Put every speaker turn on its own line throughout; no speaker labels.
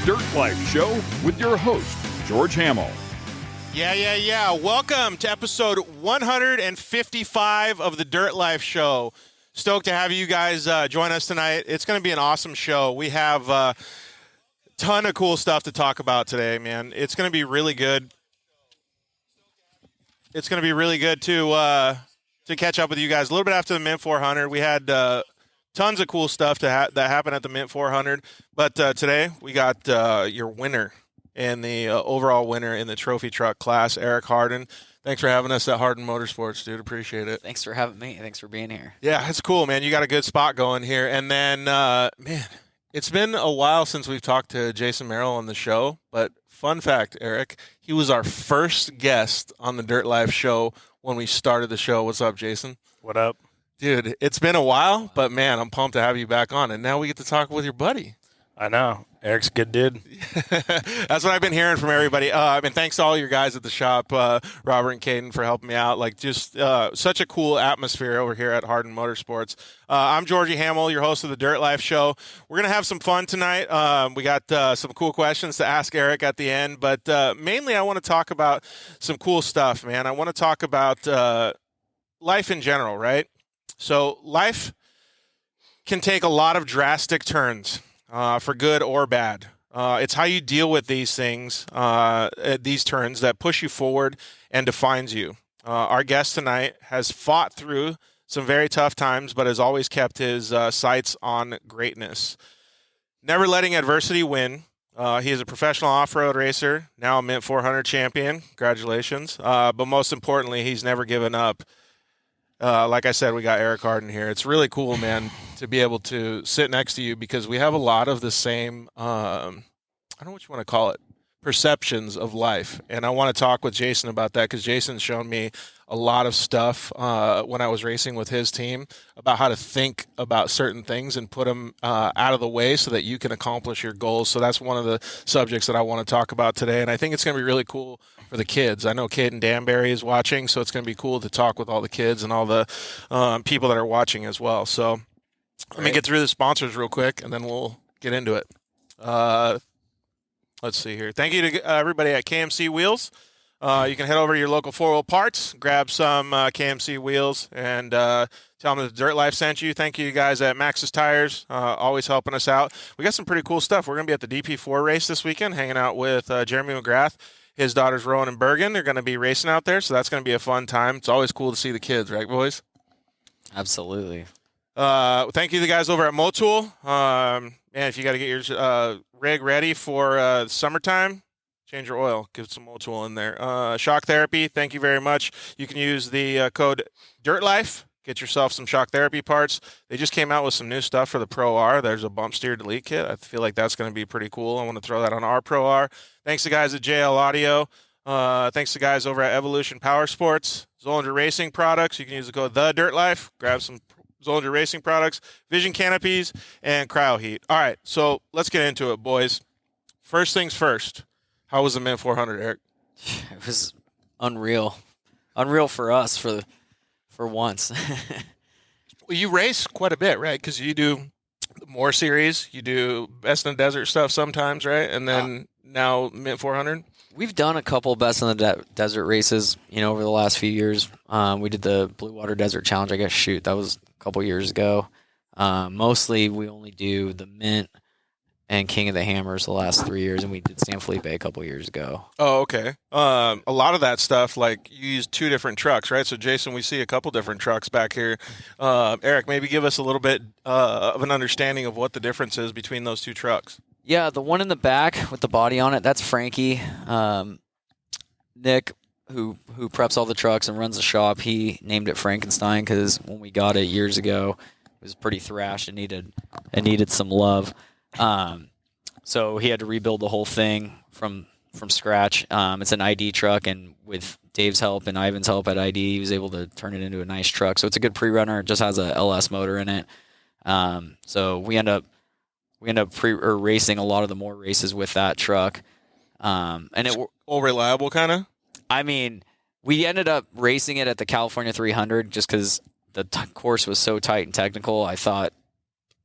Dirt Life Show with your host, George Hamill.
Yeah. Welcome to episode 155 of the Dirt Life Show. Stoked to have you guys join us tonight. It's going to be an awesome show. We have a ton of cool stuff to talk about today, man. It's going to be really good. It's going to be really good to catch up with you guys. A little bit after the Mint 400, we had tons of cool stuff that happened at the Mint 400. But today we got your winner and the overall winner in the trophy truck class, Eric Hardin. Thanks for having us at Hardin Motorsports, dude. Appreciate it.
Thanks for having me. Thanks for being here.
Yeah, it's cool, man. You got a good spot going here. And then, man, it's been a while since we've talked to Jason Merrell on the show. But fun fact, Eric, he was our first guest on the Dirt Life Show when we started the show. What's up, Jason?
What up?
Dude, it's been a while, but, man, I'm pumped to have you back on. And now we get to talk with your buddy.
I know. Eric's a good dude.
That's what I've been hearing from everybody. And thanks to all your guys at the shop, Robert and Caden, for helping me out. Like, just such a cool atmosphere over here at Hardin Motorsports. I'm Georgie Hamill, your host of the Dirt Life Show. We're going to have some fun tonight. We got some cool questions to ask Eric at the end. But mainly I want to talk about some cool stuff, man. I want to talk about life in general, right? So life can take a lot of drastic turns. For good or bad. It's how you deal with these things, these turns that push you forward and defines you. Our guest tonight has fought through some very tough times, but has always kept his sights on greatness. Never letting adversity win. He is a professional off-road racer, now a Mint 400 champion. Congratulations. But most importantly, he's never given up. Like I said, we got Eric Hardin here. It's really cool, man, to be able to sit next to you because we have a lot of the same, I don't know what you want to call it, perceptions of life. And I want to talk with Jason about that because Jason's shown me a lot of stuff when I was racing with his team about how to think about certain things and put them out of the way so that you can accomplish your goals. So that's one of the subjects that I want to talk about today. And I think it's going to be really cool for the kids. I know Caden Danbury is watching, so it's going to be cool to talk with all the kids and all the people that are watching as well. So let me get through the sponsors real quick, and then we'll get into it. Let's see here. Thank you to everybody at KMC Wheels. You can head over to your local 4-wheel parts, grab some KMC wheels, and tell them that the Dirt Life sent you. Thank you guys at Maxxis Tires, always helping us out. We got some pretty cool stuff. We're going to be at the DP4 race this weekend, hanging out with Jeremy McGrath. His daughters, Rowan and Bergen, they're going to be racing out there, so that's going to be a fun time. It's always cool to see the kids, right, boys?
Absolutely.
Thank you to the guys over at Motul. And if you got to get your rig ready for summertime, change your oil. Get some Motul in there. Shock Therapy, thank you very much. You can use the code DIRTLIFE. Get yourself some shock therapy parts. They just came out with some new stuff for the Pro R. There's a bump steer delete kit. I feel like that's going to be pretty cool. I want to throw that on our Pro R. Thanks to guys at JL Audio. Thanks to guys over at Evolution Power Sports. Zollinger Racing products. You can use the code TheDirtLife. Grab some Zollinger Racing products. Vision Canopies and Cryo Heat. All right, so let's get into it, boys. First things first. How was the Mint 400, Eric?
It was unreal. Unreal for us for once.
Well, you race quite a bit, right? Because you do more series. You do Best in the Desert stuff sometimes, right? And then now Mint 400?
We've done a couple Best in the Desert races, over the last few years. We did the Blue Water Desert Challenge, I guess. That was a couple years ago. Mostly we only do the Mint and King of the Hammers the last 3 years, and we did San Felipe a couple years ago.
Oh, okay. A lot of that stuff, like, you use two different trucks, right? So, Jason, we see a couple different trucks back here. Eric, maybe give us a little bit of an understanding of what the difference is between those two trucks.
Yeah, the one in the back with the body on it, that's Frankie. Nick, who preps all the trucks and runs the shop, he named it Frankenstein because when we got it years ago, it was pretty thrashed and needed some love. So he had to rebuild the whole thing from scratch. It's an ID truck, and with Dave's help and Ivan's help at ID, he was able to turn it into a nice truck. So it's a good pre-runner. It just has a LS motor in it. So we end up racing a lot of the more races with that truck. And it
all reliable, kind of.
I mean, we ended up racing it at the California 300 just because the course was so tight and technical. I thought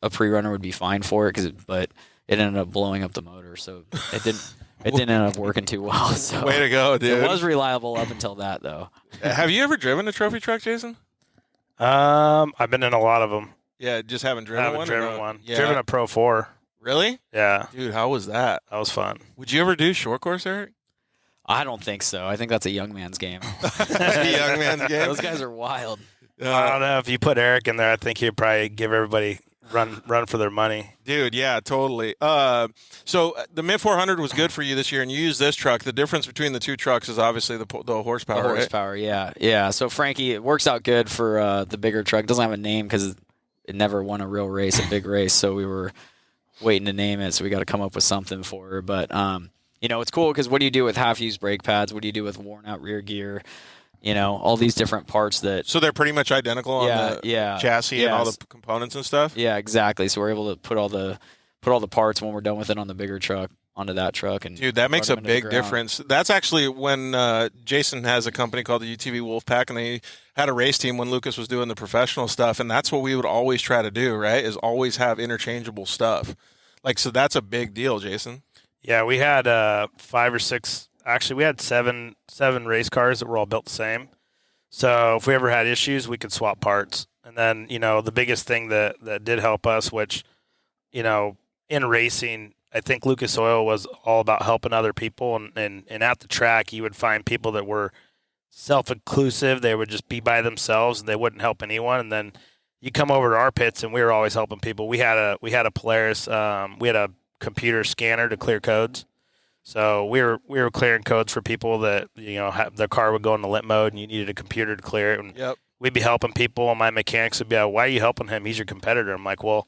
a pre-runner would be fine for it, but it ended up blowing up the motor, so it didn't end up working too well. So
Way to go, dude.
It was reliable up until that, though.
Have you ever driven a trophy truck, Jason?
I've been in a lot of them.
Yeah, just haven't driven one?
Driven one.
Yeah.
Driven a Pro 4.
Really?
Yeah.
Dude, how was that?
That was fun.
Would you ever do short course, Eric?
I don't think so. I think that's a young man's game.
Young man's game.
Those guys are wild.
I don't know. If you put Eric in there, I think he'd probably give everybody run for their money.
Dude, yeah, totally. So the Mint 400 was good for you this year, and you used this truck. The difference between the two trucks is obviously the horsepower,
The horsepower, right? Yeah. So Frankie, it works out good for the bigger truck. It doesn't have a name because it never won a real race, a big race. So we were waiting to name it. So we got to come up with something for her. But it's cool because what do you do with half-used brake pads? What do you do with worn-out rear gear? All these different parts that.
So they're pretty much identical on the chassis and all the components and stuff?
Yeah, exactly. So we're able to put all the parts when we're done with it on the bigger truck onto that truck. And
dude, that makes a big difference. That's actually when Jason has a company called the UTV Wolfpack, and they had a race team when Lucas was doing the professional stuff, and that's what we would always try to do, right, is always have interchangeable stuff. So that's a big deal, Jason.
Yeah, we had 5 or 6. Actually, we had seven race cars that were all built the same. So if we ever had issues, we could swap parts. And then, the biggest thing that did help us, which, in racing, I think Lucas Oil was all about helping other people. And at the track, you would find people that were self-inclusive. They would just be by themselves, and they wouldn't help anyone. And then you come over to our pits, and we were always helping people. We had a Polaris. We had a computer scanner to clear codes. So we were clearing codes for people that their car would go into limp mode and you needed a computer to clear it. And we'd be helping people, and my mechanics would be like, "Why are you helping him? He's your competitor." I'm like, "Well,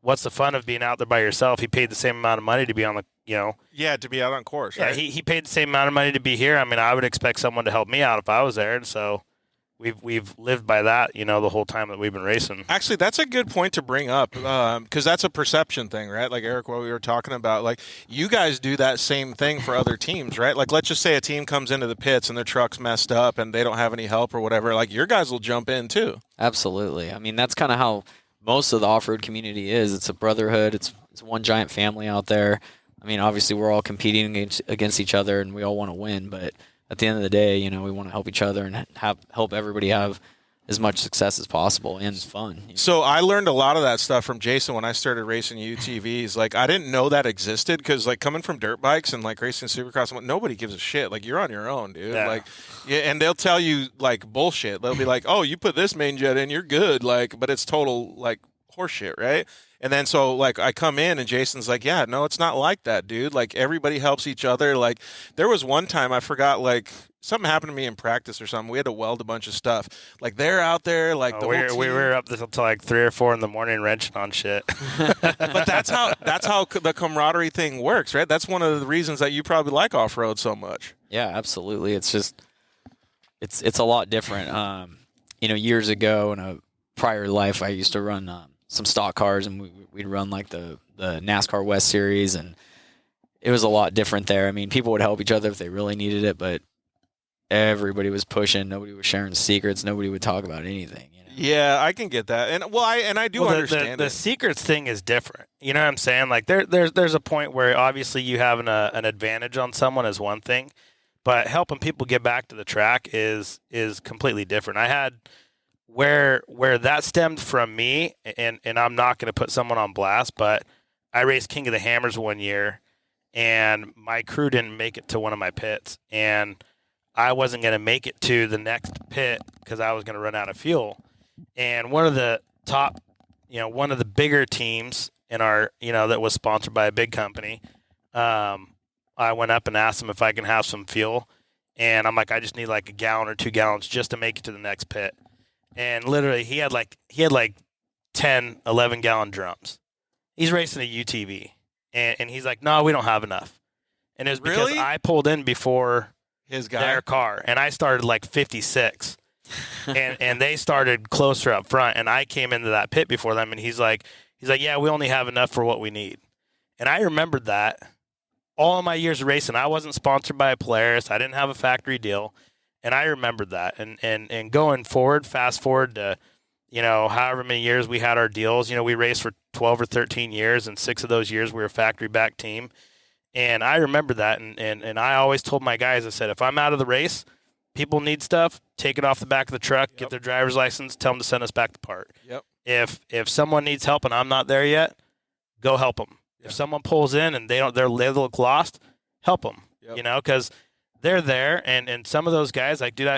what's the fun of being out there by yourself? He paid the same amount of money to be on the
to be out on course, right?"
Yeah, he paid the same amount of money to be here. I mean, I would expect someone to help me out if I was there, and so we've lived by that, the whole time that we've been racing.
Actually, that's a good point to bring up because that's a perception thing, right? Like, Eric, what we were talking about, like, you guys do that same thing for other teams, right? Like, let's just say a team comes into the pits and their truck's messed up and they don't have any help or whatever. Like, your guys will jump in too.
Absolutely. I mean, that's kind of how most of the off-road community is. It's a brotherhood. It's one giant family out there. I mean, obviously, we're all competing against each other and we all want to win, but at the end of the day, we want to help each other and help everybody have as much success as possible and fun.
So I learned a lot of that stuff from Jason when I started racing UTVs. Like, I didn't know that existed because, like, coming from dirt bikes and, like, racing Supercross, nobody gives a shit. Like, you're on your own, dude.
Yeah.
And they'll tell you, like, bullshit. They'll be like, "Oh, you put this main jet in, you're good." Like, but it's total, like, horseshit, right? And then so, like, I come in and Jason's like, "Yeah, no, it's not like that, dude. Like, everybody helps each other." Like, there was one time I forgot, like, something happened to me in practice or something. We had to weld a bunch of stuff. Like, they're out there, like, the whole team.
We were up until like 3 or 4 in the morning wrenching on shit.
But that's how the camaraderie thing works, right? That's one of the reasons that you probably like off-road so much.
Yeah, absolutely. It's just it's a lot different. Years ago in a prior life, I used to run some stock cars, and we'd run like the NASCAR West Series, and it was a lot different there. I mean, people would help each other if they really needed it, but everybody was pushing. Nobody was sharing secrets. Nobody would talk about anything.
Yeah, I can get that, and I do understand
the secrets thing is different. You know what I'm saying? Like there's a point where obviously you having an advantage on someone is one thing, but helping people get back to the track is completely different. I had where that stemmed from me, and I'm not going to put someone on blast, but I raced King of the Hammers one year, and my crew didn't make it to one of my pits, and I wasn't going to make it to the next pit because I was going to run out of fuel. And one of the top, one of the bigger teams in our, that was sponsored by a big company, I went up and asked them if I can have some fuel. And I'm like, I just need like a gallon or 2 gallons just to make it to the next pit. And literally he had like 10, 11 gallon drums. He's racing a UTV. And he's like, "No, we don't have enough." And it was because I pulled in before
his guy,
their car, and I started like 56. and they started closer up front, and I came into that pit before them, and he's like, "Yeah, we only have enough for what we need." And I remembered that all of my years of racing. I wasn't sponsored by a Polaris. I didn't have a factory deal. And I remembered that. And going forward, fast forward to, however many years we had our deals, we raced for 12 or 13 years, and 6 of those years we were a factory-back team. And I remember that, and I always told my guys, I said, if I'm out of the race, people need stuff, take it off the back of the truck, get their driver's license, tell them to send us back the part.
Yep.
If someone needs help and I'm not there yet, go help them. Yeah. If someone pulls in and they look lost, help them. Yep. You know, because they're there, and some of those guys, like, dude,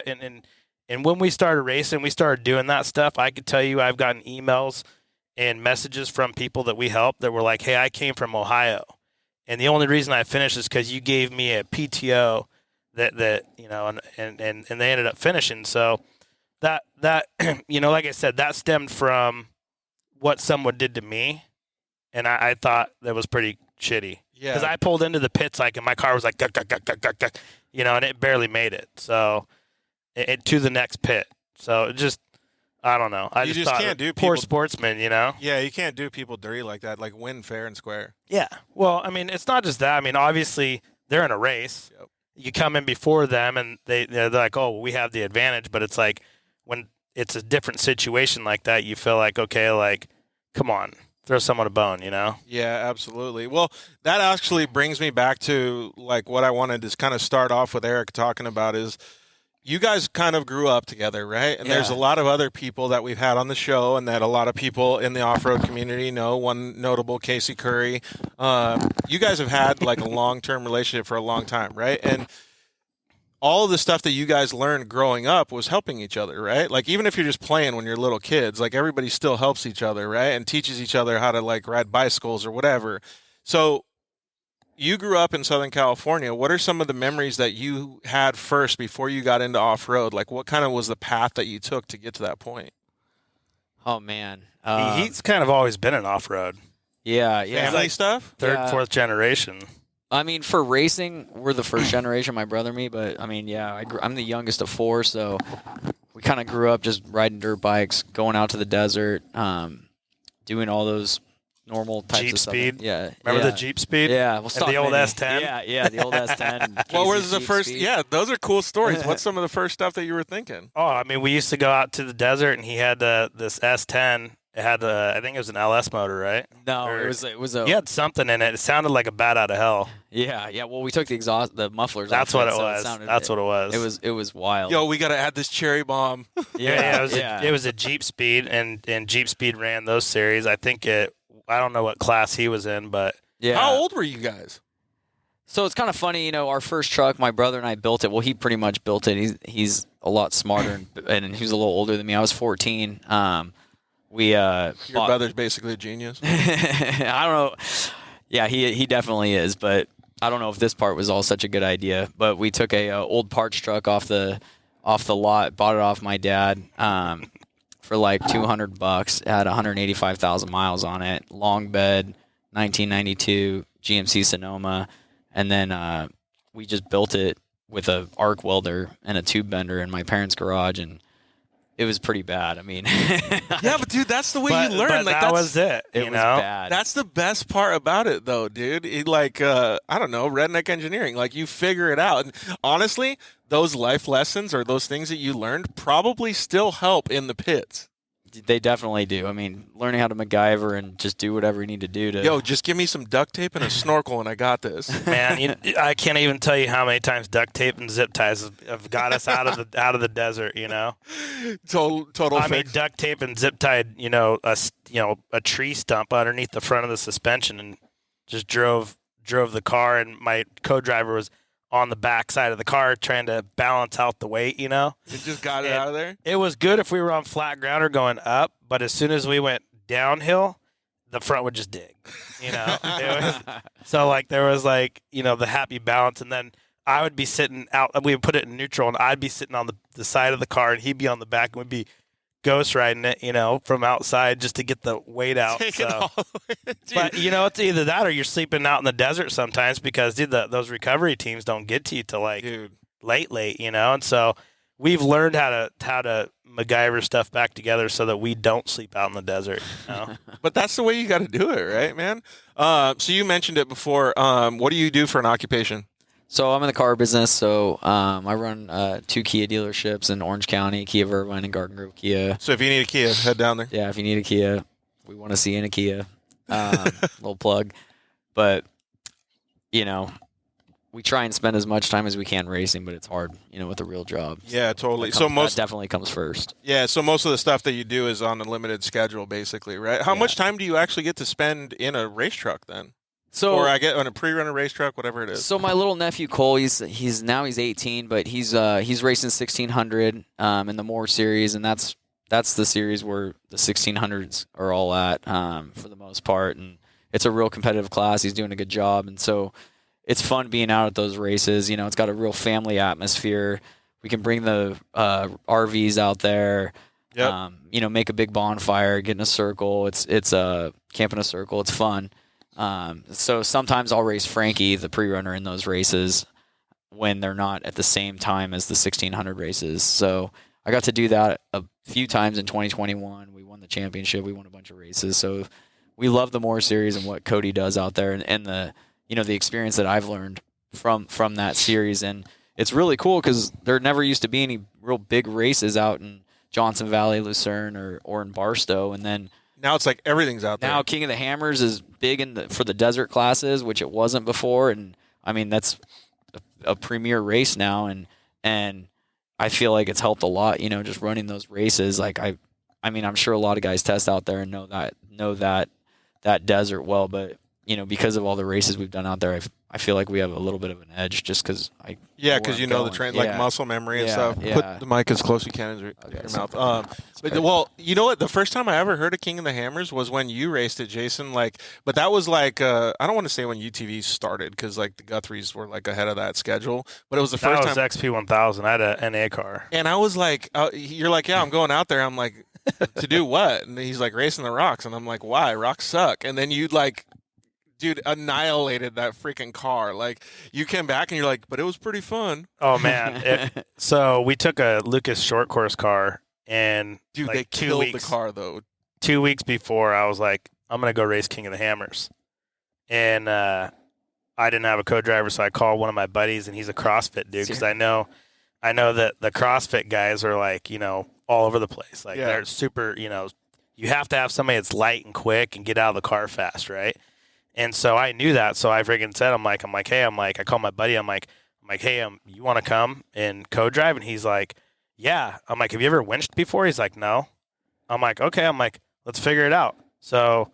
and when we started racing, we started doing that stuff. I could tell you I've gotten emails and messages from people that we helped that were like, hey, I came from Ohio, and the only reason I finished is because you gave me a PTO that you know, and they ended up finishing. So that you know, like I said, that stemmed from what someone did to me, and I thought that was pretty shitty. Yeah. Because I pulled into the pits like, and my car was like, guck, guck, guck, guck, guck, guck, you know, and it barely made it. So it to the next pit. So it just, I don't know. I just thought,
can't do
poor
people,
sportsman, you know?
Yeah, you can't do people dirty like that. Like, win fair and square.
Yeah. Well, I mean, it's not just that. I mean, obviously, they're in a race. Yep. You come in before them, and they're like, oh, we have the advantage. But it's like, when it's a different situation like that, you feel like, okay, like, come on, throw someone a bone, you know?
Yeah, absolutely. Well, that actually brings me back to, like, what I wanted to kind of start off with Eric talking about is, you guys kind of grew up together, right? And there's a lot of other people that we've had on the show and that a lot of people in the off-road community know. One notable, Casey Curry. You guys have had like a long-term relationship for a long time, right? And all of the stuff that you guys learned growing up was helping each other, right? Like, even if you're just playing when you're little kids, like, everybody still helps each other, right? And teaches each other how to, like, ride bicycles or whatever. So you grew up in Southern California. What are some of the memories that you had first before you got into off-road? Like, what kind of was the path that you took to get to that point?
Oh, man.
He's kind of always been in off-road.
Yeah.
Family
like,
stuff?
Third, fourth generation.
I mean, for racing, we're the first generation, my brother and me. But, I mean, yeah, I'm the youngest of 4, so we kind of grew up just riding dirt bikes, going out to the desert, doing all those normal types
Jeep
of stuff.
speed.
Yeah.
Remember the Jeep speed?
Yeah.
And the old S10?
Yeah, the old S10.
What was the first?
Speed.
Yeah, those are cool stories. What's some of the first stuff that you were thinking?
Oh, I mean, we used to go out to the desert, and he had this S10. It had I think it was an LS motor, right?
No,
or,
it was a.
He had something in it. It sounded like a bat out of hell.
Yeah. Well, we took the mufflers.
That's what it was. That's what it was.
It was wild.
Yo, we got to add this cherry bomb.
It was a Jeep Speed, and Jeep Speed ran those series. I think I don't know what class he was in, but
yeah.
How old were you guys?
So it's kind of funny, you know, our first truck, my brother and I built it. Well, he pretty much built it. He's a lot smarter, and he was a little older than me. I was 14. Your
brother's basically a genius.
I don't know. Yeah, he definitely is, but I don't know if this part was all such a good idea. But we took a old parts truck off the lot, bought it off my dad for like $200. It had 185,000 miles on it. Long bed, 1992 GMC Sonoma, and then we just built it with a arc welder and a tube bender in my parents' garage, and it was pretty bad. I mean,
yeah, but dude, that's the way you learn.
But
like
that was it.
It was bad.
That's the best part about it, though, dude. I don't know, redneck engineering. Like, you figure it out. And honestly, those life lessons or those things that you learned probably still help in the pits.
They definitely do. I mean, learning how to MacGyver and just do whatever you need to do to.
Yo, just give me some duct tape and a snorkel, and I got this.
Man, I can't even tell you how many times duct tape and zip ties have got us out of the desert. You know,
total.
I mean, duct tape and zip tied. A tree stump underneath the front of the suspension, and just drove the car. And my co-driver was on the back side of the car trying to balance out the weight, you know.
You just got it out of there?
It was good if we were on flat ground or going up, but as soon as we went downhill, the front would just dig, you know. So, like, there was, like, you know, the happy balance, and then I would be sitting out, we would put it in neutral, and I'd be sitting on the side of the car, and he'd be on the back, and we'd be ghost riding it, you know, from outside just to get the weight out. But, you know, it's either that or you're sleeping out in the desert sometimes because, dude, those recovery teams don't get to you till like late, you know. And so we've learned how to MacGyver stuff back together so that we don't sleep out in the desert. You know?
But that's the way you got to do it, right, man? So you mentioned it before. What do you do for an occupation?
So I'm in the car business. So I run 2 Kia dealerships in Orange County, Kia Irvine and Garden Grove Kia.
So if you need a Kia, head down there.
Yeah, if you need a Kia, we want to see in a Kia. Little plug. But, we try and spend as much time as we can racing, but it's hard, with a real job.
Yeah, totally.
That definitely comes first.
Yeah, so most of the stuff that you do is on a limited schedule, basically, right? How much time do you actually get to spend in a race truck then? Or I get on a pre-runner race truck, whatever it is.
So my little nephew Cole, he's 18, but he's racing 1600 in the Moore series, and that's the series where the 1600s are all at for the most part, and it's a real competitive class. He's doing a good job, and so it's fun being out at those races. It's got a real family atmosphere. We can bring the RVs out there.
Yep.
Make a big bonfire, get in a circle. It's camp in a circle. It's fun. So sometimes I'll race Frankie, the pre-runner, in those races when they're not at the same time as the 1600 races. So I got to do that a few times in 2021. We won the championship. We won a bunch of races. So we love the Moore series and what Cody does out there, and the the experience that I've learned from that series. And it's really cool because there never used to be any real big races out in Johnson Valley, Lucerne, or in Barstow. And then
now it's like everything's out there.
Now King of the Hammers is big for the desert classes, which it wasn't before. And I mean, that's a premier race now. And I feel like it's helped a lot, just running those races. Like I'm sure a lot of guys test out there and know that desert well, but because of all the races we've done out there, I feel like we have a little bit of an edge just because
because the train, like muscle memory and stuff.
Yeah.
Put the mic as close as you can to your mouth. Well, you know what? The first time I ever heard of King of the Hammers was when you raced it, Jason. But that was I don't want to say when UTV started because the Guthries were ahead of that schedule. But it was the first time.
That was XP 1000. I had an NA car,
and I was like, "You're like, yeah, I'm going out there." I'm like, "To do what?" And he's like, "Racing the rocks." And I'm like, "Why? Rocks suck." And then you'd dude, annihilated that freaking car. You came back and you're like, but it was pretty fun.
Oh man! So we took a Lucas short course car, and
dude, they killed the car though.
2 weeks before, I was like, I'm gonna go race King of the Hammers, and I didn't have a co-driver, so I called one of my buddies, and he's a CrossFit dude because I know that the CrossFit guys are all over the place. They're super. You have to have somebody that's light and quick and get out of the car fast, right? And so I knew that, so I freaking said, hey, I called my buddy, I'm like, hey, you want to come and co-drive? And he's like, yeah. I'm like, have you ever winched before? He's like, no. I'm like, okay. I'm like, let's figure it out. So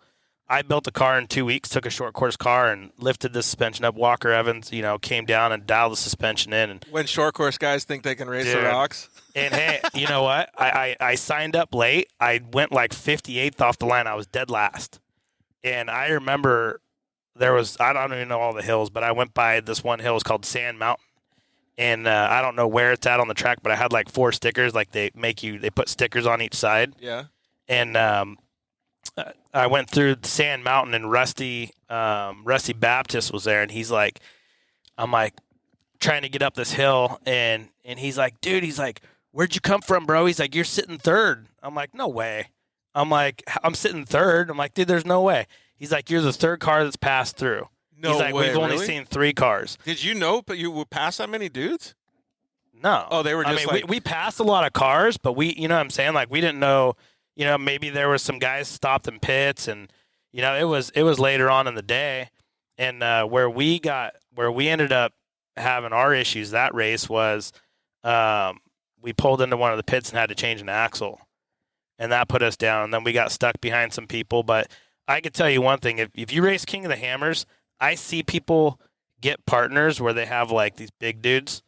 I built a car in 2 weeks, took a short course car and lifted the suspension up. Walker Evans, came down and dialed the suspension in. And
when short course guys think they can race the rocks.
And hey, you know what? I signed up late. I went 58th off the line. I was dead last. And I remember I don't even know all the hills, but I went by this one hill. It's called Sand Mountain. And I don't know where it's at on the track, but I had 4 stickers. They put stickers on each side.
Yeah.
And I went through Sand Mountain, and Rusty Baptist was there, and he's like, I'm trying to get up this hill, and he's like, dude, where'd you come from, bro? He's like, you're sitting third. I'm like, no way. I'm like, I'm sitting third. I'm like, dude, there's no way. He's like, you're the third car that's passed through.
No
He's like,
way,
we've only
really?
seen 3 cars.
Did you know, but you would pass that many dudes?
No.
Oh, they were just
we passed a lot of cars, but we, you know what I'm saying? We didn't know, maybe there was some guys stopped in pits, and, it was later on in the day. And where we ended up having our issues that race was we pulled into one of the pits and had to change an axle. And that put us down. And then we got stuck behind some people. But I could tell you one thing. If you race King of the Hammers, I see people get partners where they have these big dudes.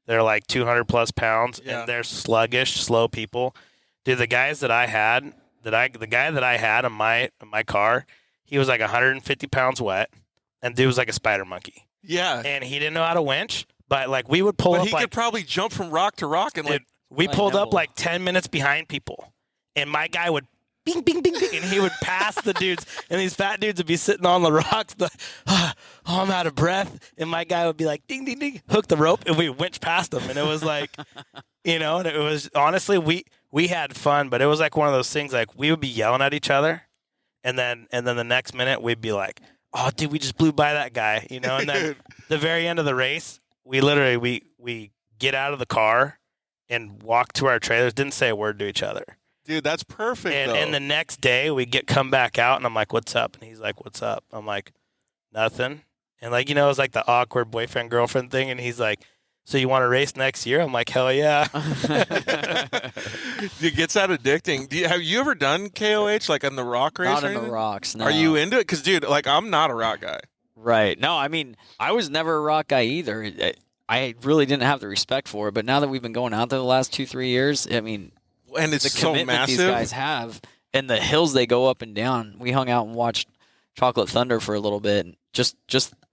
They're 200 plus pounds, and they're sluggish, slow people. Dude, the guys that I had, the guy that I had in my car, he was 150 pounds wet, and dude was like a spider monkey.
Yeah.
And he didn't know how to winch, but we would pull up.
But he could probably jump from rock to rock and
dude, we pulled up 10 minutes behind people, and my guy would bing, bing, bing, bing, and he would pass the dudes, and these fat dudes would be sitting on the rocks, I'm out of breath, and my guy would be like, ding, ding, ding, hook the rope, and we winch past them, and it was and it was, honestly, we had fun, but it was one of those things, we would be yelling at each other, and then the next minute, we'd be like, oh, dude, we just blew by that guy, and then the very end of the race, we literally, we get out of the car and walk to our trailers, didn't say a word to each other.
Dude, that's perfect,
And the next day we come back out, and I'm like, "What's up?" And he's like, "What's up?" I'm like, "Nothing." And like, it's like the awkward boyfriend girlfriend thing. And he's like, "So you want to race next year?" I'm like, "Hell yeah!"
It gets that addicting. Have you ever done KOH like on the rock race?
Not
or
in the
anything?
rocks. No.
Are you into it? Because dude, like I'm not a rock guy.
Right. No, I mean, I was never a rock guy either. I really didn't have the respect for it. But now that we've been going out there the last 2-3 years, I mean,
And it's
the
so
commitment
massive.
these guys have, and the hills they go up and down. We hung out and watched Chocolate Thunder for a little bit, and just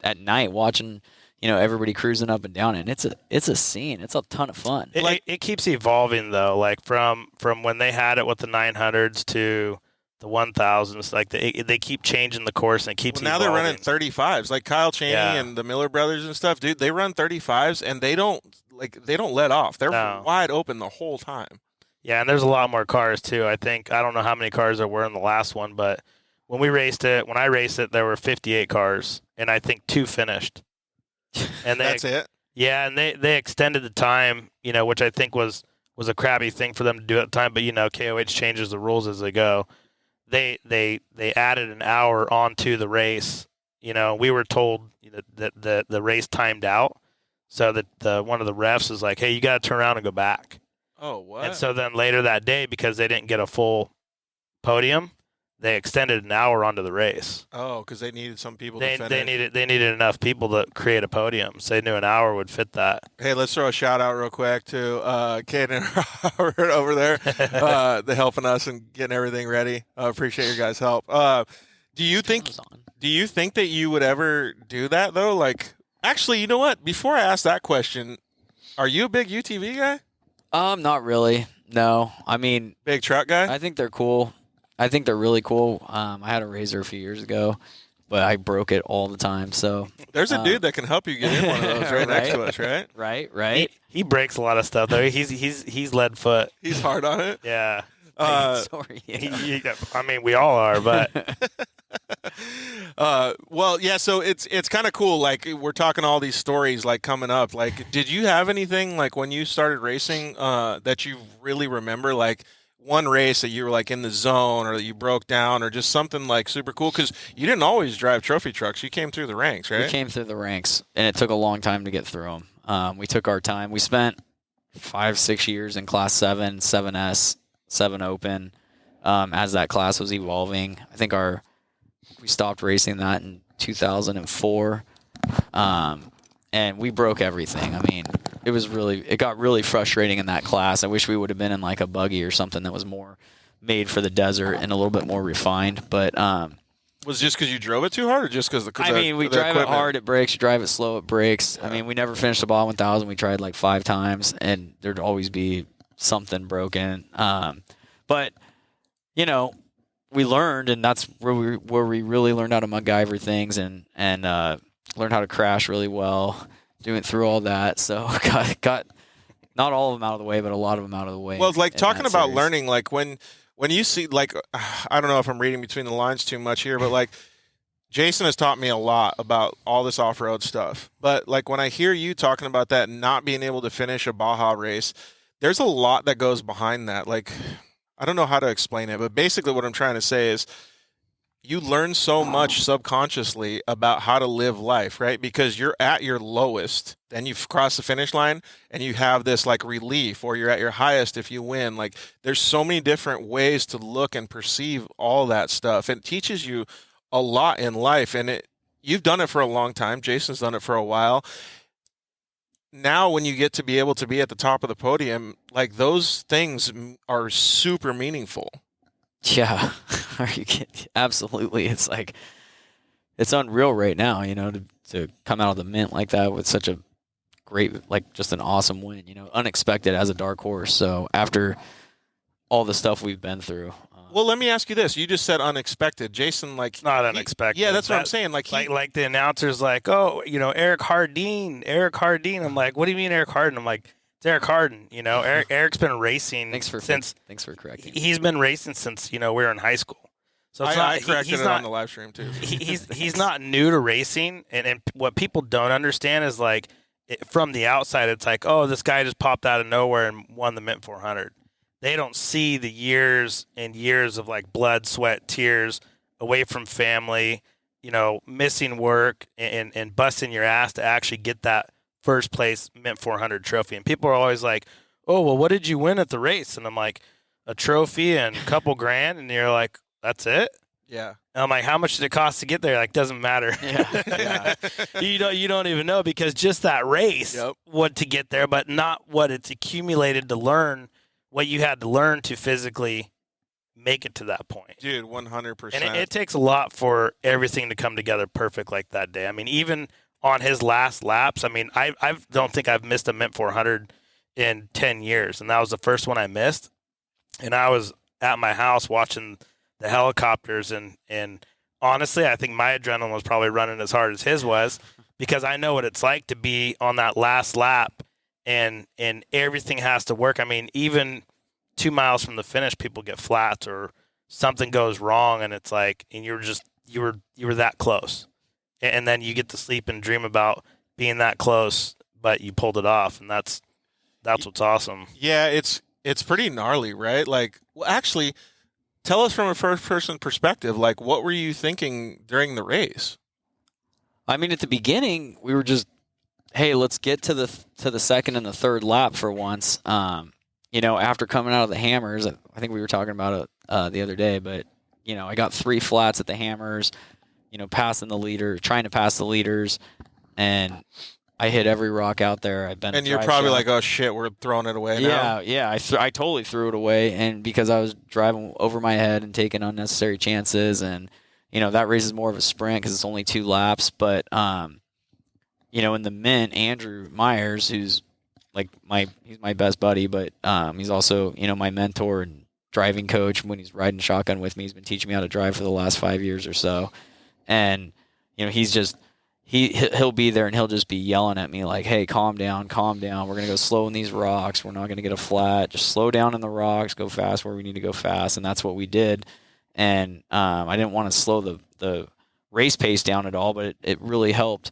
at night watching, everybody cruising up and down, and it's a scene. It's a ton of fun.
It keeps evolving though, like from when they had it with the 900s to the 1000s. Like they keep changing the course, and it keeps.
Now they're running 35s, like Kyle Chaney and the Miller brothers and stuff. Dude, they run 35s, and they don't let off. They're wide open the whole time.
Yeah, and there's a lot more cars too. I don't know how many cars there were in the last one, but when I raced it, there were 58 cars, and I think 2 finished. And
that's it.
Yeah, and they extended the time, which I think was a crappy thing for them to do at the time. But KOH changes the rules as they go. They added an hour onto the race. We were told that the race timed out, so that one of the refs is like, "Hey, you got to turn around and go back."
Oh, what?
And so then later that day, because they didn't get a full podium, they extended an hour onto the race.
Oh, because they needed some people
They
to finish.
they needed enough people to create a podium, so they knew an hour would fit that.
Hey, let's throw a shout out real quick to Kate and Robert over there. They're helping us and getting everything ready. Appreciate your guys' help. Do you think that you would ever do that though? Like, actually, you know what? Before I ask that question, are you a big UTV guy?
Not really. No. I mean,
Big truck guy?
I think they're cool. I think they're really cool. I had a Razor a few years ago, but I broke it all the time. So
there's a dude that can help you get in one of those right next to us, right?
Right.
He breaks a lot of stuff though. He's lead foot.
He's hard on it.
Yeah.
Sorry.
I mean, we all are, but
well, yeah. So it's kind of cool. Like we're talking all these stories like coming up. Like, did you have anything like when you started racing that you really remember? Like one race that you were like in the zone, or that you broke down, or just something like super cool? Because you didn't always drive trophy trucks. You came through the ranks, right?
We came through the ranks, and it took a long time to get through them. We took our time. We spent 5-6 years in Class 7, 7S, 7 Open, as that class was evolving. I think we stopped racing that in 2004, and we broke everything. I mean, it got really frustrating in that class. I wish we would have been in like a buggy or something that was more made for the desert and a little bit more refined. But
was it just because you drove it too hard, or just because
we drive it hard, it breaks. You drive it slow, it breaks.
Yeah.
I mean, we never finished the Baja 1000. We tried like 5 times, and there'd always be something broken. But we learned, and that's where we really learned how to MacGyver things and learned how to crash really well, doing through all that. So got not all of them out of the way, but a lot of them out of the way.
Well, like talking about
series.
learning, like when you see, like, I don't know if I'm reading between the lines too much here, but like Jason has taught me a lot about all this off-road stuff. But like when I hear you talking about that and not being able to finish a Baja race, there's a lot that goes behind that. Like, I don't know how to explain it, but basically what I'm trying to say is you learn so much subconsciously about how to live life, right? Because you're at your lowest, then you've crossed the finish line, and you have this like relief, or you're at your highest if you win. Like there's so many different ways to look and perceive all that stuff. It teaches you a lot in life, and you've done it for a long time. Jason's done it for a while. Now when you get to be able to be at the top of the podium, like those things are super meaningful.
Yeah. Are you kidding? Absolutely. It's like, it's unreal right now, to come out of the mint like that with such a great, like just an awesome win, unexpected as a dark horse. So after all the stuff we've been through.
Well, let me ask you this. You just said unexpected. Jason, like...
It's not unexpected.
Yeah, that's what I'm saying. Like
the announcer's like, oh, Eric Hardin. I'm like, what do you mean Eric Hardin? I'm like, it's Eric Hardin. Eric's been racing
Thanks for correcting.
He's been racing since, we were in high school. So it's
I corrected it on the live stream, too.
He's not new to racing. And what people don't understand is, like, from the outside, it's like, oh, this guy just popped out of nowhere and won the Mint 400. they don't see the years and years of like blood, sweat, tears away from family, missing work and busting your ass to actually get that first place Mint 400 trophy. And people are always like, oh, well, what did you win at the race? And I'm like, a trophy and a couple grand. And you're like, that's it?
Yeah.
And I'm like, how much did it cost to get there? Like, doesn't matter.
Yeah.
You don't even know, because just that race, what to get there, but not what it's accumulated to learn, what you had to learn to physically make it to that point.
Dude, 100%.
And it takes a lot for everything to come together perfect like that day. I mean, even on his last laps, I mean, I don't think I've missed a Mint 400 in 10 years, and that was the first one I missed. And I was at my house watching the helicopters, and honestly, I think my adrenaline was probably running as hard as his was, because I know what it's like to be on that last lap, and everything has to work. I mean, even 2 miles from the finish, people get flats or something goes wrong, and it's like, and you were that close, and then you get to sleep and dream about being that close, but you pulled it off, and that's what's awesome.
Yeah, it's pretty gnarly, right? Like, well, actually, tell us from a first-person perspective, like, what were you thinking during the race?
I mean, at the beginning, we were just, hey, let's get to the second and the third lap for once. After coming out of the hammers, I think we were talking about it the other day, but, I got 3 flats at the hammers, trying to pass the leaders, and I hit every rock out there.
And you're probably like, oh shit, we're throwing it away now.
Yeah. I totally threw it away, and because I was driving over my head and taking unnecessary chances, and that race is more of a sprint because it's only 2 laps. But in the Mint, Andrew Myers, who's like he's my best buddy, but he's also my mentor and driving coach. When he's riding shotgun with me, he's been teaching me how to drive for the last 5 years or so, and he's just. He'll be there and he'll just be yelling at me like, hey, calm down. We're going to go slow in these rocks. We're not going to get a flat. Just slow down in the rocks, go fast where we need to go fast. And that's what we did. And I didn't want to slow the race pace down at all, but it really helped,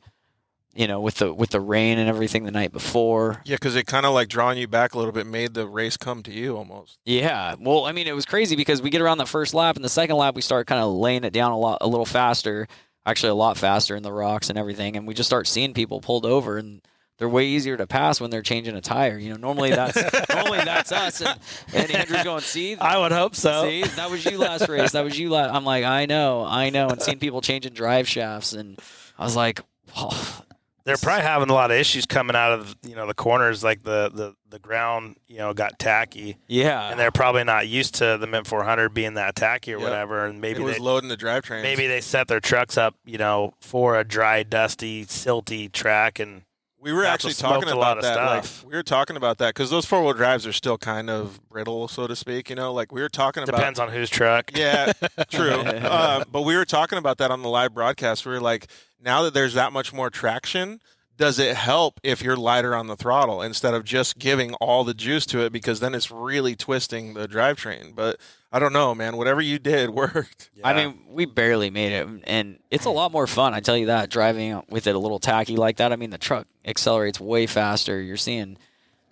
with the rain and everything the night before.
Yeah, because it kind of like drawing you back a little bit made the race come to you almost.
Yeah. Well, I mean, it was crazy because we get around the first lap, and the second lap we start kind of laying it down a little faster. Actually, a lot faster in the rocks and everything, and we just start seeing people pulled over, and they're way easier to pass when they're changing a tire. Normally that's us, and Andrew's going, see,
I would hope so.
See, that was you last race. That was you last. I'm like, I know, and seeing people changing drive shafts, and I was like, oh,
they're probably having a lot of issues coming out of the corners, like the ground got tacky.
Yeah,
and they're probably not used to the Mint 400 being that tacky or whatever. And maybe
it was loading the drivetrains.
Maybe they set their trucks up, for a dry, dusty, silty track, and
we were actually talking about that. Like, we were talking about that because those 4-wheel drives are still kind of brittle, so to speak. Like we were talking about.
Depends on whose truck.
Yeah, true. But we were talking about that on the live broadcast. We were like, now that there's that much more traction, does it help if you're lighter on the throttle instead of just giving all the juice to it, because then it's really twisting the drivetrain? But I don't know, man. Whatever you did worked.
Yeah. I mean, we barely made it, and it's a lot more fun, I tell you that, driving with it a little tacky like that. I mean, the truck accelerates way faster. You're seeing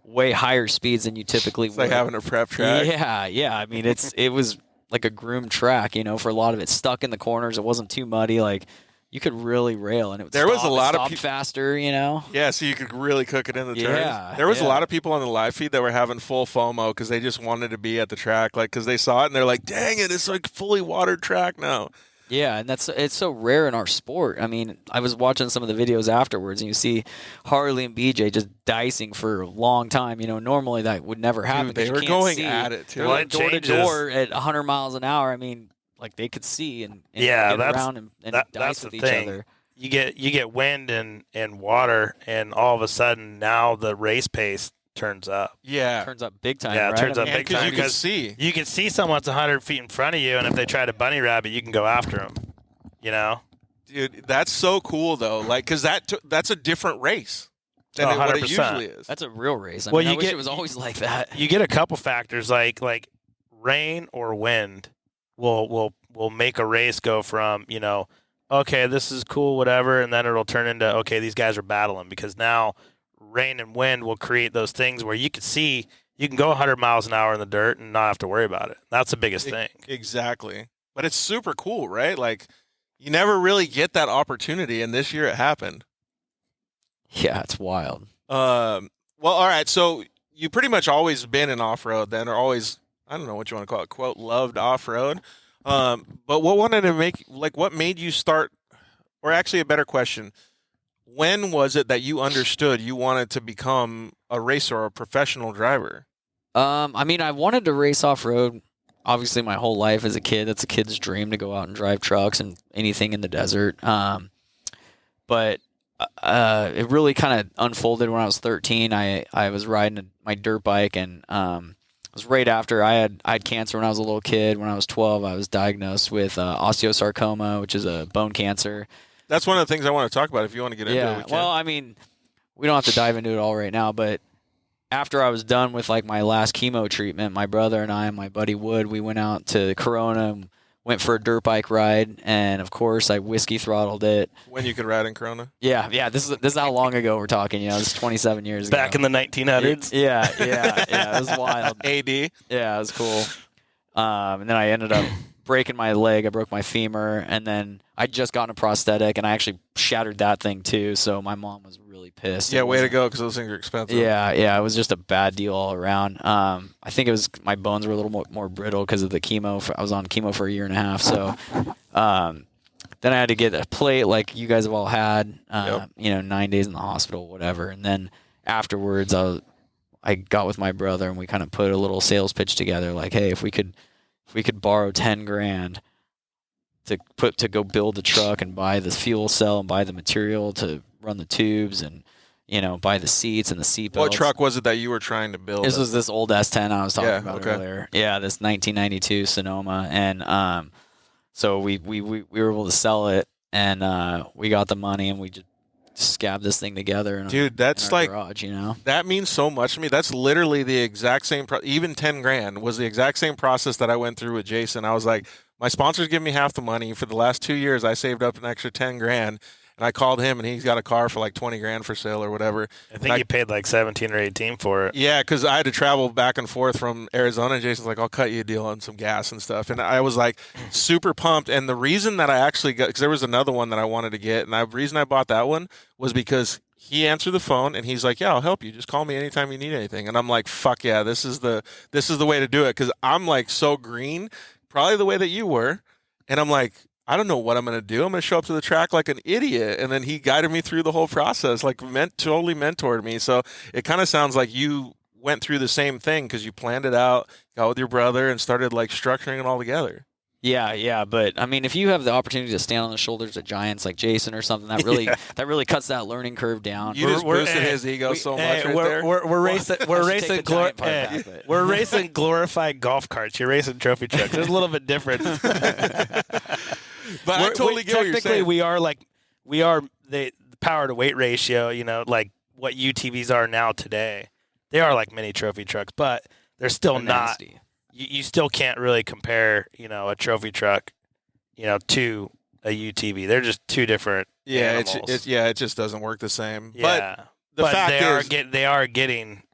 way higher speeds than you typically would.
It's like having a prep track.
Yeah. I mean, it was like a groomed track, for a lot of it. Stuck in the corners. It wasn't too muddy. Like, you could really rail, and it would was a lot of
faster,
Yeah,
so you could really cook it in the turns.
Yeah,
there was a lot of people on the live feed that were having full FOMO because they just wanted to be at the track, like because they saw it and they're like, "Dang it, it's like fully watered track now."
Yeah, and it's so rare in our sport. I mean, I was watching some of the videos afterwards, and you see Harley and BJ just dicing for a long time. Normally that would never happen.
Dude, they were going at it too.
They're like door to door at 100 miles an hour. I mean, like they could see and get around and dice with each other.
You get wind and water, and all of a sudden now the race pace turns up.
Yeah, turns up big time.
Yeah,
right?
it turns up big time
because you
can see someone's 100 feet in front of you, and if they try to bunny rabbit, you can go after them.
Dude, that's so cool though. Like, because that's a different race than what it usually is.
That's a real race. I wish it was always like that.
You get a couple factors like rain or wind will make a race go from okay, this is cool, whatever, and then it'll turn into, okay, these guys are battling, because now rain and wind will create those things where you can see you can go 100 miles an hour in the dirt and not have to worry about it. That's the biggest thing.
Exactly. But it's super cool, right? Like, you never really get that opportunity, and this year it happened.
Yeah, it's wild.
Well, all right. So you pretty much always been in off-road then, or always, I don't know what you want to call it, quote, loved off-road. But what made you start, or actually a better question, when was it that you understood you wanted to become a racer or a professional driver?
I mean, I wanted to race off-road, obviously, my whole life as a kid. That's a kid's dream to go out and drive trucks and anything in the desert. But it really kind of unfolded when I was 13. I was riding my dirt bike, and it was right after I had cancer when I was a little kid. When I was 12, I was diagnosed with osteosarcoma, which is a bone cancer.
That's one of the things I want to talk about. If you want to get into it, we can.
Well, I mean, we don't have to dive into it all right now, but after I was done with like my last chemo treatment, my brother and I and my buddy Wood, we went out to Corona and went for a dirt bike ride, and of course I whiskey throttled it.
When you could ride in Corona?
Yeah. This is how long ago we're talking. You know, this is 27 years ago.
Back in the 1900s.
Yeah. It was wild.
AD.
Yeah, it was cool. And then I ended up breaking my leg. I broke my femur, and then I just got a prosthetic, and I actually shattered that thing too. So my mom was really pissed.
Yeah, way to go, because those things are expensive.
Yeah, it was just a bad deal all around. I think it was my bones were a little more brittle because of the chemo. I was on chemo for a year and a half, so then I had to get a plate like you guys have all had. 9 days in the hospital, whatever, and then afterwards I got with my brother and we kind of put a little sales pitch together, like, hey, if we could borrow $10,000 to go build the truck and buy the fuel cell and buy the material to run the tubes and, buy the seats and the seat belts.
What truck was it that you were trying to build?
This was this old S10 I was talking about earlier. Yeah, this 1992 Sonoma. And so we were able to sell it, and we got the money, and we just scab this thing together in
that's
our
like
garage,
that means so much to me. That's literally the exact same even $10,000 was the exact same process that I went through with Jason. I was like, my sponsors give me half the money. For the last 2 years I saved up an extra $10,000, and I called him, and he's got a car for like $20,000 for sale or whatever.
I think you paid like 17 or 18 for it.
Yeah, because I had to travel back and forth from Arizona, and Jason's like, I'll cut you a deal on some gas and stuff. And I was like super pumped. And the reason that I actually got, because there was another one that I wanted to get, and the reason I bought that one was because he answered the phone and he's like, yeah, I'll help you. Just call me anytime you need anything. And I'm like, fuck yeah, this is the way to do it. Because I'm like so green, probably the way that you were. And I'm like, I don't know what I'm going to do. I'm going to show up to the track like an idiot. And then he guided me through the whole process, like totally mentored me. So it kind of sounds like you went through the same thing, because you planned it out, got with your brother, and started like structuring it all together.
Yeah. But I mean, if you have the opportunity to stand on the shoulders of giants like Jason or something, that really cuts that learning curve down.
You just boosted his ego so much right there.
We're racing glorified golf carts. You're racing trophy trucks. There's a little bit different.
But I totally get what you're saying.
We are the power to weight ratio, like what UTVs are now today. They are like mini trophy trucks, but they're still not.
Nasty.
You still can't really compare, a trophy truck, to a UTV. They're just two different animals.
It just doesn't work the same.
Yeah.
But the fact is,
they are getting,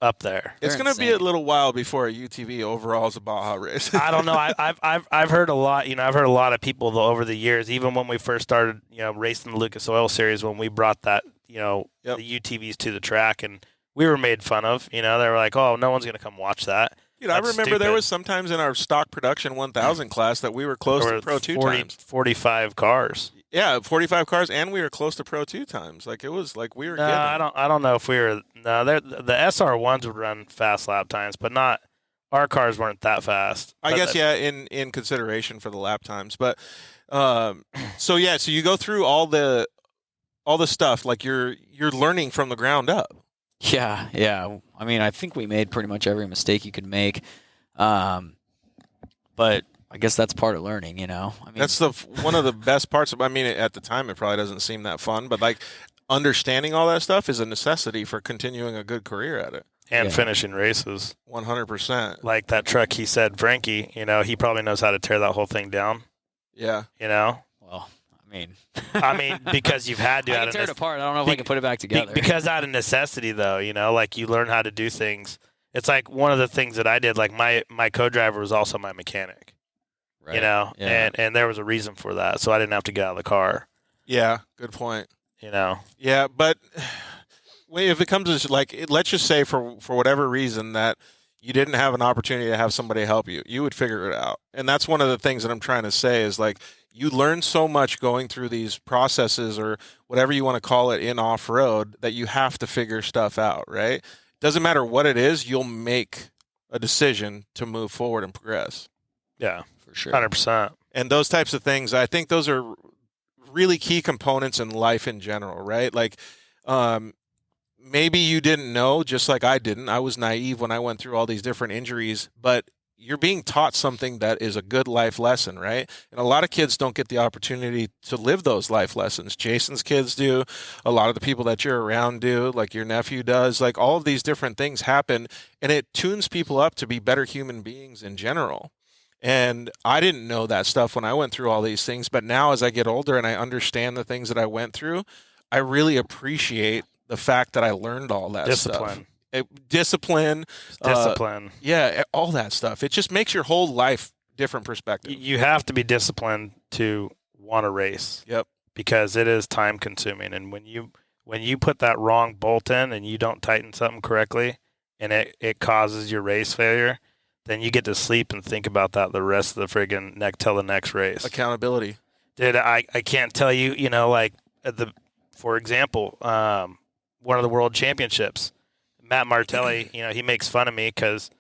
up there.
It's going to be a little while before a UTV overalls a Baja race.
I don't know. I've heard a lot. I've heard a lot of people over the years. Even when we first started, racing the Lucas Oil Series, when we brought that, the UTVs to the track, and we were made fun of. They were like, "Oh, no one's going to come watch that."
I remember there was sometimes in our stock production 1000 class that we were close to Pro 2 times.
45 cars.
Yeah, 45 cars, and we were close to Pro 2 times. Like, it was like we were getting.
I don't know if we were. No, the SR1s would run fast lap times, but not. Our cars weren't that fast.
I guess, in consideration for the lap times. But so you go through all the stuff, like you're learning from the ground up.
Yeah. I mean, I think we made pretty much every mistake you could make. But I guess that's part of learning, I mean,
that's one of the best parts. I mean, at the time, it probably doesn't seem that fun, but like understanding all that stuff is a necessity for continuing a good career at it.
And finishing races.
100%.
Like that truck, he said, Frankie, he probably knows how to tear that whole thing down.
Yeah.
Well, I mean,
because you've had to.
I can tear it apart. I don't know if I can put it back together.
Because out of necessity, though, like you learn how to do things it's like one of the things that I did. Like my co-driver was also my mechanic.
Right.
You know,
Yeah.
and there was a reason for that, so I didn't have to get out of the car.
Yeah, good point.
You know.
Yeah, but if it comes to like, let's just say for whatever reason that you didn't have an opportunity to have somebody help you, you would figure it out. And that's one of the things that I'm trying to say is like, you learn so much going through these processes or whatever you want to call it in off-road that you have to figure stuff out, right? Doesn't matter what it is, you'll make a decision to move forward and progress.
Yeah,
For sure.
100%.
And those types of things, I think those are really key components in life in general, right? Like, maybe you didn't know, just like I didn't. I was naive when I went through all these different injuries, but you're being taught something that is a good life lesson, right? And a lot of kids don't get the opportunity to live those life lessons. Jason's kids do. A lot of the people that you're around do, like your nephew does. Like all of these different things happen, and it tunes people up to be better human beings in general. And I didn't know that stuff when I went through all these things, but now as I get older and I understand the things that I went through, I really appreciate the fact that I learned all that stuff. Discipline. Yeah, all that stuff. It just makes your whole life different perspective.
You have to be disciplined to want to race.
Yep.
Because it is time consuming, and when you put that wrong bolt in and you don't tighten something correctly, and it causes your race failure, then you get to sleep and think about that the rest of the friggin' till the next race.
Accountability.
Dude, I can't tell you, you know, like for example, one of the world championships, Matt Martelli, you know, he makes fun of me because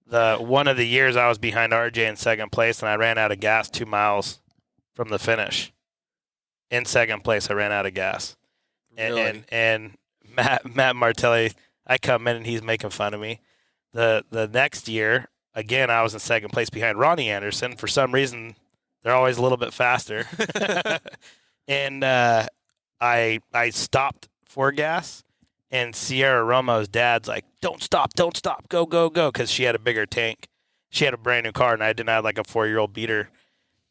one of the years I was behind RJ in second place and I ran out of gas 2 miles from the finish. In second place, I ran out of gas.
Really?
And Matt Martelli, I come in and he's making fun of me. The next year, again, I was in second place behind Ronnie Anderson. For some reason, they're always a little bit faster. And I stopped for gas. And Sierra Romo's dad's like, don't stop, go, because she had a bigger tank. She had a brand new car, and I didn't have like a 4-year-old beater.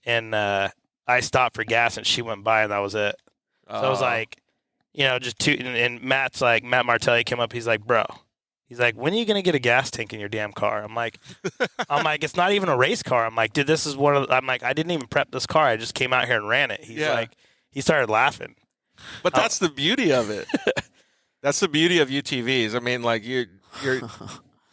And I stopped for gas, and she went by, and that was it. So I was like, you know, just and Matt Martelli came up. He's like, bro, when are you gonna get a gas tank in your damn car? I'm like, it's not even a race car. I'm like, dude, this is I didn't even prep this car. I just came out here and ran it. He's like, he started laughing.
But that's the beauty of it. That's the beauty of UTVs. I mean, like you're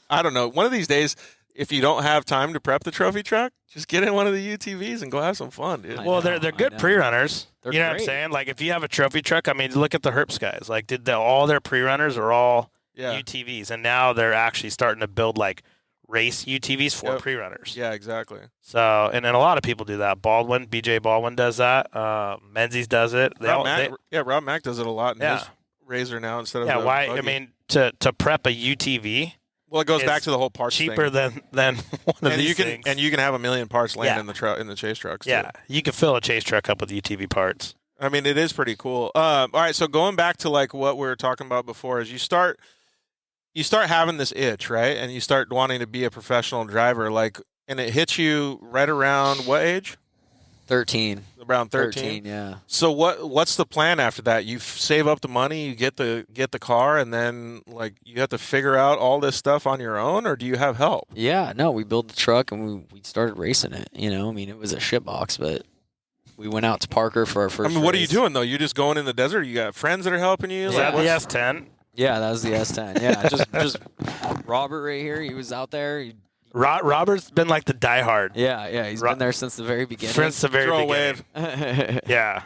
I don't know. One of these days, if you don't have time to prep the trophy truck, just get in one of the UTVs and go have some fun, dude.
Well, they're good pre-runners.
They're
you know
great.
what I'm saying? Like if you have a trophy truck, I mean, look at the Herps guys. Like all their pre-runners are all UTVs, and now they're actually starting to build like race UTVs for pre-runners.
Yeah, exactly.
So, and then a lot of people do that. BJ Baldwin does that. Menzies does it.
Rob Mack does it a lot in his Razor now instead of
why?
buggy.
I mean, to prep a UTV.
Well, it goes back to the whole parts
cheaper
thing.
than one of these things.
And you can have 1 million parts laying in the chase trucks.
Yeah, you can fill a chase truck up with UTV parts.
I mean, it is pretty cool. All right, so going back to like what we were talking about before, is you start having this itch, right? And you start wanting to be a professional driver, like, and it hits you right around what age?
13.
Around 13,
yeah.
So what's the plan after that? You save up the money, you get the car, and then like you have to figure out all this stuff on your own, or do you have help?
Yeah, no, we built the truck and we started racing it. You know, I mean, it was a shitbox, but we went out to Parker for our first.
I mean, what are you
race.
doing though? You just going in the desert? You got friends that are helping you?
Is that the S10?
Yeah, that was the S10. Yeah, just Robert right here. He was out there.
Robert's been like the diehard.
Yeah, he's been there since the very beginning.
Since the very beginning.
Wave.
Yeah.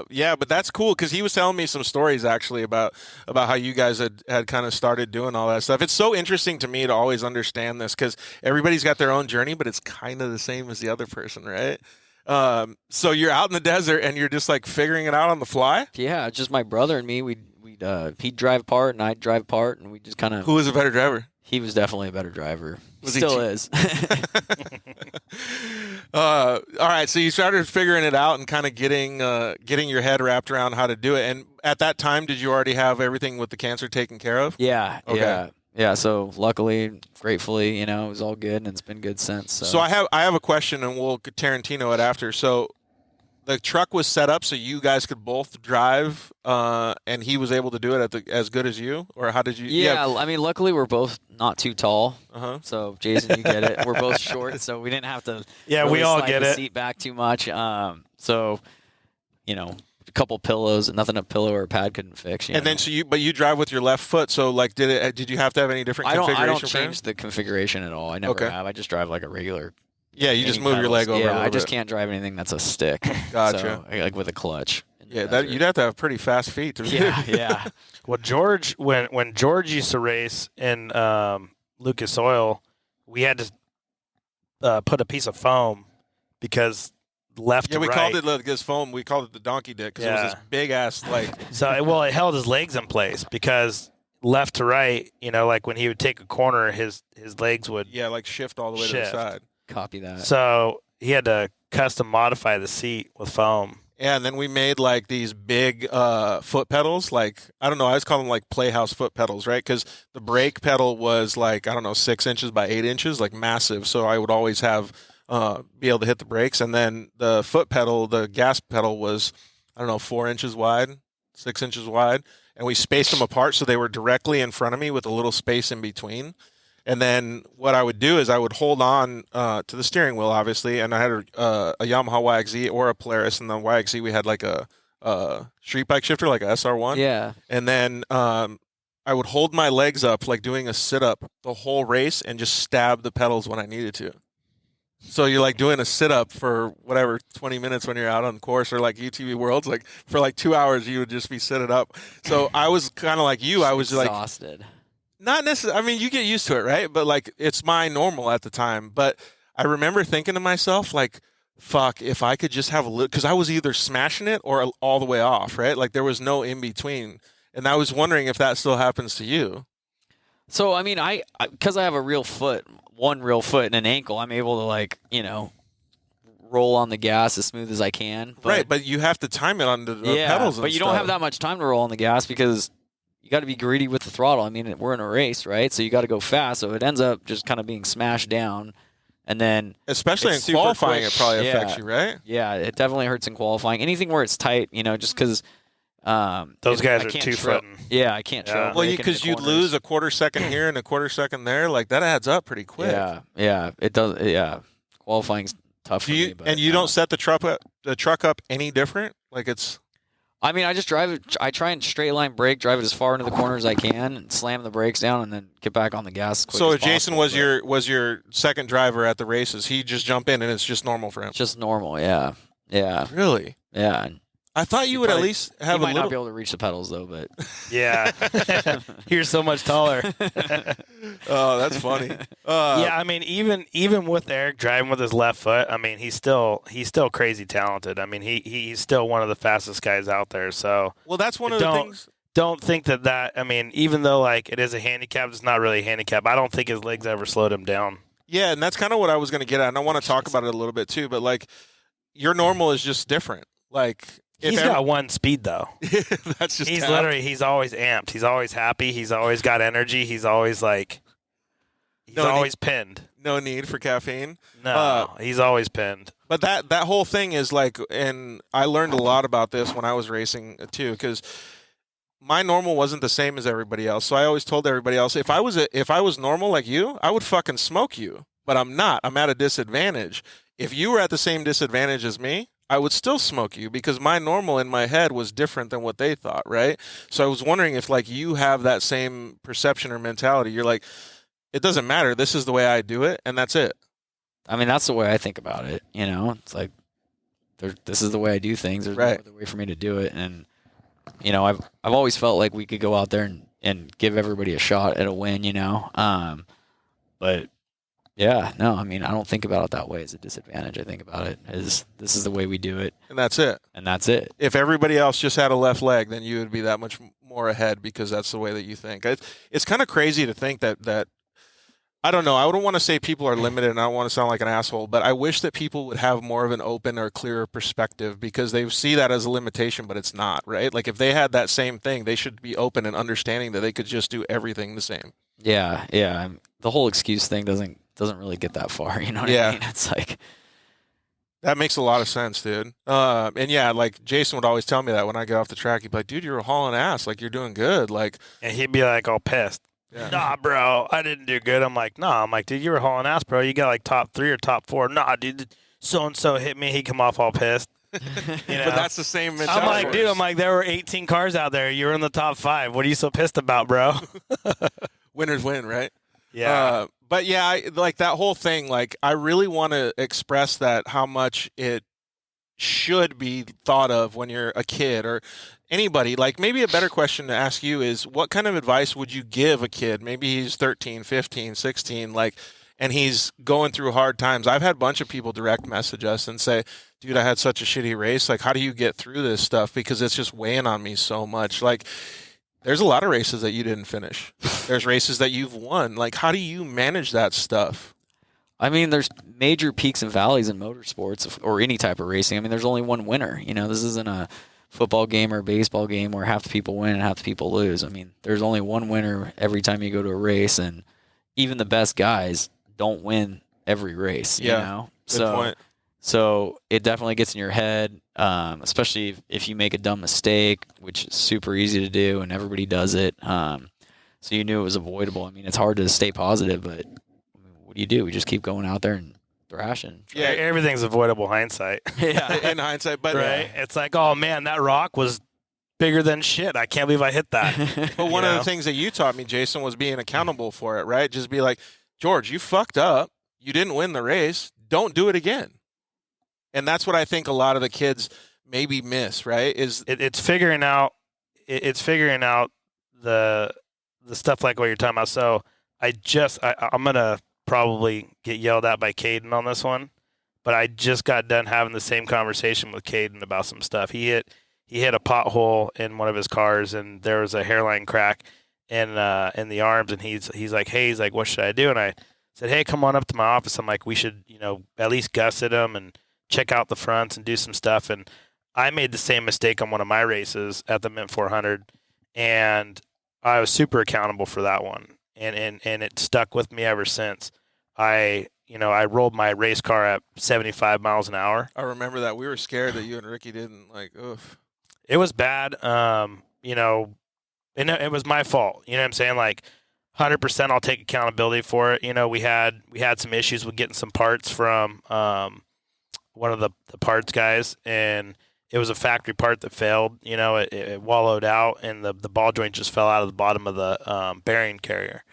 Yeah, but that's cool because he was telling me some stories actually about how you guys had kind of started doing all that stuff. It's so interesting to me to always understand this because everybody's got their own journey, but it's kind of the same as the other person, right? So you're out in the desert and you're just like figuring it out on the fly?
Yeah, just my brother and me. He'd drive part and I'd drive part, and we just kind of.
Who was a better driver?
He was definitely a better driver.
Was
Still is.
All right, so you started figuring it out and kind of getting your head wrapped around how to do it. And at that time, did you already have everything with the cancer taken care of?
Yeah.
Okay.
Yeah. So luckily, gratefully, it was all good, and it's been good since.
So I have a question, and we'll Tarantino it after. So the truck was set up so you guys could both drive, and he was able to do it as good as you, or how did you?
Yeah, I mean, luckily we're both not too tall. So Jason, you get it. We're both short, so we didn't have to.
Yeah,
really
we all
slide
get
the
it.
seat back too much. So, a couple pillows, nothing a pillow or a pad couldn't fix.
And then but you drive with your left foot. So like, did you have to have any different configuration?
I don't
for
change the configuration at all. I never have. I just drive like a regular.
Yeah, you just move your leg over.
Yeah, I just can't drive anything that's a stick.
Gotcha.
So, like with a clutch.
Yeah, you'd have to have pretty fast feet to.
Yeah.
Well, George, when George used to race in Lucas Oil, we had to put a piece of foam because left to right.
Yeah, we called it like this foam. We called it the donkey dick because it was this big ass like.
So it held his legs in place because left to right, like when he would take a corner, his legs would
like shift all the way to the side.
Copy that.
So he had to custom modify the seat with foam.
Yeah, and then we made like these big foot pedals. Like, I don't know, I just call them like Playhouse foot pedals, right? Because the brake pedal was like, 6 inches by 8 inches, like massive. So I would always have be able to hit the brakes. And then the foot pedal, the gas pedal was, 4 inches wide, 6 inches wide. And we spaced them apart so they were directly in front of me with a little space in between. And then what I would do is I would hold on to the steering wheel, obviously, and I had a Yamaha YXZ or a Polaris, and the YXZ we had like a street bike shifter, like a SR1.
Yeah.
And then I would hold my legs up, like doing a sit-up the whole race, and just stab the pedals when I needed to. So you're like doing a sit-up for 20 minutes when you're out on course, or like UTV Worlds, like for like 2 hours you would just be sitting up. So I was kind of like you. I was
exhausted.
Not necessarily. I mean, you get used to it, right? But like, it's my normal at the time. But I remember thinking to myself, like, fuck, if I could just have a little, because I was either smashing it or all the way off, right? Like, there was no in between. And I was wondering if that still happens to you.
So, I mean, because I have one real foot and an ankle, I'm able to roll on the gas as smooth as I can.
But you have to time it on the pedals and
but you don't have that much time to roll on the gas because you got to be greedy with the throttle. I mean, we're in a race, right? So you got to go fast. So it ends up just kind of being smashed down. And then,
especially in qualifying, it probably affects you, right?
Yeah, it definitely hurts in qualifying. Anything where it's tight, just because
those guys are 2-footing.
Yeah, I can't trail.
Well, because you'd lose a quarter second here and a quarter second there. Like, that adds up pretty quick.
Yeah, it does. Yeah, qualifying's tough for me.
And you don't set the truck up any different? Like, it's.
I mean, I just drive it. I try and straight line brake, drive it as far into the corner as I can, and slam the brakes down, and then get back on the gas.
So if Jason was your second driver at the races, he'd just jump in, and it's just normal for him.
Just normal, yeah.
Really?
Yeah.
I thought you would at least have a little.
You might not be able to reach the pedals though, but
yeah, you're so much taller.
Oh, that's funny.
Yeah, I mean, even with Eric driving with his left foot, I mean, he's still crazy talented. I mean, he's still one of the fastest guys out there. So
that's one of the things.
Don't think that. I mean, even though like it is a handicap, it's not really a handicap. I don't think his legs ever slowed him down.
Yeah, and that's kind of what I was going to get at, and I want to talk about it a little bit too. But like, your normal is just different. Like.
He's got one speed though.
That's just
he's always amped. He's always happy. He's always got energy. He's always always pinned.
No need for caffeine.
No, he's always pinned.
But that whole thing is like, and I learned a lot about this when I was racing too, because my normal wasn't the same as everybody else. So I always told everybody else, if I was normal like you, I would fucking smoke you. But I'm not. I'm at a disadvantage. If you were at the same disadvantage as me, I would still smoke you because my normal in my head was different than what they thought, right? So I was wondering if like you have that same perception or mentality. You're like, it doesn't matter. This is the way I do it, and that's it.
I mean, that's the way I think about it. It's like this is the way I do things. There's no other way for me to do it, and I've always felt like we could go out there and give everybody a shot at a win. But. Yeah, no, I mean, I don't think about it that way as a disadvantage. I think about it as this is the way we do it.
And that's it.
If
everybody else just had a left leg, then you would be that much more ahead because that's the way that you think. It's kind of crazy to think that I don't know. I don't want to say people are limited, and I don't want to sound like an asshole, but I wish that people would have more of an open or clearer perspective because they see that as a limitation, but it's not, right? Like if they had that same thing, they should be open and understanding that they could just do everything the same.
Yeah. The whole excuse thing doesn't really get that far. You know what I mean? It's like
That makes a lot of sense, dude. And yeah, like Jason would always tell me that when I get off the track, he'd be like, dude, you're hauling ass. Like, you're doing good. Like,
And he'd be like all pissed.
yeah.
Nah, bro, I didn't do good. I'm like, nah. I'm like, dude, you were hauling ass, bro. You got like top 3 or top 4. Nah, dude, so-and-so hit me. He'd come off all pissed. You know?
But that's the same mentality.
I'm like, dude, there were 18 cars out there. You were in the top 5. What are you so pissed about, bro?
Winners win, right?
Yeah.
But yeah, like that whole thing, like I really want to express that how much it should be thought of when you're a kid or anybody. Like maybe a better question to ask you is what kind of advice would you give a kid? Maybe he's 13, 15, 16, like, and he's going through hard times. I've had a bunch of people direct message us and say, dude, I had such a shitty race. Like, how do you get through this stuff? Because it's just weighing on me so much. Like, there's a lot of races that you didn't finish. There's races that you've won. Like, how do you manage that stuff?
I mean, there's major peaks and valleys in motorsports or any type of racing. I mean, there's only one winner. You know, this isn't a football game or a baseball game where half the people win and half the people lose. I mean, there's only one winner every time you go to a race, and even the best guys don't win every race. You know?
Good point.
So it definitely gets in your head, especially if you make a dumb mistake, which is super easy to do, and everybody does it. So you knew it was avoidable. I mean, it's hard to stay positive, but what do? We just keep going out there and thrashing.
Yeah, everything's avoidable hindsight.
Yeah, in hindsight. But
right? It's like, oh, man, that rock was bigger than shit. I can't believe I hit that.
But one of the things that you taught me, Jason, was being accountable for it, right? Just be like, George, you fucked up. You didn't win the race. Don't do it again. And that's what I think a lot of the kids maybe miss, right? Is
it's figuring out the stuff like what you're talking about. So I'm gonna probably get yelled at by Caden on this one, but I just got done having the same conversation with Caden about some stuff. He hit a pothole in one of his cars, and there was a hairline crack in the arms, and he's like, what should I do? And I said, hey, come on up to my office. I'm like, we should, at least gusset him and check out the fronts and do some stuff. And I made the same mistake on one of my races at the Mint 400, and I was super accountable for that one. And it stuck with me ever since. I rolled my race car at 75 miles an hour.
I remember that. We were scared that you and Ricky didn't, like, oof.
It was bad. And it was my fault. You know what I'm saying? Like, 100% I'll take accountability for it. We had some issues with getting some parts from one of the parts guys, and it was a factory part that failed. It wallowed out, and the ball joint just fell out of the bottom of the bearing carrier.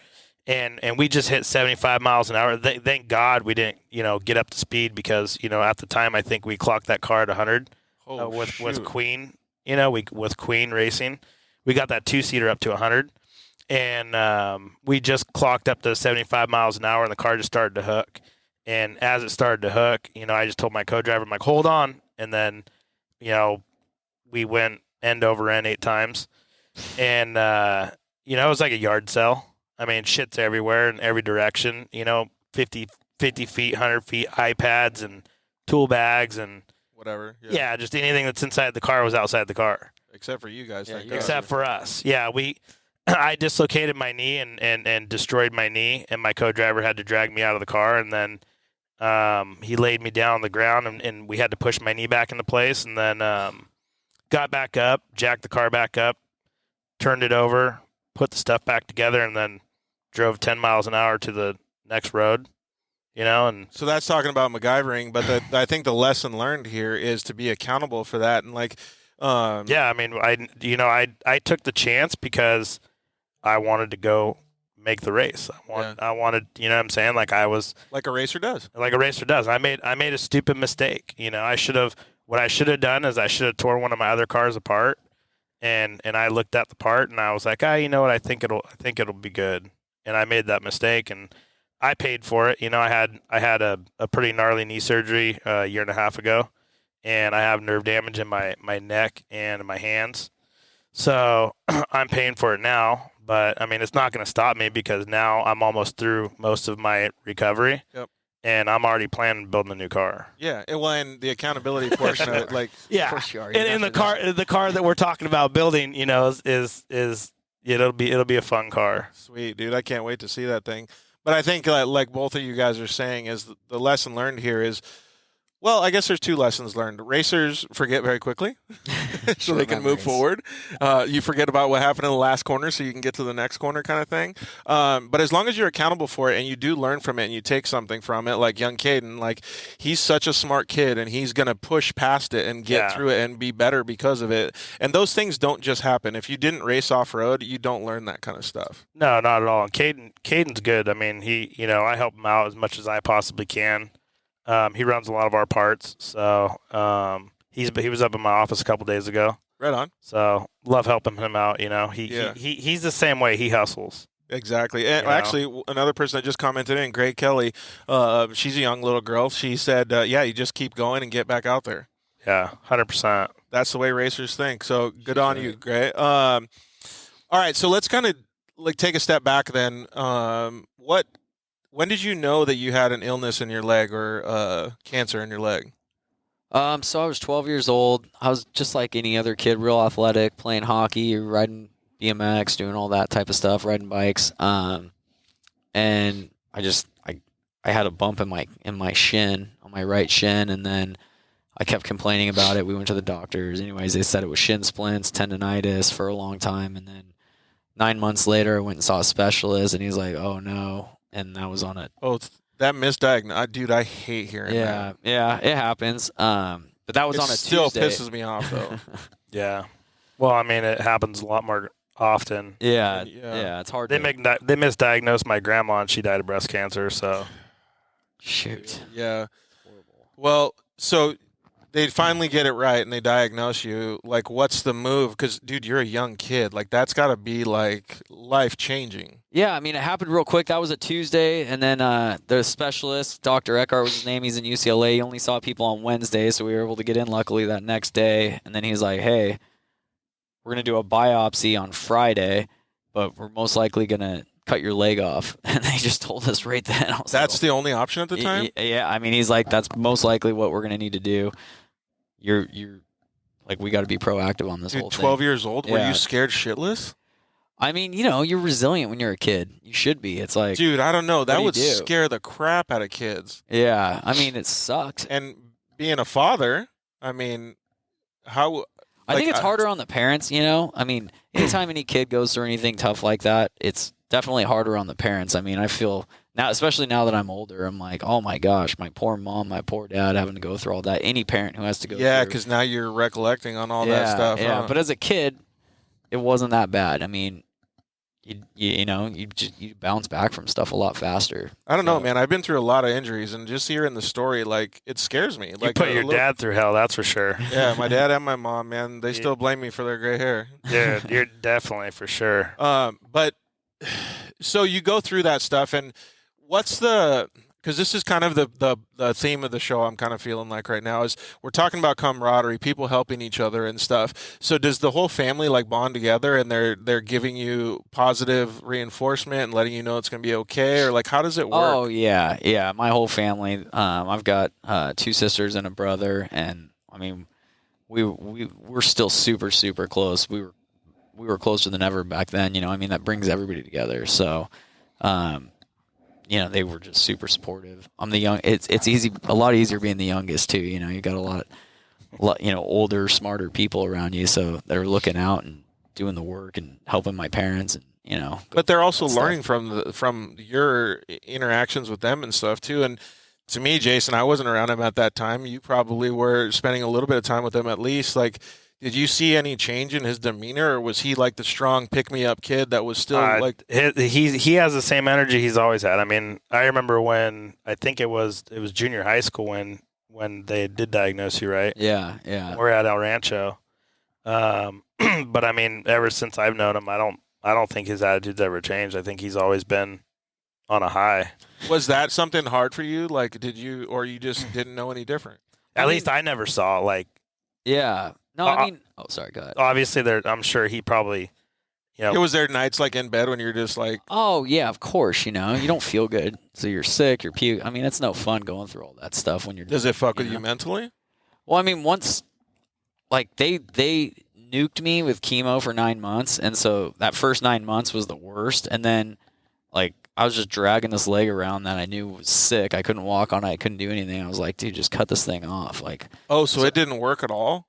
And we just hit 75 miles an hour. Thank God we didn't, get up to speed because, at the time I think we clocked that car at 100 with Queen, with Queen Racing. We got that 2-seater up to 100. And we just clocked up to 75 miles an hour, and the car just started to hook. And as it started to hook, I just told my co-driver, I'm like, hold on. And then, we went end over end 8 times. And, it was like a yard sale. I mean, shit's everywhere in every direction, 50 feet, 100 feet, iPads and tool bags and
whatever.
Yeah, just anything that's inside the car was outside the car.
Except for you guys.
Except for us. Yeah, I dislocated my knee and destroyed my knee, and my co-driver had to drag me out of the car, and then he laid me down on the ground, and we had to push my knee back into place, and then got back up, jacked the car back up, turned it over, put the stuff back together, and then drove 10 miles an hour to the next road, and
so that's talking about MacGyvering, but I think the lesson learned here is to be accountable for that. And like,
yeah, I mean, I took the chance because I wanted to go make the race. I wanted, you know what I'm saying? Like I was
like a racer does.
I made a stupid mistake. What I should have done is I should have tore one of my other cars apart. And I looked at the part and I was like, you know what? I think it'll be good. And I made that mistake and I paid for it. I had a pretty gnarly knee surgery a year and a half ago, and I have nerve damage in my neck and my hands. So I'm paying for it now, but I mean, it's not going to stop me because now I'm almost through most of my recovery.
Yep.
And I'm already planning on building a new car.
Yeah, well, and the accountability portion of it, like,
yeah,
for sure.
And the car that we're talking about building, is it'll be a fun car.
Sweet, dude, I can't wait to see that thing. But I think, like both of you guys are saying, is the lesson learned here is Well, I guess there's two lessons learned. Racers forget very quickly, so they can move forward. You forget about what happened in the last corner, so you can get to the next corner, kind of thing. But as long as you're accountable for it and you do learn from it and you take something from it, like young Caden, like he's such a smart kid and he's gonna push past it and get through it and be better because of it. And those things don't just happen. If you didn't race off road, you don't learn that kind of stuff.
No, not at all. And Caden's good. I mean, I help him out as much as I possibly can. He runs a lot of our parts, so he was up in my office a couple days ago.
Right on.
So love helping him out. He's the same way. He hustles.
Exactly. And actually, another person that just commented in, Greg Kelly, she's a young little girl. She said, you just keep going and get back out there.
Yeah, 100%.
That's the way racers think. So good on you, Greg. All right, so let's kind of take a step back then. When did you know that you had an illness in your leg or cancer in your leg?
So I was 12 years old. I was just like any other kid, real athletic, playing hockey, riding BMX, doing all that type of stuff, riding bikes. And I had a bump in my shin, on my right shin, and then I kept complaining about it. We went to the doctors. Anyways, they said it was shin splints, tendonitis for a long time, and then 9 months later, I went and saw a specialist, and he's like, "Oh no." And that was on it.
Oh, that misdiagnosed. Dude, I hate hearing that.
Yeah, it happens. But that was on a Tuesday.
It still pisses me off, though.
Yeah. Well, I mean, it happens a lot more often.
Yeah, it's hard.
They misdiagnosed my grandma, and she died of breast cancer, so.
Shoot.
Yeah. Horrible. Well, so they finally get it right, and they diagnose you. Like, what's the move? Because, dude, you're a young kid. Like, that's got to be, like, life-changing.
Yeah, I mean, it happened real quick. That was a Tuesday, and then the specialist, Dr. Eckhart was his name. He's in UCLA. He only saw people on Wednesday, so we were able to get in, luckily, that next day. And then he's like, hey, we're going to do a biopsy on Friday, but we're most likely going to cut your leg off. And they just told us right then.
That's the only option at the time?
Yeah, I mean, he's like, that's most likely what we're going to need to do. You're like, we got to be proactive on this whole thing.
12 years old? Yeah. Were you scared shitless?
I mean, you're resilient when you're a kid. You should be. It's like,
dude, I don't know. That would scare the crap out of kids.
Yeah. I mean, it sucks.
And being a father, I mean, how...
I think it's harder on the parents, I mean, anytime any kid goes through anything tough like that, it's definitely harder on the parents. I mean, I feel now, especially now that I'm older, I'm like, oh my gosh, my poor mom, my poor dad having to go through all that. Any parent who has to go through.
Yeah, because now you're recollecting on all that stuff.
Yeah,
huh?
But as a kid, it wasn't that bad. I mean, you bounce back from stuff a lot faster.
I don't know, man. I've been through a lot of injuries, and just hearing the story, like, it scares me.
You put your dad through hell, that's for sure.
Yeah, my dad and my mom, man, they still blame me for their gray hair.
Yeah, you're definitely for sure.
But so you go through that stuff, and what's the? Because this is kind of the theme of the show I'm kind of feeling like right now is we're talking about camaraderie, people helping each other and stuff. So does the whole family like bond together and they're giving you positive reinforcement and letting you know it's going to be okay? Or like, how does it work?
Oh, yeah. My whole family, I've got 2 sisters and a brother. And I mean, we're still super, super close. We were closer than ever back then. I mean, that brings everybody together. So, they were just super supportive. I'm the young. It's easy, a lot easier being the youngest too. You got a lot, older, smarter people around you, so they're looking out and doing the work and helping my parents, and
But they're also learning from your interactions with them and stuff too. And to me, Jason, I wasn't around him at that time. You probably were spending a little bit of time with him at least. Like, did you see any change in his demeanor, or was he like the strong pick-me-up kid that was still like?
He has the same energy he's always had. I mean, I remember when I think it was junior high school when they did diagnose you, right?
Yeah.
We're at El Rancho, but I mean, ever since I've known him, I don't think his attitude's ever changed. I think he's always been on a high.
Was that something hard for you? Like, did you, or you just didn't know any different?
At least I never saw like.
Yeah. No, I mean, sorry, go ahead.
Obviously, I'm sure he probably,
Was there nights like in bed when you're just like.
Oh, yeah, of course, you don't feel good. So you're sick, you're puke. I mean, it's no fun going through all that stuff when you're.
Does it fuck with you mentally?
Well, I mean, once, like, they nuked me with chemo for 9 months. And so that first 9 months was the worst. And then, like, I was just dragging this leg around that I knew was sick. I couldn't walk on it. I couldn't do anything. I was like, dude, just cut this thing off. Like,
so it didn't work at all?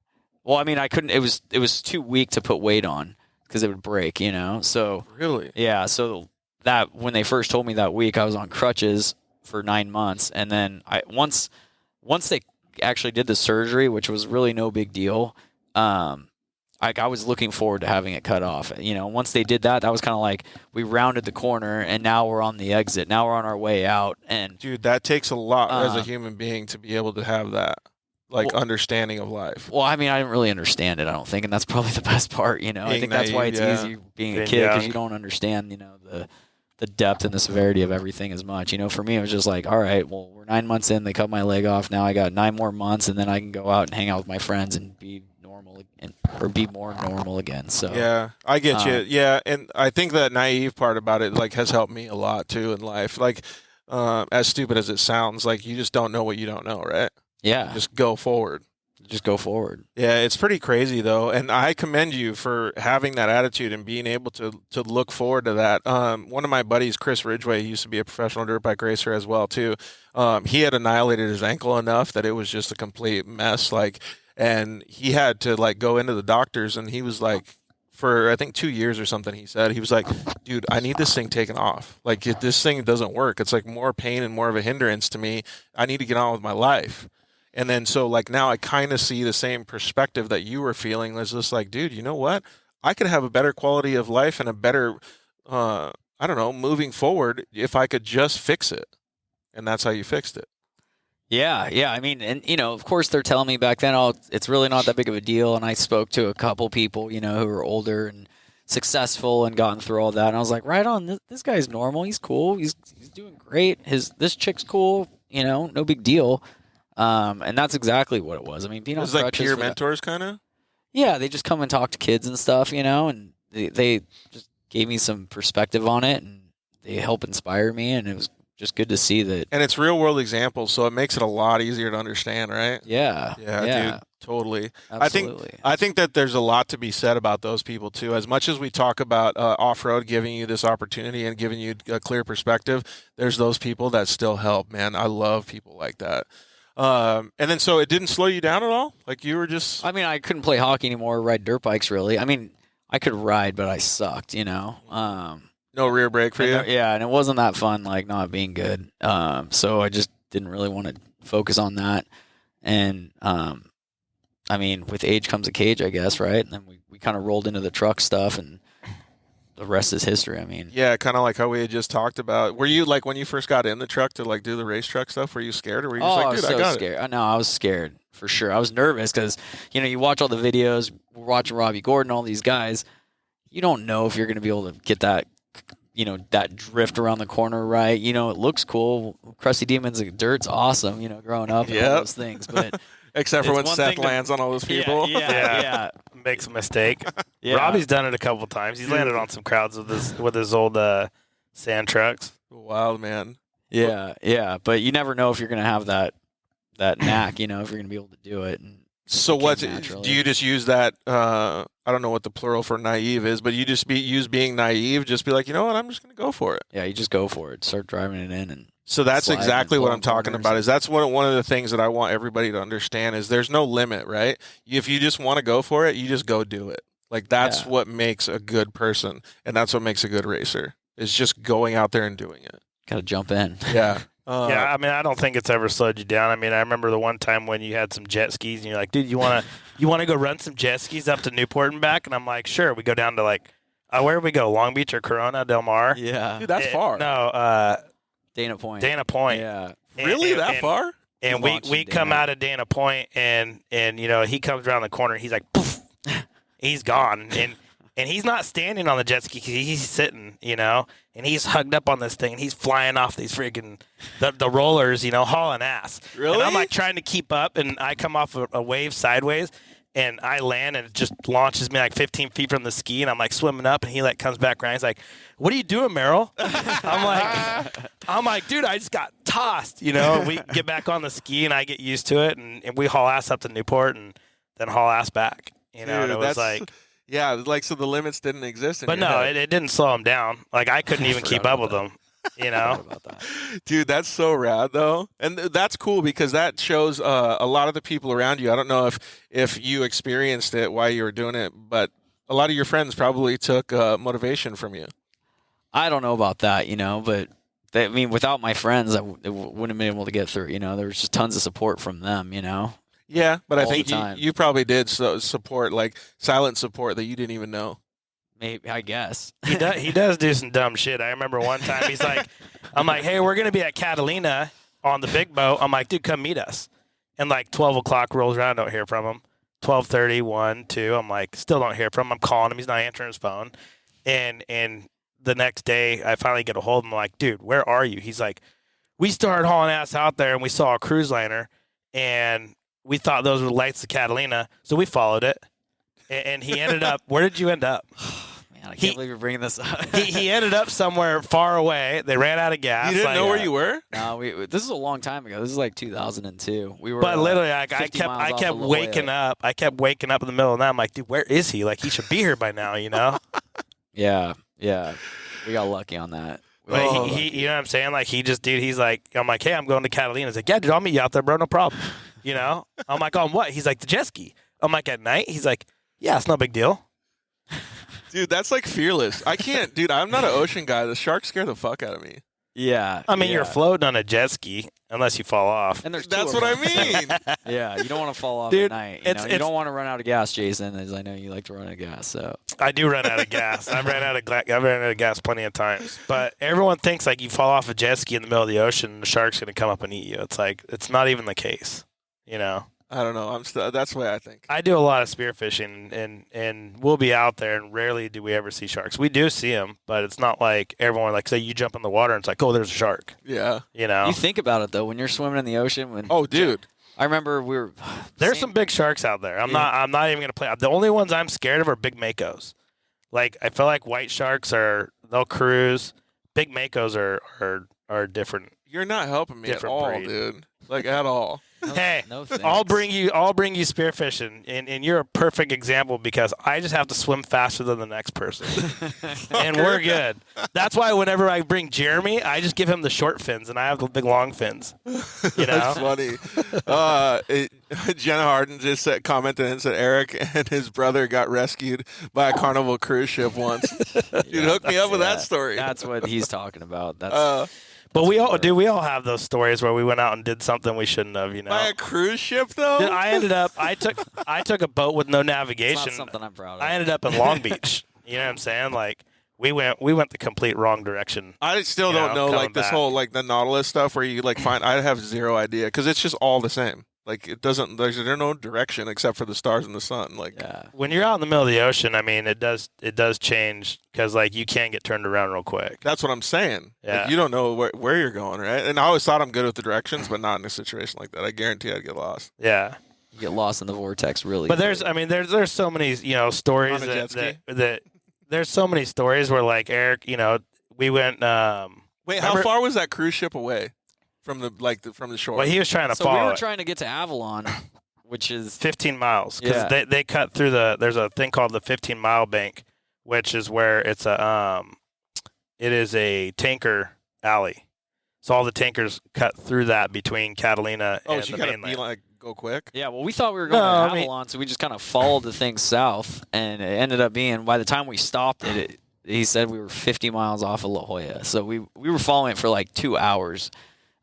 well, I mean, I couldn't. It was too weak to put weight on because it would break, you know. So
Really?
yeah. So that when they first told me that week, I was on crutches for 9 months, and then once they actually did the surgery, which was really no big deal. I was looking forward to having it cut off. You know, once they did that, that was kind of like we rounded the corner, and now we're on the exit. Now we're on our way out. And
dude, that takes a lot as a human being to be able to have that, like, understanding of life.
Well, I mean, I didn't really understand it, I don't think, and that's probably the best part. You know, I think that's why it's easy being a kid because you don't understand, you know, the depth and the severity of everything as much. You know, for me, it was just like, all right, well, we're 9 months in. They cut my leg off. Now I got 9 more months, and then I can go out and hang out with my friends and be normal or be more normal again. So
yeah, I get you. Yeah, and I think that naive part about it, like, has helped me a lot too in life. Like, as stupid as it sounds, like, you just don't know what you don't know, right?
Yeah,
just go forward.
Just go forward.
Yeah, it's pretty crazy though, and I commend you for having that attitude and being able to look forward to that. One of my buddies, Chris Ridgway, he used to be a professional dirt bike racer as well too. He had annihilated his ankle enough that it was just a complete mess. Like, and he had to, like, go into the doctors, and he was like, for I think 2 years or something, he said, he was like, dude, I need this thing taken off. Like, if this thing doesn't work, it's like more pain and more of a hindrance to me. I need to get on with my life. And then so, like, now I kind of see the same perspective that you were feeling. It's just like, dude, you know what? I could have a better quality of life and a better, I don't know, moving forward if I could just fix it. And that's how you fixed it.
Yeah. I mean, and, you know, of course they're telling me back then, oh, it's really not that big of a deal. And I spoke to a couple people, you know, who were older and successful and gotten through all that. And I was like, right on, this guy's normal. He's cool. He's doing great. This chick's cool, you know, no big deal. And that's exactly what it was. I mean, being on crutches,
like peer mentors, kind of.
Yeah, they just come and talk to kids and stuff, you know, and they just gave me some perspective on it, and they help inspire me, and it was just good to see that.
And it's real world examples, so it makes it a lot easier to understand, right?
Yeah,
dude, totally.
Absolutely.
I think that there's a lot to be said about those people too. As much as we talk about off-road giving you this opportunity and giving you a clear perspective, there's those people that still help, man. I love people like that. And then so it didn't slow you down at all? Like, you were just...
I mean, I couldn't play hockey anymore or ride dirt bikes, really. I mean, I could ride, but I sucked, you know?
No rear brake for you?
Yeah, and it wasn't that fun, like, not being good. So I just didn't really want to focus on that. And, I mean, with age comes a cage, I guess, right? And then we kind of rolled into the truck stuff, and the rest is history. I mean,
yeah, kind of like how we had just talked about. Were you, like, when you first got in the truck to, like, do the race truck stuff, were you scared, or were you just like, dude, I got
scared.
it?
No, I was scared for sure. I was nervous because, you know, you watch all the videos, we're watching Robbie Gordon, all these guys. You don't know if you're going to be able to get that, you know, that drift around the corner right. You know, it looks cool. Crusty Demons of Dirt's awesome, you know, growing up and all those things, but.
Except for when Seth lands on all those people.
Yeah. Makes a mistake. Robbie's done it a couple times. He's landed on some crowds with his old sand trucks.
Wild, man.
Yeah. But you never know if you're going to have that knack, you know, if you're going to be able to do it. And
so what do you just use that? I don't know what the plural for naive is, but you just use being naive. Just be like, you know what, I'm just going to go for it.
Yeah, you just go for it. Start driving it in and.
So that's exactly what I'm talking about. Is that's one of the things that I want everybody to understand is there's no limit, right? If you just want to go for it, you just go do it. Like, that's what makes a good person, and that's what makes a good racer. Is just going out there and doing it.
Got to jump in.
Yeah.
Yeah, I mean, I don't think it's ever slowed you down. I mean, I remember the one time when you had some jet skis, and you're like, dude, you want to go run some jet skis up to Newport and back? And I'm like, sure. We go down to, like, where do we go? Long Beach or Corona Del Mar?
Yeah.
Dude, that's far.
No,
Dana Point.
Yeah.
Really? That far?
And we come out of Dana Point, and you know, he comes around the corner, and he's like, poof, he's gone. And he's not standing on the jet ski, he's sitting, you know, and he's hugged up on this thing, and he's flying off these freaking, the rollers, you know, hauling ass.
Really?
And I'm like trying to keep up, and I come off a wave sideways, and I land, and it just launches me like 15 feet from the ski, and I'm like swimming up, and he like comes back around. He's like, "What are you doing, Merrell?" I'm like, dude, I just got tossed. You know, we get back on the ski, and I get used to it, and we haul ass up to Newport, and then haul ass back. You know,
dude,
and it was like,
yeah, like, so the limits didn't exist.
But no, it didn't slow him down. Like, I couldn't even keep up with him. You know,
About that.
Dude, that's so rad though, and that's cool because that shows a lot of the people around you. I don't know if you experienced it while you were doing it, but a lot of your friends probably took motivation from you.
I don't know about that, but I mean, without my friends, I wouldn't have been able to get through. There was just tons of support from them.
Yeah, but I
All the
think
time.
you probably did support, like silent support that you didn't even know.
Maybe, I guess.
he does do some dumb shit. I remember one time I'm like, hey, we're gonna be at Catalina on the big boat. I'm like, dude, come meet us. And like 12 o'clock rolls around, I don't hear from him. 12:30, 1, 2. I'm like, still don't hear from him. I'm calling him. He's not answering his phone. And the next day, I finally get a hold of him. I'm like, dude, where are you? He's like, we started hauling ass out there, and we saw a cruise liner, and we thought those were the lights of Catalina, so we followed it. And he ended up, where did you end up?
Man, I can't believe you're bringing this up.
he ended up somewhere far away. They ran out of gas.
You didn't know where you were?
No, this is a long time ago. This is like 2002. We were.
But literally, like,
50
I
miles off
kept
of La
waking
Jolla.
up. I kept waking up in the middle of the night. I'm like, dude, where is he? Like, he should be here by now,
Yeah. We got lucky on that.
But he, you know what I'm saying? Like, he's like, I'm like, hey, I'm going to Catalina. He's like, yeah, dude, I'll meet you out there, bro. No problem. I'm like, on what? He's like, the Jetski. I'm like, at night? He's like, yeah, it's no big deal.
Dude, that's like fearless. I can't, dude. I'm not an ocean guy. The sharks scare the fuck out of me.
Yeah.
I mean, you're floating on a jet ski unless you fall off.
And there's
That's what I mean.
Yeah, you don't want to fall off
Dude,
at night.
it's-
You don't want to run out of gas, Jason, as I know you like to run out of gas. So
I do run out of gas. I've ran out of gas plenty of times. But everyone thinks like you fall off a jet ski in the middle of the ocean and the shark's going to come up and eat you. It's like, it's not even the case,
I don't know. That's the way I think.
I do a lot of spearfishing, and we'll be out there, and rarely do we ever see sharks. We do see them, but it's not like everyone, like, say you jump in the water, and it's like, oh, there's a shark.
Yeah.
you think about it though when you're swimming in the ocean.
Oh, dude.
I remember we were.
There's some big sharks out there. I'm not even going to play. The only ones I'm scared of are big makos. Like, I feel like white sharks they'll cruise. Big makos are different.
You're not helping me at
Different
all,
breed.
dude. Like, at all.
Hey,
no thanks.
I'll bring you spearfishing, and you're a perfect example because I just have to swim faster than the next person, and we're good. That's why whenever I bring Jeremy, I just give him the short fins, and I have the big long fins.
That's funny. Jenna Hardin just commented and said Eric and his brother got rescued by a Carnival cruise ship once. Dude, hook me up with that story.
That's what he's talking about. That's
But we all have those stories where we went out and did something we shouldn't have.
By a cruise ship, though?
Dude, I took a boat with no navigation.
not something I'm proud of.
I ended up in Long Beach. You know what I'm saying? Like, we went the complete wrong direction.
I still don't know,
coming
like, this
back.
whole, like, the Nautilus stuff where you, like, I have zero idea because it's just all the same. Like, there's no direction except for the stars and the sun. Like,
yeah.
When you're out in the middle of the ocean, I mean, it does change because, like, you can get turned around real quick.
that's what I'm saying.
Yeah.
Like, you don't know where you're going, right? And I always thought I'm good with the directions, but not in a situation like that. I guarantee I'd get lost.
Yeah.
You get lost in the vortex really.
But there's so many, stories
On a jet ski?
that there's so many stories where, like, Eric, we went.
Wait, how far was that cruise ship away from the shore?
Well, he was trying to
so we
follow
were
it.
Avalon, which is
15 miles because
Yeah.
they cut through there's a thing called the 15-mile bank, which is where it is a tanker alley. So all the tankers cut through that between Catalina and
so you
the
gotta
mainland.
go quick.
Yeah, well, we thought we were going to Avalon, so we just kind of followed the thing south, and it ended up being, by the time we stopped it, he said we were 50 miles off of La Jolla. So we were following it for like 2 hours.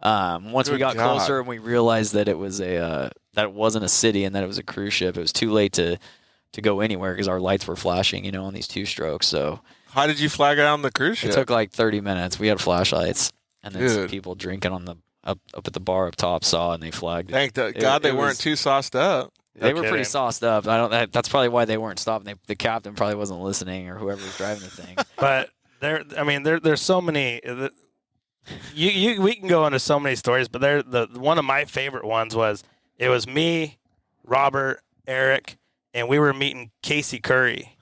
Once we got closer and we realized that it was that it wasn't a city and that it was a cruise ship, it was too late to go anywhere because our lights were flashing, on these two strokes. So
How did you flag it on the cruise ship?
it took like 30 minutes. We had flashlights, and then some
Dude.
people drinking on the up at the bar up top saw it, and they flagged it.
Thank
It-
God they
it
weren't
was-
too sauced up.
They
No
were pretty
kidding.
sauced up. That's probably why they weren't stopping. The captain probably wasn't listening, or whoever was driving the thing.
But there's so many. We can go into so many stories, but one of my favorite ones was me, Robert, Eric, and we were meeting Casey Curry.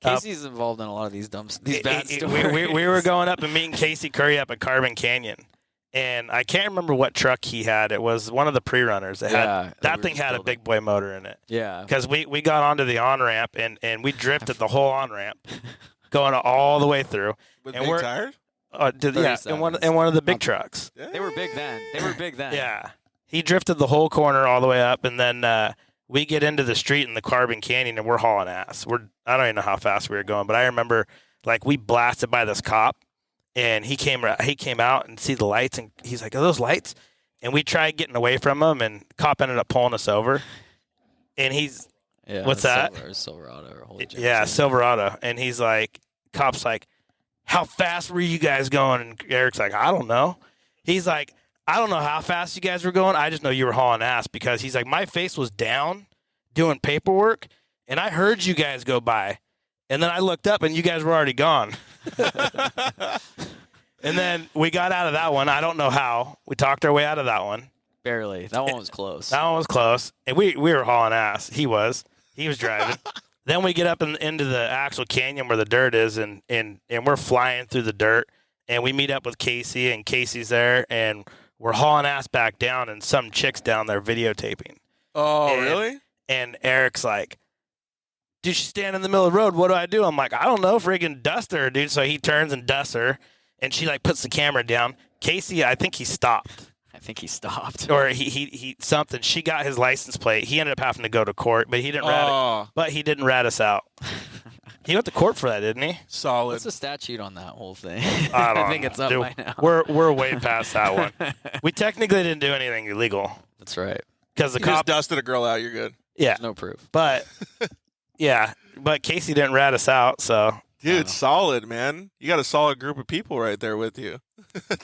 Casey's involved in a lot of these bad stories.
We were going up and meeting Casey Curry up at Carbon Canyon, and I can't remember what truck he had. It was one of the pre-runners. That thing had a big boy motor in it.
Yeah.
Because we got onto the on-ramp, and we drifted the whole on-ramp, going all the way through.
With
And
big
we're-
tires?
in one of the big trucks.
They were big then.
Yeah. He drifted the whole corner all the way up, and then we get into the street in the Carbon Canyon, and we're hauling ass. I don't even know how fast we were going, but I remember like we blasted by this cop, and he came out and see the lights, and he's like, "Are those lights?" And we tried getting away from him, and cop ended up pulling us over. And he's, what's that?
Silverado or Holy Jefferson.
Yeah, Silverado. And he's like, cop's like, "How fast were you guys going?" And Eric's like, "I don't know." He's like, "I don't know how fast you guys were going. I just know you were hauling ass," because he's like, "My face was down doing paperwork, and I heard you guys go by. And then I looked up, and you guys were already gone." And then we got out of that one. I don't know how. We talked our way out of that one.
Barely. That one was close.
That one was close. And we were hauling ass. He was driving. Then we get up into the actual canyon where the dirt is, and we're flying through the dirt. And we meet up with Casey, and Casey's there, and we're hauling ass back down, and some chick's down there videotaping.
Oh, really?
And Eric's like, "Dude, she's standing in the middle of the road. What do I do?" I'm like, "I don't know, friggin' dust her, dude." So he turns and dusts her, and she like puts the camera down. Casey, I think he stopped. Or he something. She got his license plate. He ended up having to go to court, but he didn't rat us out. He went to court for that, didn't he?
Solid.
What's the statute on that whole thing?
I
think it's up by now.
We're way past that one. We technically didn't do anything illegal.
That's right.
Because the
You
cop
just dusted a girl out. You're good.
Yeah.
There's no proof.
But but Casey didn't rat us out, so
Dude, solid, man. You got a solid group of people right there with you.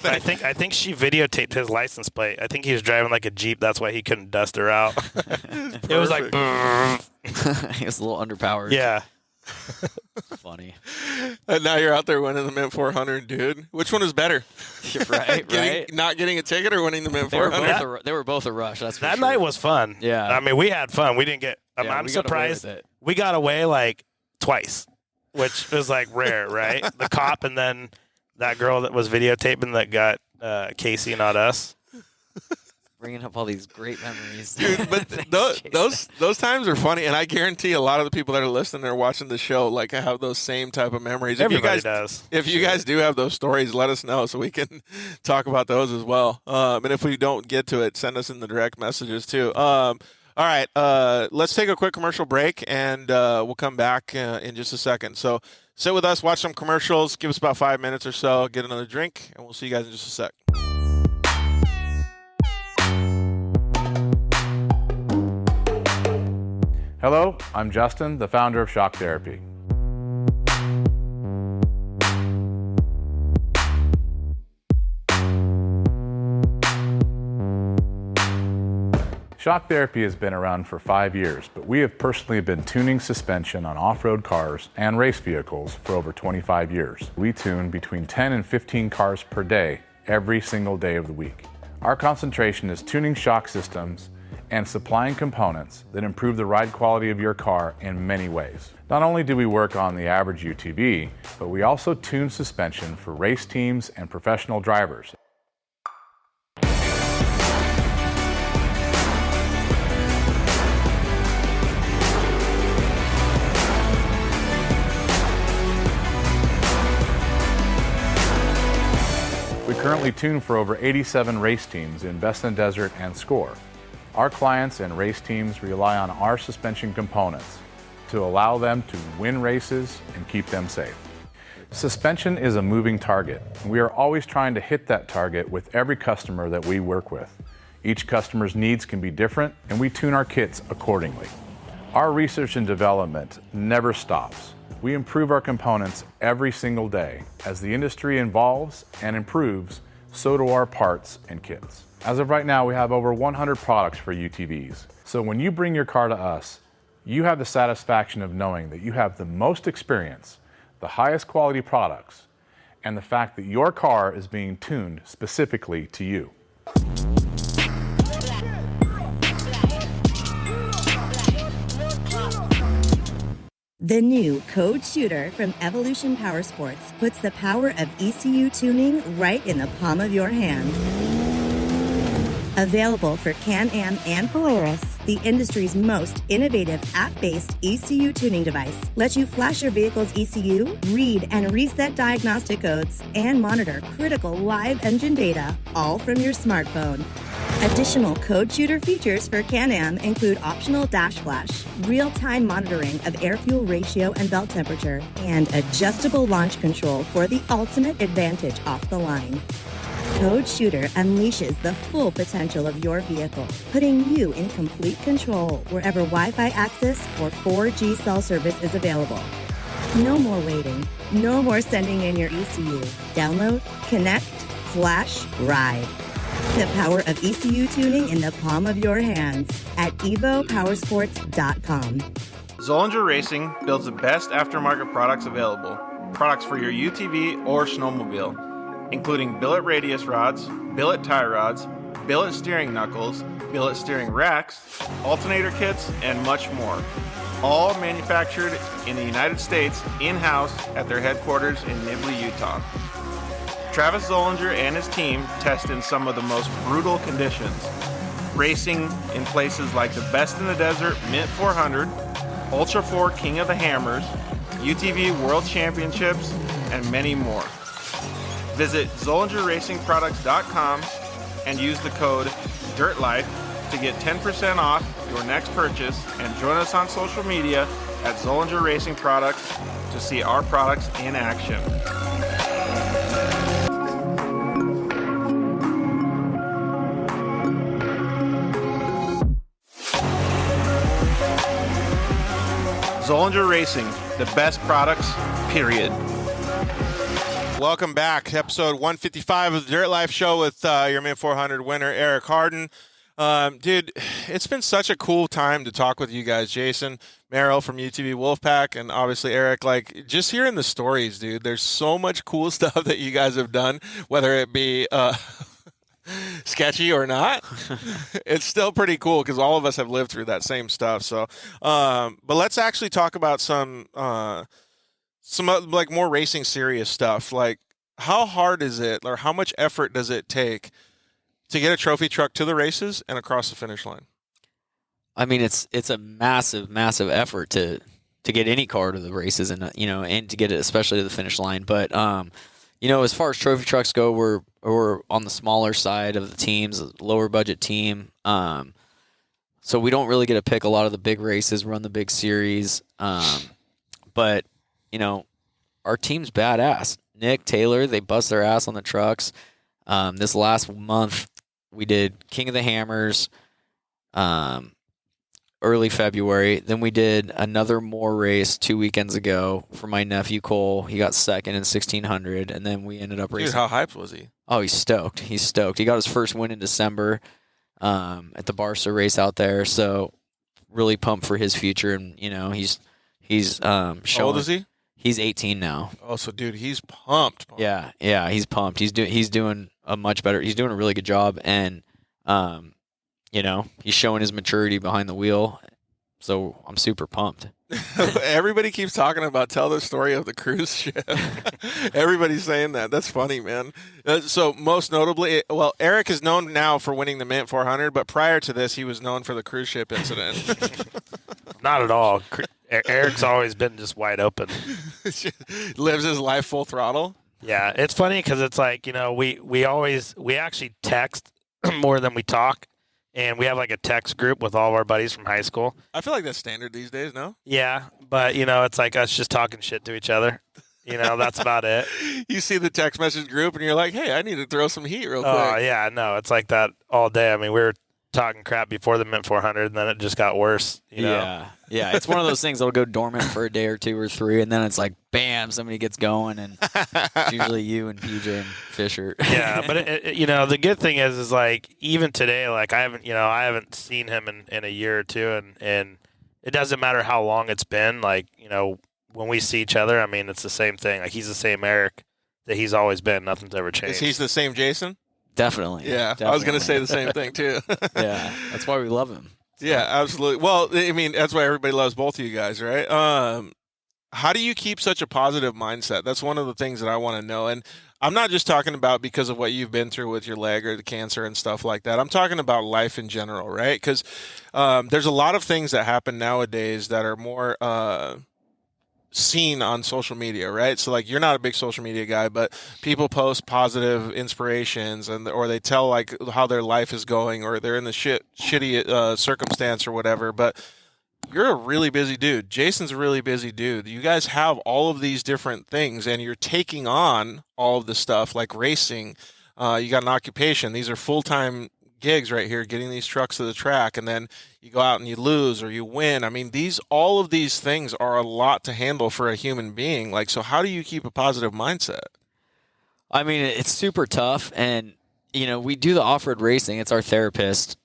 I think she videotaped his license plate. I think he was driving like a Jeep. That's why he couldn't dust her out. It was like,
He was a little underpowered.
yeah.
Funny.
And now you're out there winning the Mint 400, dude. Which one is better?
You're right.
Not getting a ticket or winning the Mint 400?
They were both a rush. That's for
That
sure.
night was fun.
Yeah.
I mean, we had fun. We didn't get.
Yeah,
I'm surprised we got away like twice, which was like rare, right? The cop and then that girl that was videotaping that got Casey, not us.
Bringing up all these great memories.
Dude, but those times are funny, and I guarantee a lot of the people that are listening or watching the show like have those same type of memories.
Everybody does.
If you guys do have those stories, let us know so we can talk about those as well. And if we don't get to it, send us in the direct messages too. All right, let's take a quick commercial break, and we'll come back in just a second. So sit with us, watch some commercials, give us about 5 minutes or so, get another drink, and we'll see you guys in just a sec.
Hello, I'm Justin, the founder of Shock Therapy. Shock Therapy has been around for 5 years, but we have personally been tuning suspension on off-road cars and race vehicles for over 25 years. We tune between 10 and 15 cars per day, every single day of the week. Our concentration is tuning shock systems and supplying components that improve the ride quality of your car in many ways. Not only do we work on the average UTV, but we also tune suspension for race teams and professional drivers. We currently tune for over 87 race teams in Best in Desert and Score. Our clients and race teams rely on our suspension components to allow them to win races and keep them safe. Suspension is a moving target, and we are always trying to hit that target with every customer that we work with. Each customer's needs can be different, and we tune our kits accordingly. Our research and development never stops. We improve our components every single day. As the industry evolves and improves, so do our parts and kits. As of right now, we have over 100 products for UTVs. So when you bring your car to us, you have the satisfaction of knowing that you have the most experience, the highest quality products, and the fact that your car is being tuned specifically to you.
The new Code Shooter from Evolution Powersports puts the power of ECU tuning right in the palm of your hand. Available for Can-Am and Polaris, the industry's most innovative app-based ECU tuning device lets you flash your vehicle's ECU, read and reset diagnostic codes, and monitor critical live engine data, all from your smartphone. Additional code shooter features for Can-Am include optional dash flash, real-time monitoring of air-fuel ratio and belt temperature, and adjustable launch control for the ultimate advantage off the line. Code Shooter unleashes the full potential of your vehicle, putting you in complete control wherever Wi-Fi access or 4G cell service is available. No more waiting. No more sending in your ECU. Download, connect, flash, ride. The power of ECU tuning in the palm of your hands at evopowersports.com.
Zollinger Racing builds the best aftermarket products available. Products for your UTV or snowmobile, including billet radius rods, billet tie rods, billet steering knuckles, billet steering racks, alternator kits, and much more. All manufactured in the United States in-house at their headquarters in Nibley, Utah. Travis Zollinger and his team test in some of the most brutal conditions, racing in places like the Best in the Desert Mint 400, Ultra 4 King of the Hammers, UTV World Championships, and many more. Visit ZollingerRacingProducts.com and use the code DIRTLIFE to get 10% off your next purchase, and join us on social media at Zollinger Racing Products to see our products in action. Zollinger Racing, the best products, period. Welcome back. Episode 155 of the Dirt Life Show with your Mint 400 winner, Eric Hardin. Dude, it's been such a cool time to talk with you guys. Jason Merrell from UTV Wolfpack, and obviously Eric. Like, just hearing the stories, dude, there's so much cool stuff that you guys have done, whether it be sketchy or not. It's still pretty cool because all of us have lived through that same stuff. So, but let's actually talk about some like more racing serious stuff. Like, how hard is it, or how much effort does it take to get a trophy truck to the races and across the finish line?
I mean, it's a massive effort to get any car to the races, and and to get it especially to the finish line. But as far as trophy trucks go, we're on the smaller side of the teams, lower budget team. So we don't really get to pick a lot of the big races, run the big series. But our team's badass. Nick, Taylor, they bust their ass on the trucks. This last month, we did King of the Hammers early February. Then we did another more race 2 weekends ago for my nephew, Cole. He got second in 1600, and then we ended up racing.
Dude, how hyped was he?
Oh, he's stoked. He got his first win in December at the Barca race out there, so really pumped for his future. And, he's showing.
How old is he?
He's 18 now.
Oh, so dude, he's pumped.
Yeah, he's pumped. He's doing a much better. He's doing a really good job, and he's showing his maturity behind the wheel. So I'm super pumped.
Everybody keeps talking about tell the story of the cruise ship. Everybody's saying that. That's funny, man. So most notably, well, Eric is known now for winning the Mint 400, but prior to this, he was known for the cruise ship incident.
Not at all. Eric's always been just wide open.
Lives his life full throttle.
Yeah, it's funny because it's like, we actually text more than we talk, and we have like a text group with all of our buddies from high school.
I feel like that's standard these days, no?
Yeah, but it's like us just talking shit to each other. That's about it.
You see the text message group and you're like, hey, I need to throw some heat real quick.
Oh, yeah, no, it's like that all day. I mean, we were talking crap before the Mint 400, and then it just got worse.
Yeah, it's one of those things that'll go dormant for a day or two or three, and then it's like, bam, somebody gets going, and it's usually you and PJ and Fisher.
Yeah, but the good thing is like even today, like I haven't seen him in a year or two, and it doesn't matter how long it's been. Like when we see each other, I mean, it's the same thing. Like he's the same Eric that he's always been. Nothing's ever changed.
Is he the same Jason?
Definitely.
Yeah, I was going to say the same thing, too.
Yeah, that's why we love him.
So. Yeah, absolutely. Well, I mean, that's why everybody loves both of you guys, right? How do you keep such a positive mindset? That's one of the things that I want to know. And I'm not just talking about because of what you've been through with your leg or the cancer and stuff like that. I'm talking about life in general, right? Because there's a lot of things that happen nowadays that are more seen on social media, right? So like, you're not a big social media guy, but people post positive inspirations or they tell like how their life is going, or they're in the shitty circumstance or whatever. But you're a really busy dude. Jason's a really busy dude. You guys have all of these different things, and you're taking on all of the stuff like racing. You got an occupation. These are full-time gigs right here, getting these trucks to the track, and then you go out and you lose or you win. I mean, all of these things are a lot to handle for a human being. Like, so how do you keep a positive mindset?
I mean, it's super tough, and we do the off-road racing. It's our therapist.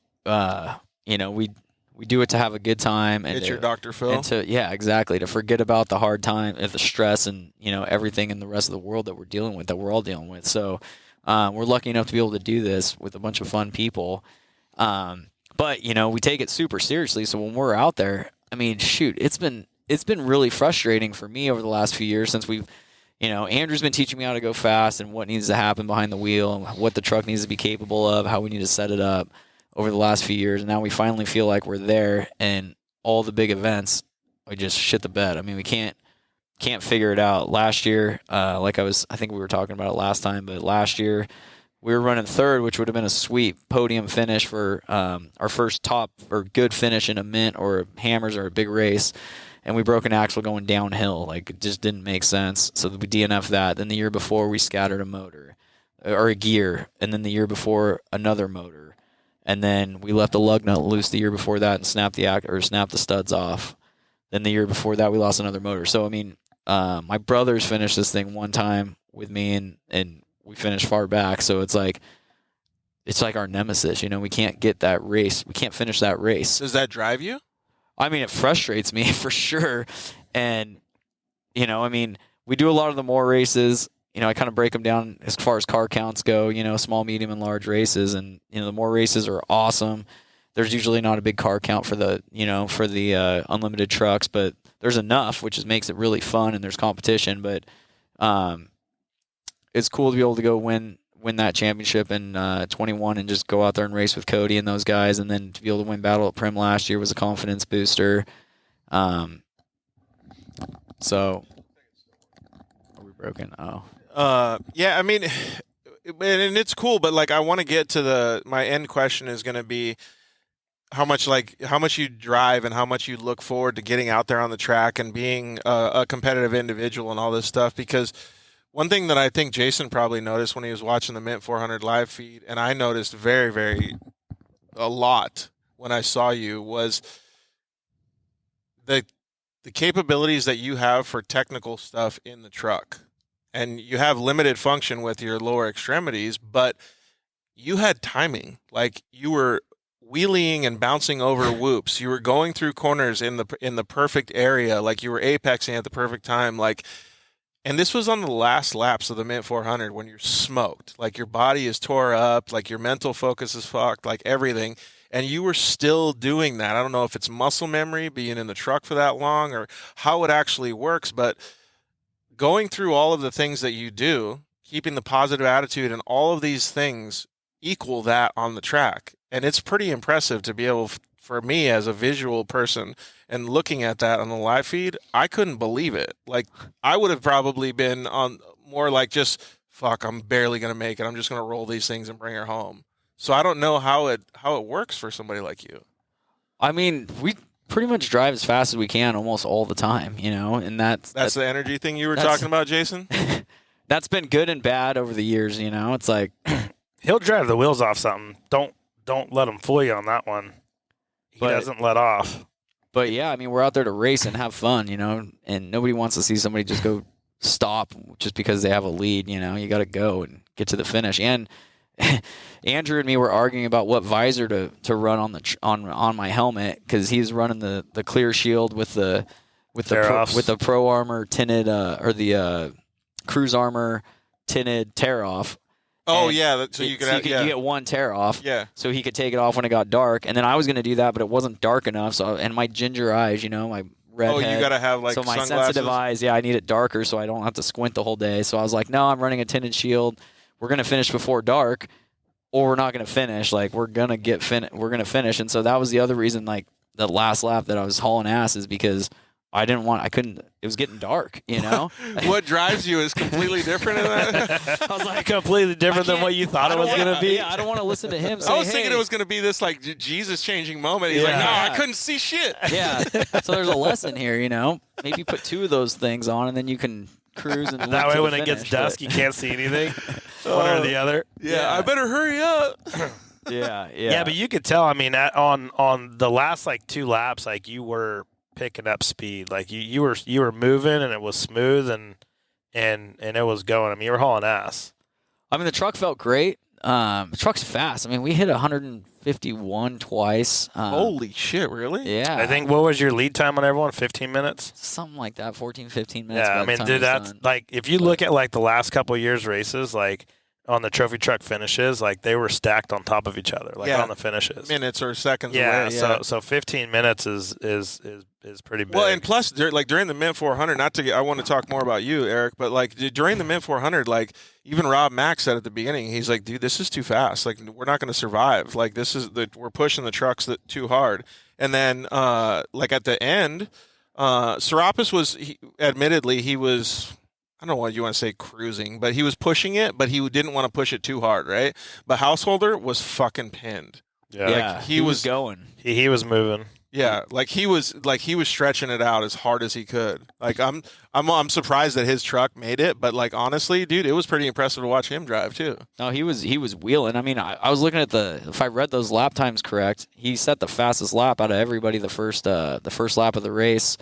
We do it to have a good time, and
It's your Dr. Phil.
And exactly, to forget about the hard time, the stress, and everything in the rest of the world that we're dealing with, that we're all dealing with. So we're lucky enough to be able to do this with a bunch of fun people. But we take it super seriously. So when we're out there, I mean, shoot, it's been really frustrating for me over the last few years since we've, Andrew's been teaching me how to go fast and what needs to happen behind the wheel and what the truck needs to be capable of, how we need to set it up over the last few years. And now we finally feel like we're there, and all the big events, we just shit the bed. I mean, we can't figure it out. Last year, I think we were talking about it last time, but last year we were running third, which would have been a sweet podium finish for our first top or good finish in a mint or hammers or a big race. And we broke an axle going downhill. Like, it just didn't make sense. So we DNF'd that. Then the year before, we scattered a motor or a gear. And then the year before, another motor. And then we left a lug nut loose the year before that and snapped the studs off. Then the year before that, we lost another motor. So, I mean, my brothers finished this thing one time with me, and we finished far back. So it's like our nemesis. We can't get that race. We can't finish that race.
Does that drive you?
I mean, it frustrates me for sure. And, I mean, we do a lot of the more races. I kind of break them down as far as car counts go, small, medium, and large races. And, the more races are awesome. There's usually not a big car count for the unlimited trucks, but there's enough, which makes it really fun, and there's competition. But it's cool to be able to go win that championship in 21 and just go out there and race with Cody and those guys. And then to be able to win Battle at Prim last year was a confidence booster. So are we broken? Oh.
Yeah, I mean, and it's cool, but like, I want to get to my end question is going to be how much you drive and how much you look forward to getting out there on the track and being a competitive individual and all this stuff. Because one thing that I think Jason probably noticed when he was watching the Mint 400 live feed, and I noticed very, very a lot when I saw you, was the capabilities that you have for technical stuff in the truck. And you have limited function with your lower extremities, but you had timing. Like, you were wheeling and bouncing over whoops. You were going through corners in the perfect area. Like, you were apexing at the perfect time. Like, and this was on the last laps of the Mint 400 when you're smoked. Like, your body is tore up. Like, your mental focus is fucked. Like, everything. And you were still doing that. I don't know if it's muscle memory, being in the truck for that long, or how it actually works, but going through all of the things that you do, keeping the positive attitude, and all of these things equal that on the track. And it's pretty impressive to be able, for me as a visual person and looking at that on the live feed, I couldn't believe it. Like, I would have probably been on more like, just, fuck, I'm barely going to make it. I'm just going to roll these things and bring her home. So I don't know how it works for somebody like you.
I mean, we pretty much drive as fast as we can almost all the time, and that's
the energy thing you were talking about, Jason.
That's been good and bad over the years. It's like
he'll drive the wheels off something. Don't let him fool you on that one. He doesn't let off.
But yeah, I mean, we're out there to race and have fun, and nobody wants to see somebody just go stop just because they have a lead. You got to go and get to the finish. And Andrew and me were arguing about what visor to run on my helmet, because he's running the clear shield with the Pro Armor tinted or the Cruise Armor tinted tear off.
Oh, yeah. So you could
you get one tear off.
Yeah.
So he could take it off when it got dark. And then I was going to do that, but it wasn't dark enough. And my ginger eyes, my redhead.
Oh, you got to have like
so my
sunglasses?
sensitive eyes, yeah, I need it darker so I don't have to squint the whole day. So I was like, no, I'm running a tinted shield. We're going to finish before dark, or we're not going to finish. Like, we're going to finish. And so that was the other reason, like, the last lap that I was hauling ass is because it was getting dark, you know?
What drives you is completely different in that.
I was like completely different than what you thought it was going to be.
Yeah, I don't want to listen to him say,
I was thinking it was going to be this like Jesus changing moment. He's like, no, I couldn't see shit.
Yeah. So there's a lesson here, you know? Maybe put 2 of those things on, and then you can cruise and
that way when it gets dusk, you can't see anything. One or the other.
Yeah, I better hurry up.
Yeah,
but you could tell. I mean, on the last like 2 laps, like you were picking up speed. Like you were moving, and it was smooth, and it was going. I mean, you were hauling ass.
I mean, the truck felt great. The truck's fast. I mean, we hit 151 twice.
Holy shit, really?
Yeah.
I think, what was your lead time on everyone? 15 minutes?
Something like that, 14, 15 minutes.
Yeah, I mean, dude, that's like, if you look at like the last couple of years races, like on the trophy truck finishes, like they were stacked on top of each other, like on the finishes.
Minutes or seconds
yeah,
away. Yeah,
so 15 minutes is pretty big.
Well, and plus, during the Mint 400, I want to talk more about you, Eric, but like during the Mint 400, like even Rob Mack said at the beginning, he's like, dude, this is too fast. Like, we're not going to survive. Like, we're pushing the trucks too hard. And then, like at the end, Serapis admittedly, he was, I don't know what you want to say, cruising, but he was pushing it, but he didn't want to push it too hard, right? But Householder was fucking pinned.
Yeah,
like, he was
going.
He was moving.
Yeah, like he was stretching it out as hard as he could. Like I'm surprised that his truck made it, but like honestly, dude, it was pretty impressive to watch him drive too.
No, he was wheeling. I mean, I was looking at if I read those lap times correct, he set the fastest lap out of everybody the first lap of the race.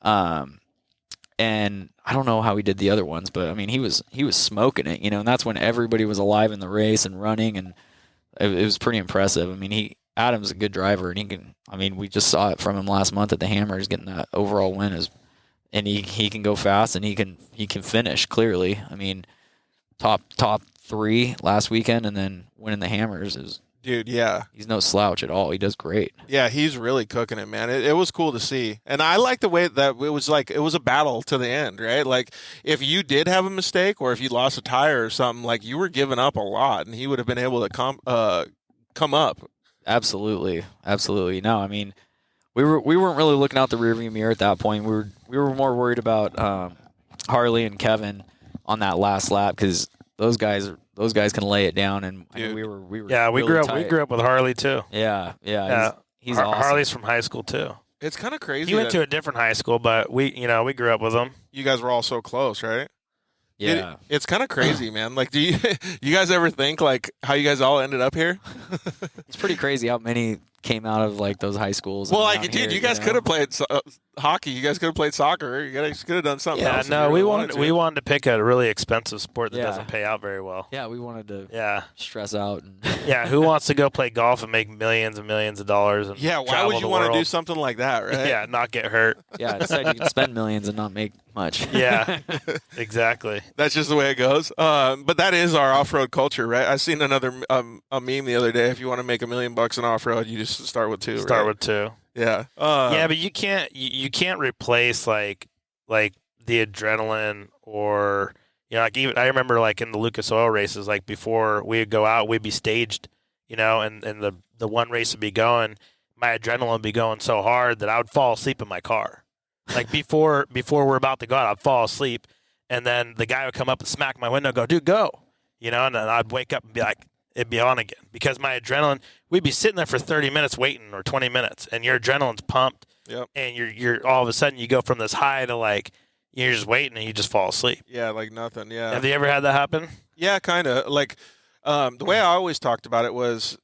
And I don't know how he did the other ones, but I mean, he was smoking it, you know, and that's when everybody was alive in the race and running, and it was pretty impressive. I mean, Adam's a good driver, and we just saw it from him last month at the Hammers, getting that overall win, and he can go fast, and he can finish clearly. I mean, top 3 last weekend, and then winning the Hammers is.
Dude, yeah.
He's no slouch at all. He does great.
Yeah, he's really cooking it, man. It was cool to see. And I like the way that it was a battle to the end, right? Like, if you did have a mistake or if you lost a tire or something, like, you were giving up a lot, and he would have been able to come up.
Absolutely. No, I mean, we weren't really looking out the rearview mirror at that point. We were more worried about Harley and Kevin on that last lap, because those guys can lay it down, and I mean, we were
yeah, we
really
grew up with Harley too.
Yeah. He's awesome.
Harley's from high school too.
It's kind of crazy.
He went to a different high school, but we grew up with him.
You guys were all so close, right?
Yeah.
It's kind of crazy, man. Like, do you guys ever think like how you guys all ended up here?
It's pretty crazy how many came out of like those high schools.
Well, like, dude, you guys could have played hockey. You guys could have played soccer. You guys could have done something else.
Yeah, no, we wanted to pick a really expensive sport that doesn't pay out very well.
Yeah, we wanted to stress out. And
yeah, who wants to go play golf and make millions and millions of dollars? And
why would you want to do something like that, right?
Yeah, not get hurt.
Yeah, instead you can spend millions and not make much.
Yeah, exactly.
That's just the way it goes. But that is our off-road culture, right? I seen another a meme the other day. If you want to make $1 million in off-road, you just start with 2.
Start with 2.
Yeah.
Yeah, but you can't replace like the adrenaline, or like, even I remember like in the Lucas Oil races, like before we'd go out, we'd be staged, and the one race would be going, my adrenaline would be going so hard that I would fall asleep in my car. Like before we're about to go out, I'd fall asleep, and then the guy would come up and smack my window, go, dude, go, and then I'd wake up and be like, it'd be on again, because my adrenaline, we'd be sitting there for 30 minutes waiting, or 20 minutes, and your adrenaline's pumped.
Yep.
And you're all of a sudden you go from this high to like, you're just waiting and you just fall asleep.
Yeah, like nothing. Yeah.
Have you ever had that happen?
Yeah, kind of. Like, the way I always talked about it was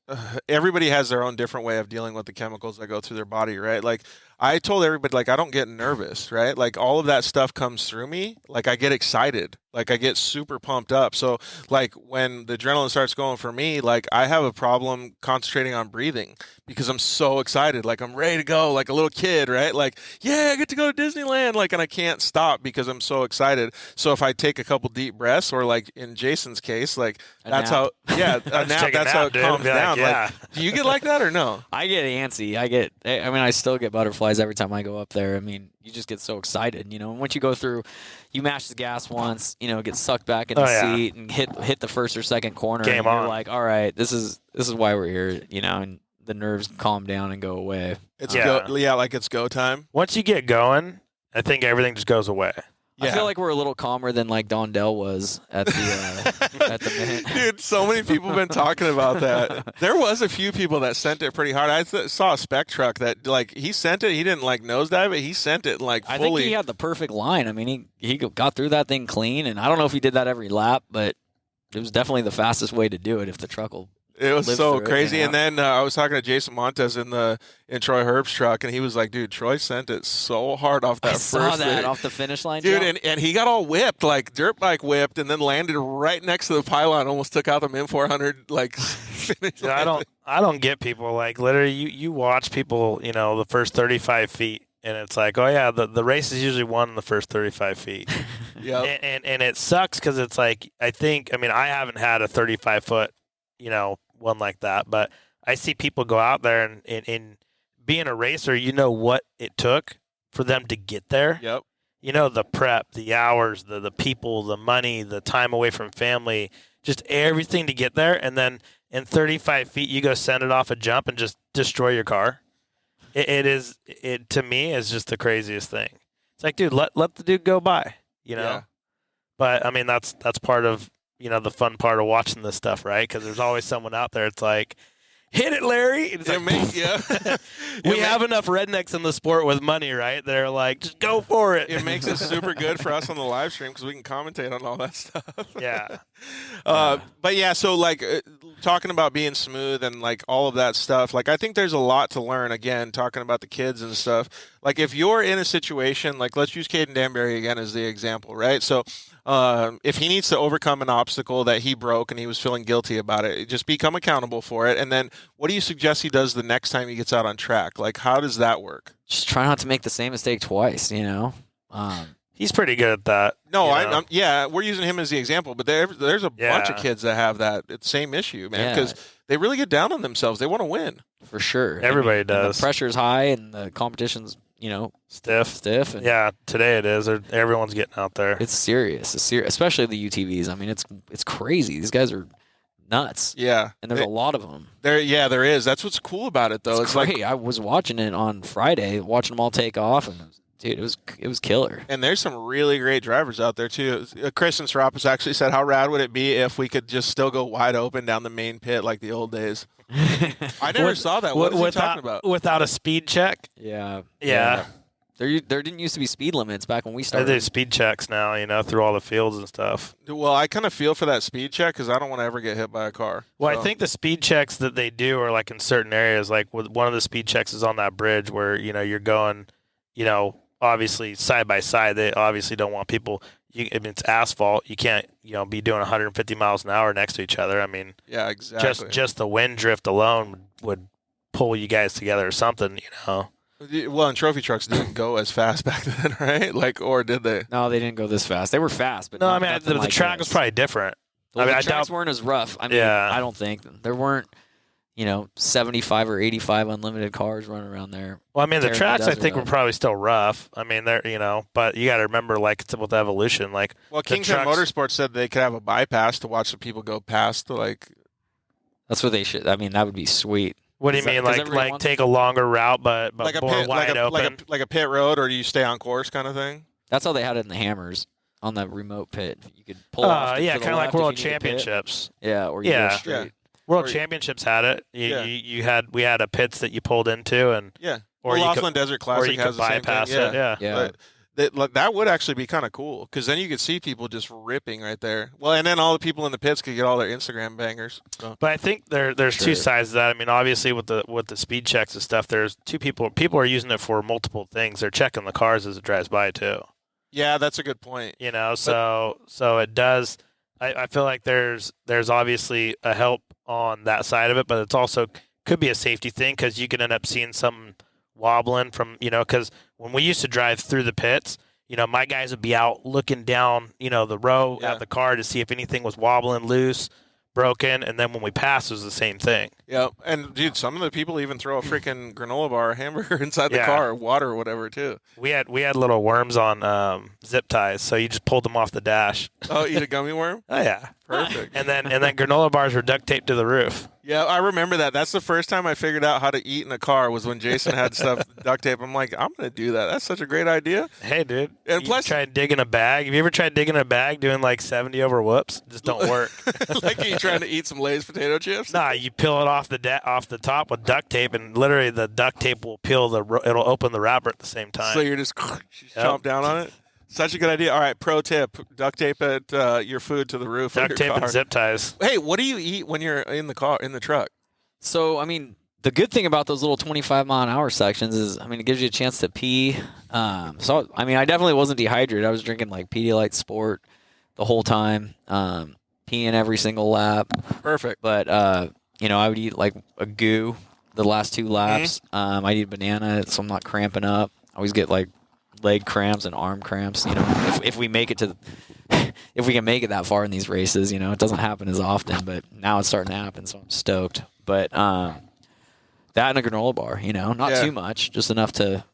everybody has their own different way of dealing with the chemicals that go through their body, right? Like, I told everybody, like, I don't get nervous, right? Like, all of that stuff comes through me. Like, I get excited. Like, I get super pumped up. So, like, when the adrenaline starts going for me, like, I have a problem concentrating on breathing because I'm so excited. Like, I'm ready to go, like a little kid, right? Like, yeah, I get to go to Disneyland. Like, and I can't stop because I'm so excited. So if I take a couple deep breaths, or like in Jason's case, like, that's how, a nap, that's how it calms down.
Yeah.
Like, do you get like that or no?
I get antsy. I still get butterflies every time I go up there. I mean, you just get so excited, and once you go through, you mash the gas once, get sucked back in the seat and hit the first or second corner.
Game
and you're
on.
like, all right, this is why we're here, and the nerves calm down and go away.
It's like it's go time.
Once you get going, I think everything just goes away.
I feel like we're a little calmer than like Dondell was at the at the minute.
Dude, so many people have been talking about that. There was a few people that sent it pretty hard. I saw a spec truck that like he sent it. He didn't like nosedive it. He sent it like fully.
I think he had the perfect line. I mean, he got through that thing clean, and I don't know if he did that every lap, but it was definitely the fastest way to do it if the truck will.
It was so crazy.
It,
and then I was talking to Jason Montes in Troy Herb's truck, and he was like, dude, Troy sent it so hard off that
I saw
first
that
thing.
off the finish line,
dude, and he got all whipped, like dirt bike whipped, and then landed right next to the pylon, almost took out the Min 400 like finish line.
I don't get people like literally you watch people, the first 35 feet. And it's like, oh, yeah, the race is usually won in the first 35 feet.
Yeah.
And it sucks because it's like, I haven't had a 35-foot, one like that. But I see people go out there and being a racer, what it took for them to get there.
Yep.
The prep, the hours, the people, the money, the time away from family, just everything to get there. And then in 35 feet, you go send it off a jump and just destroy your car. It to me is just the craziest thing. It's like, dude, let the dude go by,
Yeah.
But I mean, that's part of the fun part of watching this stuff, right? Because there's always someone out there. It's like, hit it, Larry. It's like, we have enough rednecks in the sport with money, right? They're like, just go for it.
It makes it super good for us on the live stream because we can commentate on all that stuff.
Yeah.
But yeah, so like talking about being smooth and like all of that stuff, like I think there's a lot to learn. Again, talking about the kids and stuff. Like if you're in a situation, like let's use Caden Danbury again as the example, right? So if he needs to overcome an obstacle that he broke and he was feeling guilty about it, just become accountable for it. And then what do you suggest he does the next time he gets out on track? Like how does that work?
Just try not to make the same mistake twice,
He's pretty good at that.
No, we're using him as the example, but there's a bunch of kids that have that same issue, man, because they really get down on themselves. They want to win.
For sure.
Everybody does.
The pressure's high and the competition's, stiff. And
yeah, today it is. Everyone's getting out there.
It's serious. Especially the UTVs. I mean, it's crazy. These guys are nuts.
Yeah.
And there's a lot of them.
There is. That's what's cool about it, though.
It's great. Like, I was watching it on Friday, watching them all take off, and dude, it was killer.
And there's some really great drivers out there too. Kristen Serapis actually said, "How rad would it be if we could just still go wide open down the main pit like the old days?" I never saw that. What is he talking about?
Without a speed check?
Yeah.
Yeah.
There didn't used to be speed limits back when we started.
They do speed checks now, through all the fields and stuff.
Well, I kind of feel for that speed check because I don't want to ever get hit by a car.
Well, I think the speed checks that they do are like in certain areas. Like one of the speed checks is on that bridge where you're going, obviously side by side. They obviously don't want people. It's asphalt. You can't be doing 150 miles an hour next to each other. I mean,
yeah, exactly.
Just the wind drift alone would pull you guys together or something.
Well, and trophy trucks didn't go as fast back then, right? Like, or did they?
No, they didn't go this fast. They were fast, but
no.
not,
I mean, the track was probably different.
Well, the tracks weren't as rough. I mean, I don't think there weren't 75 or 85 unlimited cars running around there.
Well, I mean, the tracks I think were probably still rough. I mean, they're but you got to remember, like, it's with evolution. Like,
well, Kingpin Motorsports said they could have a bypass to watch the people go past. Like,
that's what they should. I mean, that would be sweet.
What do you mean, like take a longer route, but
like
more wide open,
like a pit road, or do you stay on course, kind of thing?
That's how they had it in the Hammers on the remote pit. You could pull off.
Yeah, kind of like World Championships.
Yeah, or you go straight.
Yeah. World Championships had it. We had a pits that you pulled into, and
or Laughlin Desert Classic has the same thing.
Yeah.
That would actually be kind of cool because then you could see people just ripping right there. Well, and then all the people in the pits could get all their Instagram bangers. So.
But I think there's two sides to that. I mean, obviously with the speed checks and stuff, there's two people. People are using it for multiple things. They're checking the cars as it drives by too.
Yeah, that's a good point.
So it does. I feel like there's obviously a help on that side of it, but it's also could be a safety thing because you could end up seeing something wobbling from, because when we used to drive through the pits, my guys would be out looking down, the row at the car to see if anything was wobbling loose. broken, and then when we passed, it was the same thing.
Yeah, and dude, some of the people even throw a freaking granola bar or hamburger inside the
Yeah.
car, or water or whatever too.
We had little worms on zip ties, so you just pulled them off the dash.
Oh, eat a gummy worm?
Oh yeah,
Perfect.
and then granola bars were duct taped to the roof.
Yeah, I remember that. That's the first time I figured out how to eat in a car was when Jason had stuff duct tape. I'm like, I'm going to do that. That's such a great idea.
Hey, dude.
And
You
plus-
tried digging a bag. Have you ever tried digging a bag doing like 70 over whoops? Just don't work.
Like you trying to eat some Lay's potato chips?
Nah, you peel it off the top with duct tape, and literally the duct tape will peel it'll open the wrapper at the same time.
So you're just chomp down on it? Such a good idea. All right, pro tip: duct tape your food to the roof.
duct
of your
tape
car.
and zip ties.
Hey, what do you eat when you're in the truck?
So, I mean, the good thing about those little 25-mile-an-hour sections is, I mean, it gives you a chance to pee. So, I mean, I definitely wasn't dehydrated. I was drinking, like, Pedialyte Sport the whole time, peeing every single lap.
Perfect.
But, you know, I would eat, like, a goo the last 2 laps. I'd eat a banana so I'm not cramping up. I always get, like, leg cramps and arm cramps, you know, if we make it to if we can make it that far in these races, you know. It doesn't happen as often, but now it's starting to happen, so I'm stoked. But that and a granola bar, you know, not too much, just enough to,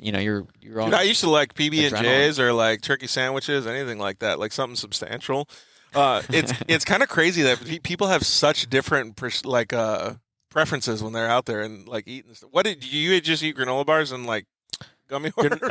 you know, you're on.
Dude, I used to like PB&Js
adrenaline.
or like turkey sandwiches, anything like that, like something substantial. It's kind of crazy that people have such different preferences when they're out there and like eating stuff. What did you just eat granola bars and like gummy worms?
No,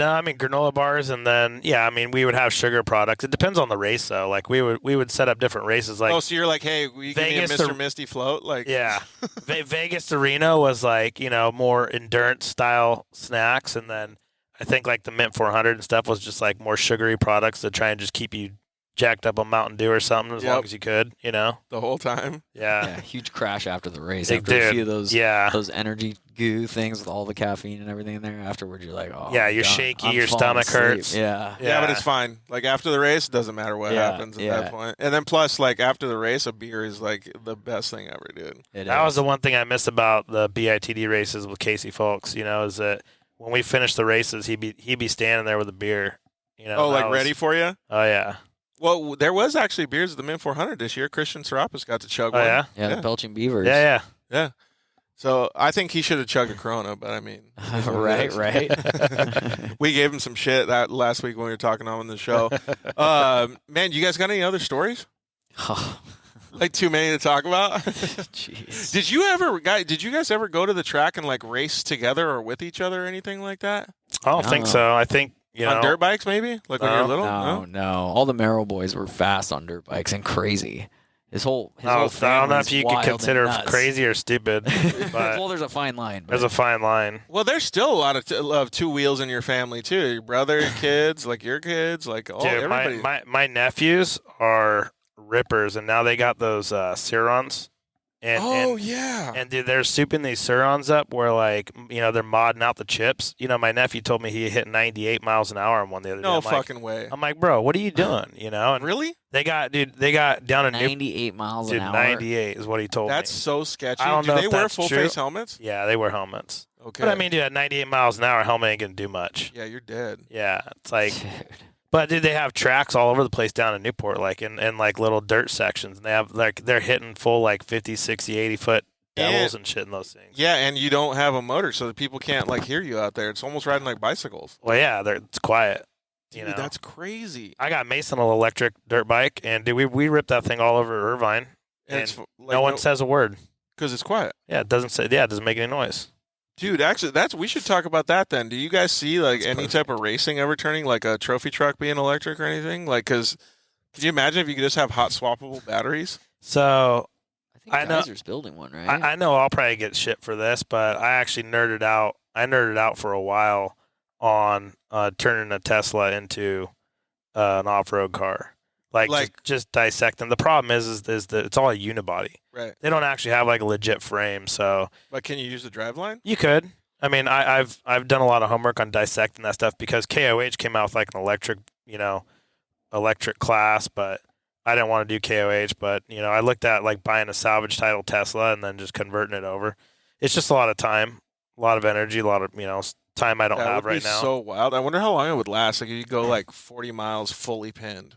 I mean granola bars, and then I mean we would have sugar products. It depends on the race though. Like we would set up different races. Like
so you're like, hey, will you give me a
Vegas
Mr.
to-
Misty float? Like,
yeah, Vegas to Reno was like more endurance style snacks, and then I think like the Mint 400 and stuff was just like more sugary products to try and just keep you jacked up on Mountain Dew or something as long as you could, you know.
the whole time.
Yeah, huge crash after the race.
They
After a
did.
few of those
Yeah.
those energy goo things with all the caffeine and everything in there. Afterwards, you're like, oh,
Yeah,
I'm
you're
done.
shaky,
I'm
your
falling
stomach
asleep.
hurts.
Yeah.
Yeah, but it's fine. Like after the race, it doesn't matter what happens at that point. And then plus, like after the race, a beer is like the best thing ever, dude.
That was the one thing I missed about the BITD races with Casey Folks, you know, is that when we finished the races, he'd be standing there with a beer, you know.
Oh, like ready for you?
Oh yeah.
Well, there was actually beers at the Mint 400 this year. Christian Serapis got to chug
Oh
one.
yeah.
Yeah, the Belching Beavers.
Yeah.
Yeah. So I think he should have chugged a Corona, but I mean,
right.
we gave him some shit that last week when we were talking on the show. Man, you guys got any other stories? Like too many to talk about?
Jeez.
Did you guys ever go to the track and like race together or with each other or anything like that?
I don't think so. I think
on dirt bikes, maybe? Like when you're little?
No. All the Merrell boys were fast on dirt bikes and crazy. His whole
I don't know
family's
if you
wild
could
and
consider
nuts.
crazy or stupid, but
Well, there's a fine line.
there's a fine line.
Well, there's still a lot of two wheels in your family too. Your brother, your kids, like your kids, like all
Dude,
everybody.
my nephews are rippers, and now they got those Cirons. And dude, they're souping these Cirons up where, like, you know, they're modding out the chips. You know, my nephew told me he hit 98 miles an hour on one the other day.
No
I'm
fucking way.
I'm like, bro, what are you doing? You know? And
Really?
They got down in
98 miles
Dude,
an hour.
98 is what he told
That's
me.
so sketchy.
I don't
Do
know
they
if
wear
that's
full
true.
face helmets?
Yeah, they wear helmets.
Okay.
But I mean, dude, at 98 miles an hour, a helmet ain't gonna do much.
Yeah, you're dead.
Yeah, it's like.
Dude.
But dude, they have tracks all over the place down in Newport, like in like little dirt sections. And they have like they're hitting full like 50, 60, 80 foot devils and shit in those things.
Yeah, and you don't have a motor, so that people can't like hear you out there. It's almost riding like bicycles.
Well, yeah, it's quiet.
Dude,
You know,
that's crazy.
I got Mason an electric dirt bike, and dude, we ripped that thing all over Irvine,
And
and
it's like,
no one says a word.
because it's quiet.
Yeah, it doesn't make any noise.
Dude, actually, we should talk about that then. Do you guys see like any type of racing ever turning, like a trophy truck being electric or anything? Like, because could you imagine if you could just have hot swappable batteries?
So
I
I know-
think Geyser's building one, right?
I know I'll probably get shit for this, but I actually nerded out. I nerded out for a while on turning a Tesla into an off-road car. Like just dissect them. The problem is that it's all a unibody.
Right.
They don't actually have like a legit frame, so
But can you use the driveline?
you could. I mean, I've done a lot of homework on dissecting that stuff because KOH came out with like an electric class, but I didn't want to do KOH. But you know, I looked at like buying a salvage title Tesla and then just converting it over. It's just a lot of time, a lot of energy, a lot of time I don't
That
have
would be
right now.
so wild. I wonder how long it would last. Like you go like 40 miles fully pinned.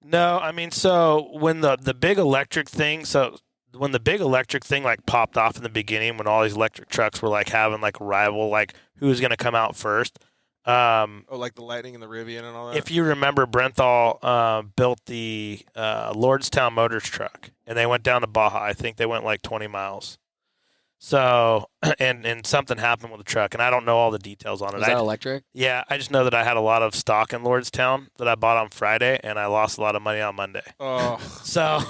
No, I mean, so when the big electric thing, like popped off in the beginning, when all these electric trucks were like having like a rival, like who was going to come out first.
Like the Lightning and the Rivian and all that.
If you remember, Brenthal built the Lordstown Motors truck, and they went down to Baja. I think they went like 20 miles. So, and something happened with the truck, and I don't know all the details on it.
Was that electric?
Yeah, I just know that I had a lot of stock in Lordstown that I bought on Friday, and I lost a lot of money on Monday.
Oh,
So,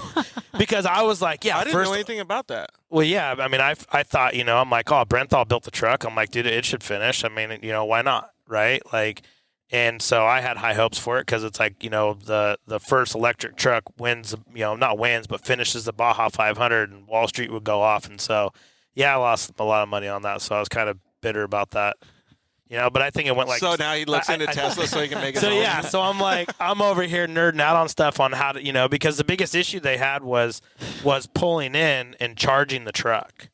because I was like, yeah,
I didn't know anything about that.
Well, yeah, I mean, I thought, I'm like, oh, Brenthal built the truck. I'm like, dude, it should finish. I mean, why not, right? Like, and so I had high hopes for it because it's like, the first electric truck wins, not wins, but finishes the Baja 500, and Wall Street would go off, and so. Yeah, I lost a lot of money on that, so I was kind of bitter about that. But I think it went like.
So now he looks into Tesla so he can make it.
So yeah, so I'm like, I'm over here nerding out on stuff on how to, because the biggest issue they had was pulling in and charging the truck.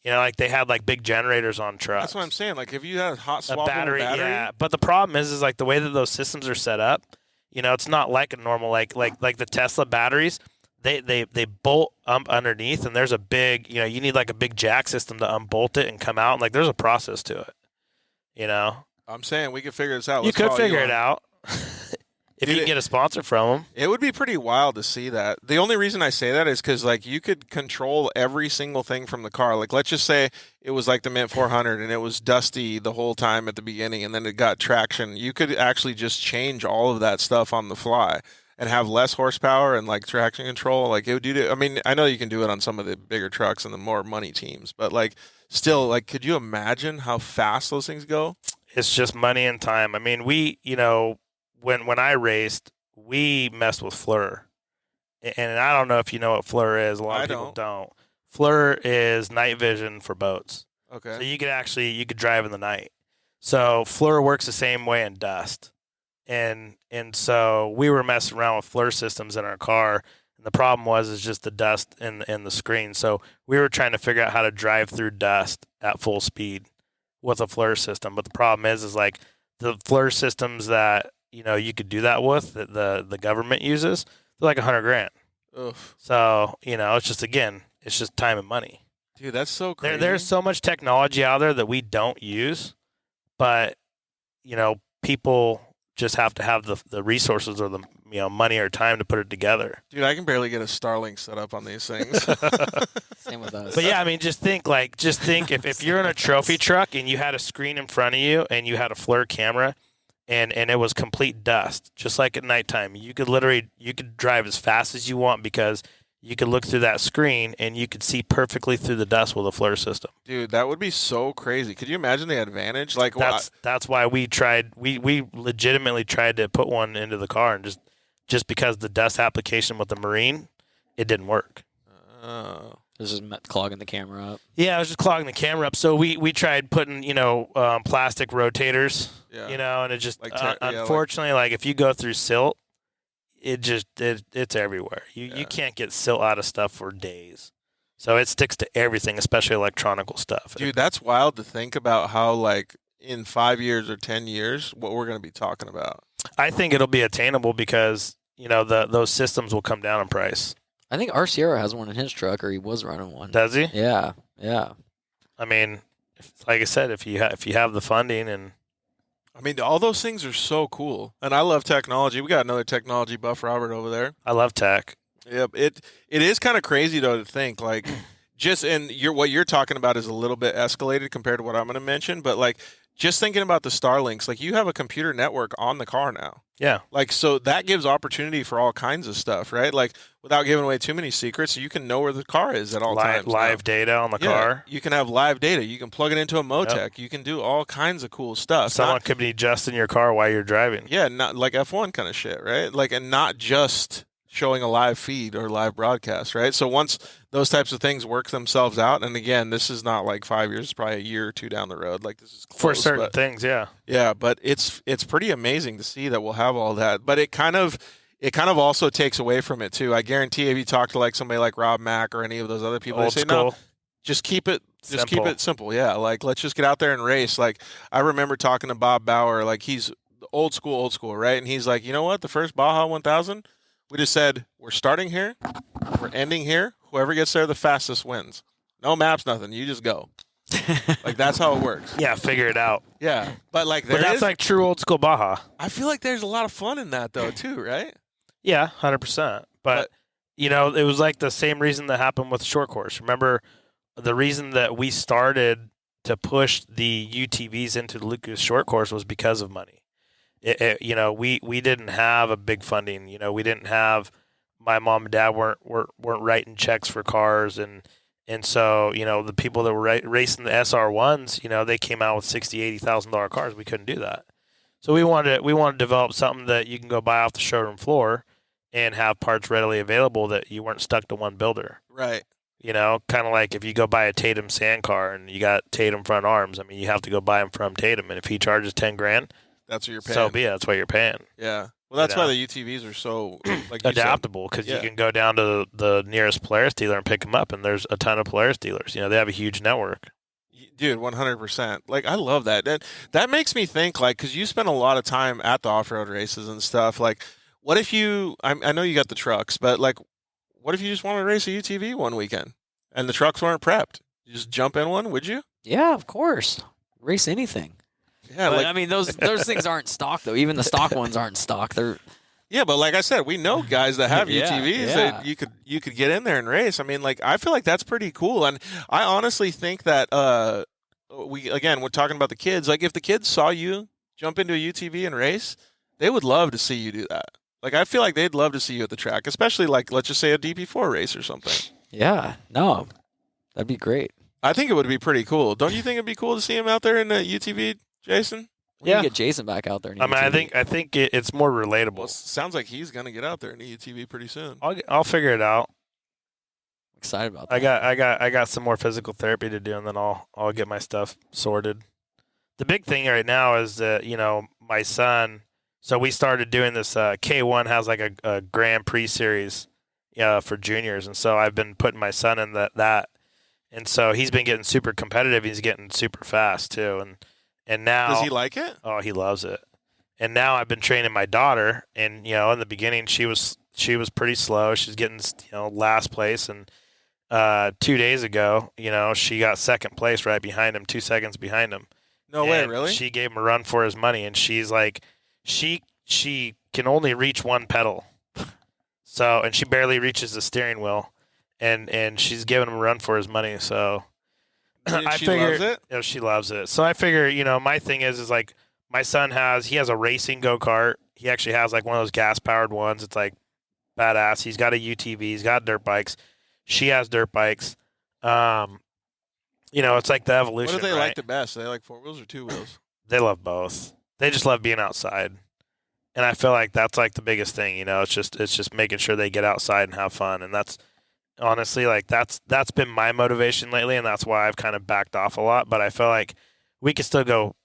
Like they had like big generators on trucks.
That's what I'm saying. Like if you had a hot swappable battery,
yeah. But the problem is like the way that those systems are set up. It's not like a normal like the Tesla batteries. They bolt underneath, and there's a big, you need like a big jack system to unbolt it and come out. And like there's a process to it,
I'm saying we could figure this out.
You could figure it out if you can get a sponsor from them.
It would be pretty wild to see that. The only reason I say that is because like you could control every single thing from the car. Like let's just say it was like the Mint 400 and it was dusty the whole time at the beginning, and then it got traction. You could actually just change all of that stuff on the fly. And have less horsepower and like traction control, like it would do. I mean, I know you can do it on some of the bigger trucks and the more money teams, but like still, like, could you imagine how fast those things go?
It's just money and time. I mean, we, when I raced, we messed with FLIR, and I don't know if you know what FLIR is. A lot of people don't. FLIR is night vision for boats.
Okay.
So you could drive in the night. So FLIR works the same way in dust. And so we were messing around with FLIR systems in our car, and the problem was just the dust in the screen. So we were trying to figure out how to drive through dust at full speed with a FLIR system. But the problem is like the FLIR systems that you could do that with that the government uses, they're like $100,000.
Oof.
So it's just time and money.
Dude, that's so crazy.
There's so much technology out there that we don't use, but people just have to have the resources or the money or time to put it together.
Dude, I can barely get a Starlink set up on these things.
Same with us.
But yeah, I mean, just think if you're in a trophy truck and you had a screen in front of you and you had a FLIR camera and it was complete dust, just like at nighttime, you could drive as fast as you want because you could look through that screen and you could see perfectly through the dust with a FLIR system.
Dude, that would be so crazy. Could you imagine the advantage? Like
that's why we tried. We legitimately tried to put one into the car, and just because the dust application with the Marine, it didn't work.
Oh.
This is clogging the camera up.
Yeah, I was just clogging the camera up. So we tried putting plastic rotators.
Yeah.
And it just unfortunately, like if you go through silt. It's everywhere. You can't get silt out of stuff for days. So it sticks to everything, especially electronical stuff.
Dude, that's wild to think about how like in 5 years or 10 years, what we're going to be talking about.
I think it'll be attainable because, those systems will come down in price.
I think our Sierra has one in his truck, or he was running one.
Does he?
Yeah.
I mean, like I said, if you have the funding and.
I mean, all those things are so cool, and I love technology. We got another technology buff, Robert, over there.
I love tech.
Yep, it is kind of crazy though to think like, what you're talking about is a little bit escalated compared to what I'm going to mention, but like just thinking about the Starlinks, like you have a computer network on the car now.
Yeah.
Like, so that gives opportunity for all kinds of stuff, right? Like, without giving away too many secrets, you can know where the car is at all times.
Live data on the car.
You can have live data. You can plug it into a Motec. Yep. You can do all kinds of cool stuff.
Someone could be adjusting your car while you're driving.
Yeah, not like F1 kind of shit, right? Like, and not just showing a live feed or live broadcast, right? So once those types of things work themselves out, and again, this is not like 5 years, it's probably a year or two down the road. Like this is close,
for certain things, yeah.
Yeah, but it's pretty amazing to see that we'll have all that. But it kind of also takes away from it too. I guarantee if you talk to like somebody like Rob Mack or any of those other people, they say no, just keep it simple. Yeah, like let's just get out there and race. Like I remember talking to Bob Bauer, like he's old school, right? And he's like, you know what? The first Baja 1000 We just said, we're starting here, we're ending here. Whoever gets there the fastest wins. No maps, nothing. You just go. Like, that's how it works.
Yeah, figure it out.
Yeah. But, like,
But that's like true old school Baja.
I feel like there's a lot of fun in that, though, too, right?
Yeah, 100%. But, you know, it was like the same reason that happened with short course. Remember, the reason that we started to push the UTVs into the Lucas short course was because of money. You know, we didn't have a big funding. You know, we didn't have, my mom and dad weren't writing checks for cars, and so, you know, the people that were racing the SR1s, you know, they came out with $60,000-$80,000 cars. We couldn't do that. So we wanted to develop something that you can go buy off the showroom floor and have parts readily available, that you weren't stuck to one builder.
Right.
You know, kind of like if you go buy a Tatum sand car and you got Tatum front arms, I mean, you have to go buy them from Tatum. And if he charges $10,000,
that's what you're paying.
so be it. That's what you're paying.
Yeah. Well, that's why the UTVs are so like
adaptable, because you can go down to the nearest Polaris dealer and pick them up, and there's a ton of Polaris dealers. You know, they have a huge network.
Dude, 100%. Like, I love that. That makes me think, like, because you spend a lot of time at the off-road races and stuff. Like, what if you, I know you got the trucks, but, like, what if you just wanted to race a UTV one weekend and the trucks weren't prepped? You just jump in one, would you?
Yeah, of course. Race anything.
Yeah,
but,
like,
I mean, those things aren't stock, though. Even the stock ones aren't stock. They're
yeah, but like I said, we know guys that have UTVs that you could get in there and race. I mean, like, I feel like that's pretty cool, and I honestly think that we're talking about the kids. Like, if the kids saw you jump into a UTV and race, they would love to see you do that. Like, I feel like they'd love to see you at the track, especially, like, let's just say a DP4 race or something.
Yeah, no, that'd be great.
I think it would be pretty cool. Don't you think it'd be cool to see him out there in a UTV, Jason?
We can get Jason back out there.
I mean, I think it's more relatable.
Well, it sounds like he's gonna get out there in a UTV pretty soon.
I'll figure it out.
Excited about that.
I got some more physical therapy to do, and then I'll get my stuff sorted. The big thing right now is that, you know, my son. So we started doing this. K1 has like a Grand Prix series, for juniors, and so I've been putting my son in that, and so he's been getting super competitive. He's getting super fast too, and now,
does he like it?
Oh, he loves it. And now I've been training my daughter, and, you know, in the beginning she was pretty slow. She's getting, you know, last place, and 2 days ago, you know, she got second place right behind him, 2 seconds behind him.
No way, really?
She gave him a run for his money, and she's like, she can only reach one pedal. So, and she barely reaches the steering wheel, and she's giving him a run for his money, so I figure,
loves it?
You know, she loves it. So I figure, you know, my thing is like, my son has a racing go-kart. He actually has like one of those gas-powered ones. It's like badass. He's got a UTV. He's got dirt bikes. She has dirt bikes. You know, it's like the evolution.
What do they
right?
like the best? Do they like 4 wheels or 2 wheels?
They love both. They just love being outside. And I feel like that's like the biggest thing, you know, it's just making sure they get outside and have fun. And that's, honestly, like, that's been my motivation lately, and that's why I've kind of backed off a lot. But I feel like we could still go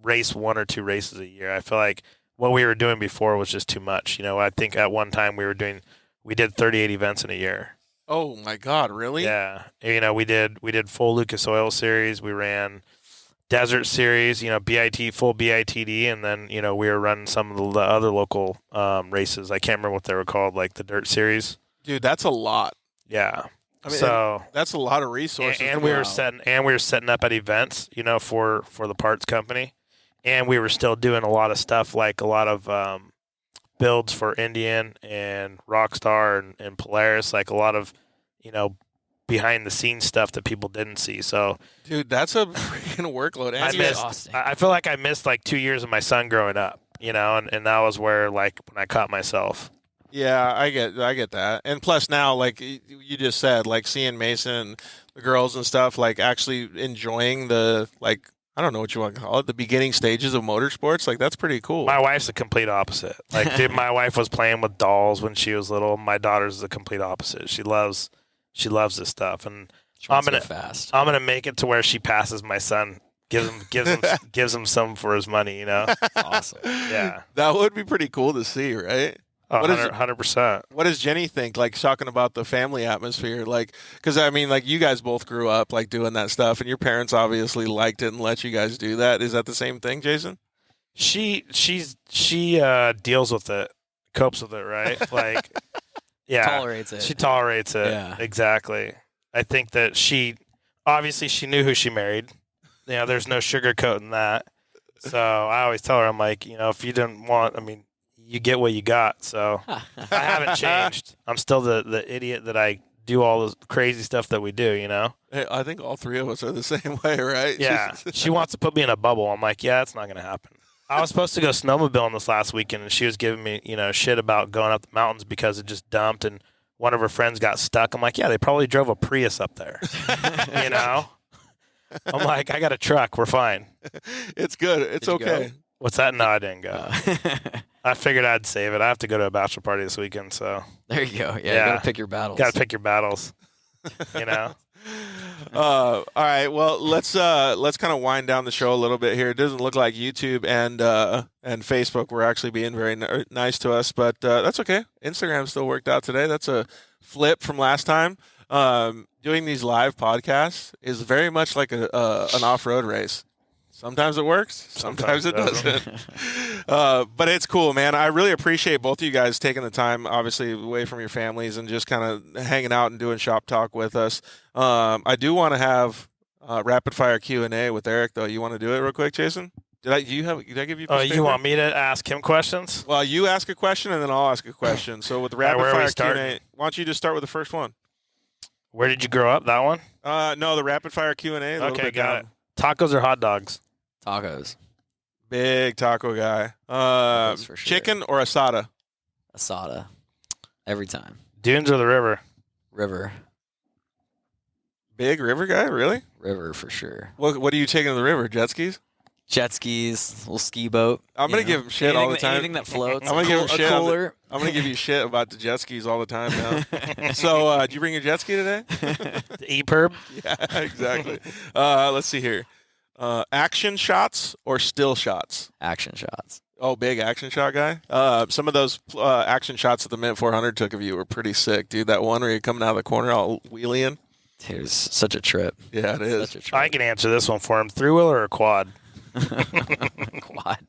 race 1 or 2 races a year. I feel like what we were doing before was just too much. You know, I think at one time we did 38 events in a year.
Oh my God, really?
Yeah. You know, we did full Lucas Oil Series. We ran Desert Series, you know, full BITD, and then, you know, we were running some of the other local races. I can't remember what they were called, like the Dirt Series.
Dude, that's a lot.
Yeah.
I mean,
so
that's a lot of resources.
And we were setting up at events, you know, for the parts company, and we were still doing a lot of stuff, like a lot of builds for Indian and Rockstar and Polaris, like a lot of, you know, behind the scenes stuff that people didn't see. So,
dude, that's a freaking workload.
I feel like I missed like 2 years of my son growing up, you know, and that was where, like, when I caught myself.
Yeah, I get that. And plus now, like you just said, like seeing Mason and the girls and stuff, like actually enjoying the, like, I don't know what you want to call it, the beginning stages of motorsports, like that's pretty cool.
My wife's the complete opposite. Like, dude, my wife was playing with dolls when she was little. My daughter's the complete opposite. She loves this stuff, and I'm gonna make it to where she passes my son, gives him some for his money. You know,
Awesome.
Yeah,
that would be pretty cool to see, right?
100%.
What does Jenny think? Like, talking about the family atmosphere, like, because I mean, like, you guys both grew up like doing that stuff, and your parents obviously liked it and let you guys do that. Is that the same thing, Jason?
She deals with it, copes with it, right? Like, Yeah.
Tolerates it.
She tolerates it.
Yeah.
Exactly. I think that she knew who she married. There's no sugarcoating that. So I always tell her, I'm like, if you didn't want, you get what you got. So I haven't changed. I'm still the idiot that I do all the crazy stuff that we do,
Hey, I think all three of us are the same way, right?
Yeah. She wants to put me in a bubble. I'm like, yeah, it's not going to happen. I was supposed to go snowmobiling this last weekend, and she was giving me, shit about going up the mountains because it just dumped, and one of her friends got stuck. I'm like, yeah, they probably drove a Prius up there. I'm like, I got a truck. We're fine.
It's good. It's okay.
Go?
What's that? No, I didn't go. I figured I'd save it. I have to go to a bachelor party this weekend, so.
There you go. Yeah. You got to pick your battles.
Got to pick your battles,
All right. Well, let's kind of wind down the show a little bit here. It doesn't look like YouTube and Facebook were actually being very nice to us, but that's okay. Instagram still worked out today. That's a flip from last time. Doing these live podcasts is very much like an off-road race. Sometimes it works, sometimes it doesn't. But it's cool, man. I really appreciate both of you guys taking the time, obviously, away from your families and just kind of hanging out and doing shop talk with us. I do want to have rapid-fire Q&A with Eric, though. You want to do it real quick, Jason? Did I give you
Oh, you want me to ask him questions?
Well, you ask a question, and then I'll ask a question. So with the rapid-fire Q&A, why don't you just start with the first one?
Where did you grow up? That one?
No, the rapid-fire Q&A.
Okay, got it. Tacos or hot dogs?
Tacos.
Big taco guy.
Tacos for sure.
Chicken or asada?
Asada. Every time.
Dunes or the river?
River.
Big river guy, really?
River for sure.
What are you taking to the river? Jet skis?
Jet skis, little ski boat.
I'm gonna give him shit all the time.
Anything that floats.
I'm gonna give him shit.
Cooler.
I'm gonna give you shit about the jet skis all the time now. So, did you bring your jet ski today?
The E-Perb?
Yeah, exactly. Let's see here. Action shots or still shots?
Action shots.
Oh, big action shot guy. Some of those action shots that the Mint 400 took of you were pretty sick, dude. That one where you're coming out of the corner all wheeling.
Dude, it's such a trip.
Yeah, it is.
Such a trip.
I can answer this one for him. Three-wheeler or quad?
Quad.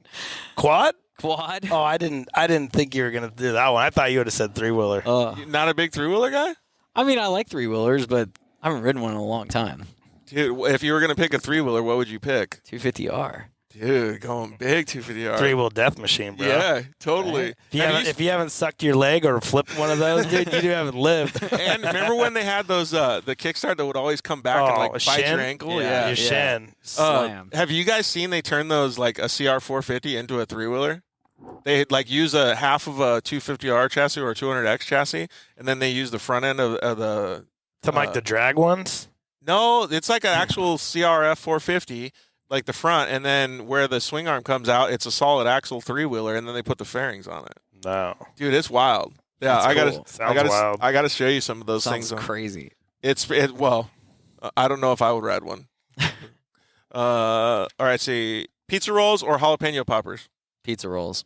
Quad?
Quad?
Oh, I didn't think you were gonna do that one. I thought you would have said three-wheeler.
You're not a big three-wheeler guy?
I mean, I like three-wheelers, but I haven't ridden one in a long time.
Dude, if you were going to pick a three-wheeler, what would you pick?
250R.
Dude, going big 250R.
Three-wheel death machine, bro.
Yeah, totally.
Right.
If you haven't sucked your leg or flipped one of those, dude, you haven't lived.
And remember when they had those the kickstart that would always come back and like bite
shin?
your ankle?
Your shin.
Slam.
Have you guys seen they turn those like a CR450 into a three-wheeler? They like use a half of a 250R chassis or a 200X chassis, and then they use the front end of the.
Like the drag ones?
No, it's like an actual CRF 450, like the front, and then where the swing arm comes out, it's a solid axle three-wheeler, and then they put the fairings on it.
No,
dude, it's wild. Yeah,
That's
I
cool.
Wild.
I gotta show you some of those
Sounds
things.
crazy.
Well, I don't know if I would ride one. All right, see, pizza rolls or jalapeno poppers?
Pizza rolls.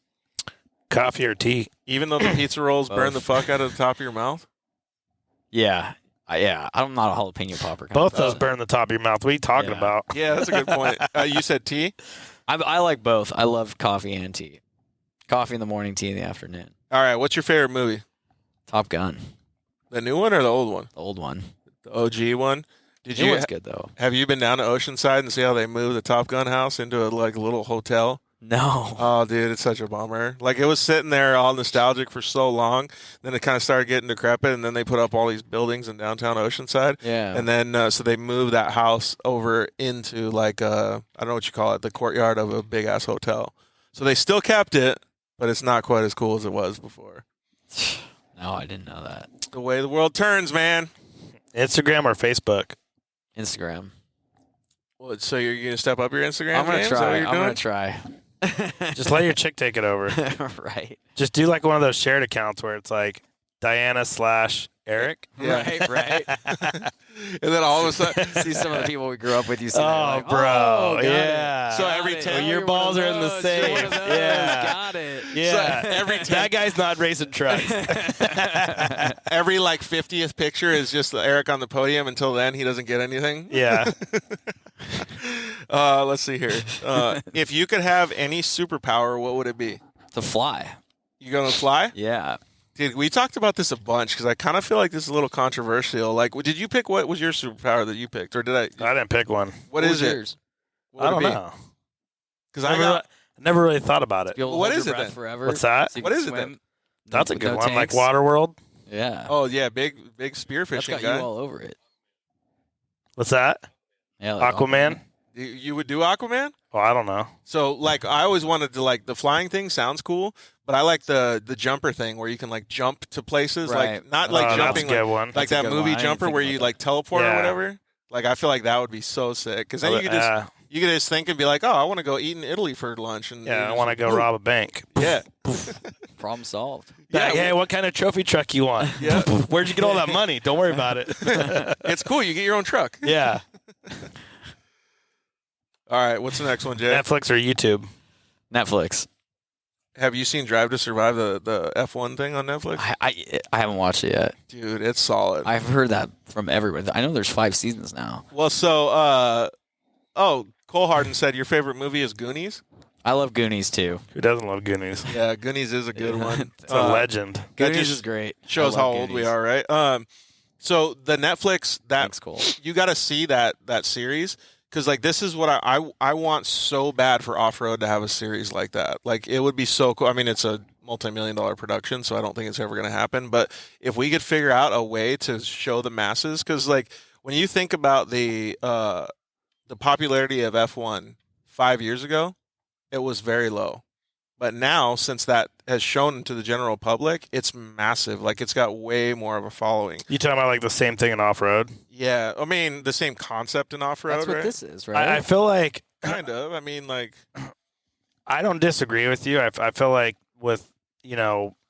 Coffee or tea?
Even though the pizza rolls burn the fuck out of the top of your mouth.
Yeah. I'm not a jalapeno popper.
Both those burn the top of your mouth. What are you talking about?
Yeah, that's a good point. You said tea?
I like both. I love coffee and tea. Coffee in the morning, tea in the afternoon.
All right, what's your favorite movie?
Top Gun.
The new one or the old one?
The old one.
The OG one?
It was good, though.
Have you been down to Oceanside and see how they moved the Top Gun house into a little hotel?
No.
Oh, dude, it's such a bummer. Like, it was sitting there all nostalgic for so long. Then it kind of started getting decrepit, and then they put up all these buildings in downtown Oceanside.
Yeah.
And then, so they moved that house over into, like, I don't know what you call it, the courtyard of a big-ass hotel. So they still kept it, but it's not quite as cool as it was before.
No, I didn't know that.
The way the world turns, man.
Instagram or Facebook?
Instagram.
Well, so you're going to step up your Instagram
I'm going
game?
to
Is that
try.
what you're
I'm
doing?
going to try.
Just let your chick take it over.
Right.
Just do like one of those shared accounts where it's like Diana/Eric.
Yeah.
Right.
And then all of a sudden,
See some of the people we grew up with. You see,
Oh,
like,
bro.
got
Yeah.
it,
So
got
every
it.
time-
Oh,
your
you're
balls
one
are
of
in the
those,
same.
you're one of those.
Yeah.
Got it.
Yeah.
every time,
That guy's not racing trucks.
every like 50th picture is just Eric on the podium. Until then, he doesn't get anything.
Yeah.
Let's see here. If you could have any superpower, what would it be?
To fly.
You gonna fly?
Yeah.
Dude, we talked about this a bunch because I kind of feel like this is a little controversial. Like, did you pick what was your superpower that you picked, or did I?
I didn't pick one.
What is it?
Yours?
What
I
would
don't
it be?
know.
Because I
never really thought about it.
Be able to
What
hold
is
your
it
breath
then?
Forever,
What's that?
so you
What
can
is it
swim.
then?
That's a
With
good
no
one. Like
tanks.
Waterworld.
Yeah.
Oh yeah, big
That's
spearfishing
got
guy.
you all over it.
What's that?
Yeah. Like
Aquaman?
You would do Aquaman?
Oh, I don't know.
So like I always wanted to like the flying thing sounds cool, but I like the jumper thing where you can like jump to places
Right.
like not like
Oh, that's
jumping
a good one.
like
That's a
that
good
movie
one. I didn't
Jumper
think
where
about
you
that.
like teleport or
Yeah.
whatever. Like I feel like that would be so sick because then you could just think and be like, oh, I want to go eat in Italy for lunch and
Yeah, I
just-
want to go rob a bank.
Yeah,
Problem solved.
Yeah,
Like, hey, what kind of trophy truck you want?
Yeah.
Where'd you get all that money? Don't worry about it.
it's cool. You get your own truck.
Yeah.
All right, what's the next one, Jay?
Netflix or YouTube?
Netflix.
Have you seen Drive to Survive, the F1 thing on Netflix?
I haven't watched it yet.
Dude, it's solid.
I've heard that from everybody. I know there's 5 seasons now.
Well, so, Cole Hardin said your favorite movie is Goonies.
I love Goonies too.
Who doesn't love Goonies?
Yeah, Goonies is a good one.
It's a legend.
That
Goonies
just
is great.
shows
I
how
love
old we
Goonies.
are, right? So the Netflix
Thanks, Cole.
you got to see that series because like this is what I want so bad for Off-Road to have a series like that. Like it would be so cool. I mean, it's a multi-million-dollar production, so I don't think it's ever going to happen. But if we could figure out a way to show the masses, because like when you think about the popularity of F1 5 years ago, it was very low. But now, since that has shown to the general public, it's massive. Like, it's got way more of a following.
You talking about like the same thing in off-road?
Yeah. I mean, the same concept in off-road,
That's what
right?
this is, right?
I feel like
Kind of. I mean, like...
I don't disagree with you. I feel like with,